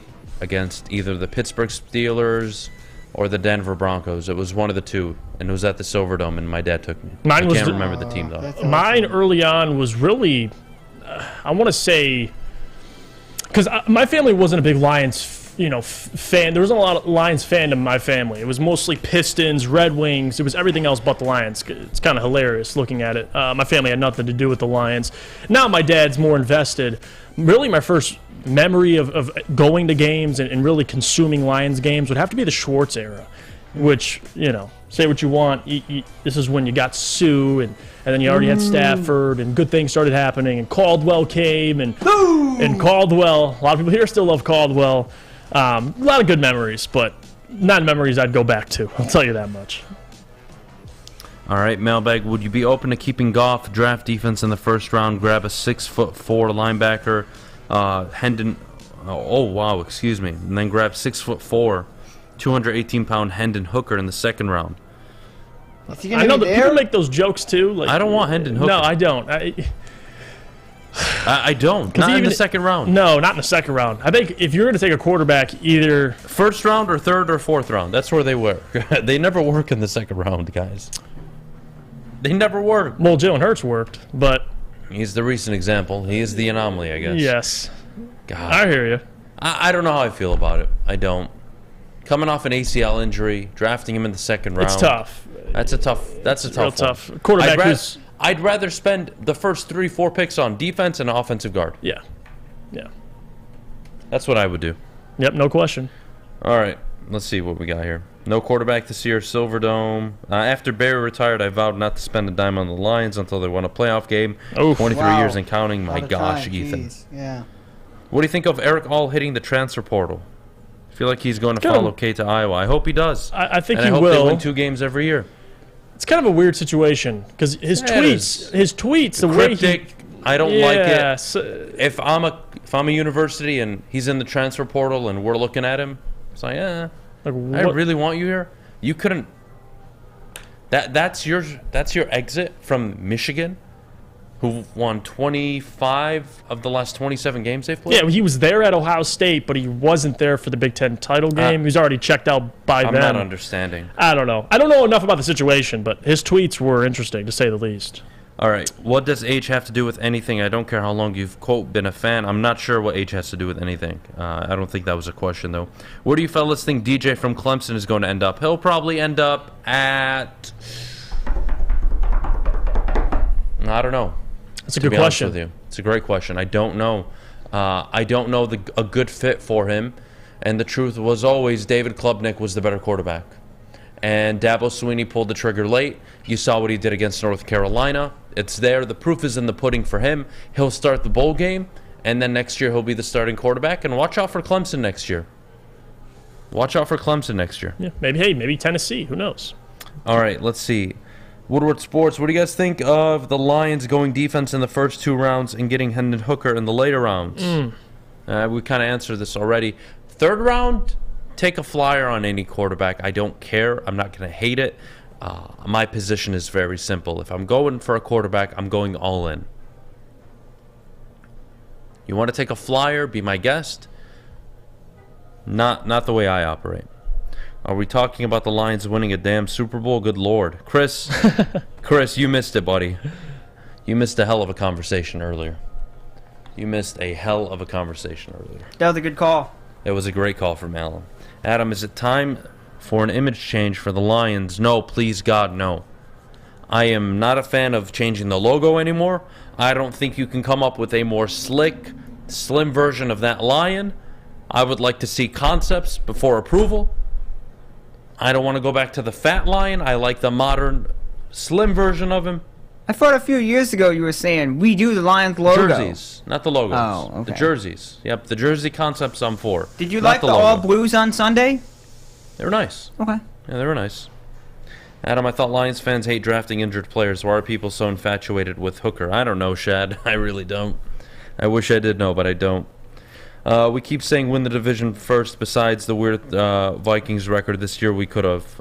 against either the Pittsburgh Steelers or the Denver Broncos. It was one of the two, and it was at the Silverdome, and my dad took me. I can't remember the team, though. Mine early on was really, I want to say, because my family wasn't a big Lions, fan. There wasn't a lot of Lions fandom in my family. It was mostly Pistons, Red Wings. It was everything else but the Lions. It's kind of hilarious looking at it. My family had nothing to do with the Lions. Now my dad's more invested. Really, my first memory of going to games and really consuming Lions games would have to be the Schwartz era, which, say what you want. This is when you got Sue, and then you already had Stafford, and good things started happening, and Caldwell came, and Caldwell, a lot of people here still love Caldwell. A lot of good memories, but not memories I'd go back to, I'll tell you that much. All right, Mailbag, would you be open to keeping Goff draft defense in the first round, grab a 6'4" linebacker, Hendon, and then grab 6'4", 218-pound Hendon Hooker in the second round? I know that people make those jokes too. Like, I don't want Hendon Hooker. No, I don't. I don't. Not in the second round. No, not in the second round. I think if you're going to take a quarterback, either first round or third or fourth round, that's where they work. They never work in the second round, guys. They never work. Well, Jalen Hurts worked, but he's the recent example. He is the anomaly, I guess. Yes. God. I hear you. I don't know how I feel about it. I don't. Coming off an ACL injury, drafting him in the second round. It's tough. That's a tough real one. tough. Quarterback I'd rather spend the first 3-4 picks on defense and offensive guard. Yeah. That's what I would do. Yep, no question. All right, let's see what we got here. No quarterback this year, Silverdome. After Barry retired, I vowed not to spend a dime on the Lions until they won a playoff game. 23 years and counting. My gosh, Ethan. Yeah. What do you think of Eric All hitting the transfer portal? I feel like he's going to follow Kate to Iowa. I hope he does. I think and he I hope will. They win 2 games every year. It's kind of a weird situation because his tweets, the cryptic, way he, I don't like it. If I'm a university and he's in the transfer portal and we're looking at him, it's like, I really want you here. You couldn't. That's your exit from Michigan. who won 25 of the last 27 games they've played? Yeah, he was there at Ohio State, but he wasn't there for the Big Ten title game. He was already checked out by I'm then. not understanding. I don't know. I don't know enough about the situation, but his tweets were interesting, to say the least. All right. What does age have to do with anything? I don't care how long you've, quote, been a fan. I'm not sure what age has to do with anything. I don't think that was a question, though. Where do you fellas think DJ from Clemson is going to end up? He'll probably end up at... I don't know. That's a good question. With you. It's a great question. I don't know. I don't know a good fit for him. And the truth was always David Klubnik was the better quarterback. And Dabo Swinney pulled the trigger late. You saw what he did against North Carolina. It's there. The proof is in the pudding for him. He'll start the bowl game, and then next year he'll be the starting quarterback. And watch out for Clemson next year. Watch out for Clemson next year. Yeah, maybe Tennessee. Who knows? All right, let's see. Woodward Sports, what do you guys think of the Lions going defense in the first 2 rounds and getting Hendon Hooker in the later rounds? We kind of answered this already. 3rd round, take a flyer on any quarterback. I don't care. I'm not going to hate it. My position is very simple. If I'm going for a quarterback, I'm going all in. You want to take a flyer, be my guest? Not the way I operate. Are we talking about the Lions winning a damn Super Bowl? Good Lord. Chris, you missed it, buddy. You missed a hell of a conversation earlier. That was a good call. It was a great call from Alan. Adam, is it time for an image change for the Lions? No, please God, no. I am not a fan of changing the logo anymore. I don't think you can come up with a more slick, slim version of that lion. I would like to see concepts before approval. I don't want to go back to the fat lion. I like the modern, slim version of him. I thought a few years ago you were saying we do the Lions logo. Jerseys, not the logos. Oh, okay. The jerseys. Yep, the jersey concepts I'm for. Did you like the all blues on Sunday? They were nice. Okay. Yeah, they were nice. Adam, I thought Lions fans hate drafting injured players. Why are people so infatuated with Hooker? I don't know, Shad. I really don't. I wish I did know, but I don't. We keep saying win the division first. Besides the weird Vikings record this year, we could have.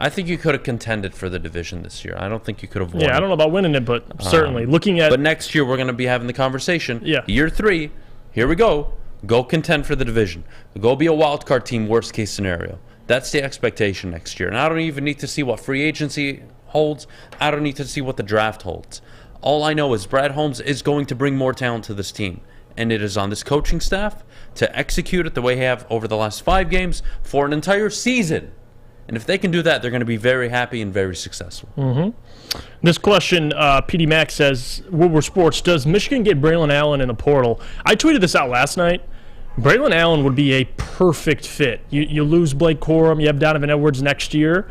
I think you could have contended for the division this year. I don't think you could have won. Yeah, I don't know about winning it, but certainly looking at... But next year, we're going to be having the conversation. Yeah. Year 3, here we go. Go contend for the division. Go be a wild card team, worst case scenario. That's the expectation next year. And I don't even need to see what free agency holds. I don't need to see what the draft holds. All I know is Brad Holmes is going to bring more talent to this team. And it is on this coaching staff to execute it the way they have over the last 5 games for an entire season. And if they can do that, they're going to be very happy and very successful. This question, PD Max says, Woodward Sports, does Michigan get Braylon Allen in the portal? I tweeted this out last night. Braylon Allen would be a perfect fit. You lose Blake Corum, you have Donovan Edwards next year.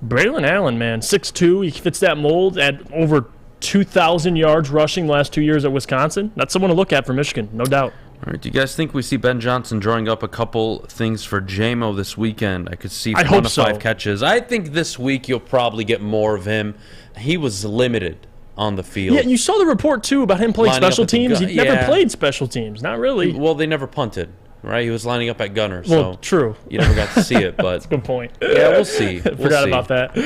Braylon Allen, man, 6'2", he fits that mold at over 2,000 yards rushing the last 2 years at Wisconsin. That's someone to look at for Michigan, no doubt. All right, do you guys think we see Ben Johnson drawing up a couple things for JMO this weekend? I could see 1 to 5 catches. I think this week you'll probably get more of him. He was limited on the field. Yeah, you saw the report, too, about him playing special teams. He never played special teams, not really. Well, they never punted, right? He was lining up at gunner. Well, true. You never got to see it, but... That's a good point. Yeah, we'll see. Forgot about that.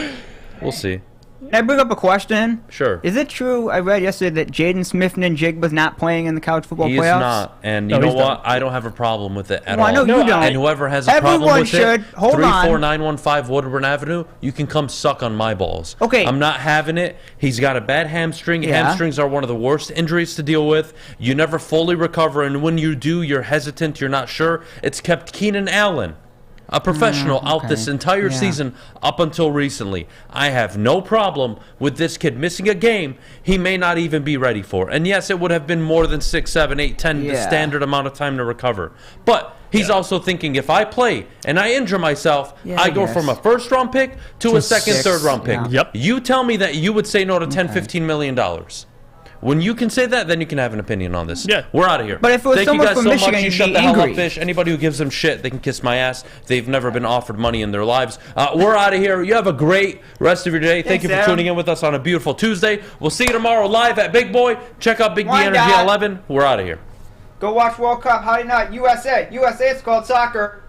We'll see. Can I bring up a question? Sure. Is it true, I read yesterday, that Jaden Smith-Njigba's not playing in the college football playoffs? He is not, and you know what? I don't have a problem with it at all. I know you don't. And whoever has a problem with should. it, Hold 34915 Woodward Avenue, you can come suck on my balls. Okay. I'm not having it. He's got a bad hamstring. Yeah. Hamstrings are one of the worst injuries to deal with. You never fully recover, and when you do, you're hesitant, you're not sure. It's kept Keenan Allen, a professional, out this entire season up until recently. I have no problem with this kid missing a game he may not even be ready for. And yes, it would have been more than 6, 7, 8, 10, the standard amount of time to recover. But he's also thinking, if I play and I injure myself, I go from a first-round pick to a second, third-round pick. Yep. You tell me that you would say no to $10, $15 million. When you can say that, then you can have an opinion on this. Yeah. We're out of here. But if it was Thank someone you guys from so Michigan, much. You you'd shut be the hell up, angry. Fish. Anybody who gives them shit, they can kiss my ass. They've never been offered money in their lives. We're out of here. You have a great rest of your day. Thank you for tuning in with us on a beautiful Tuesday. We'll see you tomorrow live at Big Boy. Check out Big D Energy 11. We're out of here. Go watch World Cup. How do you not? USA. USA, it's called soccer.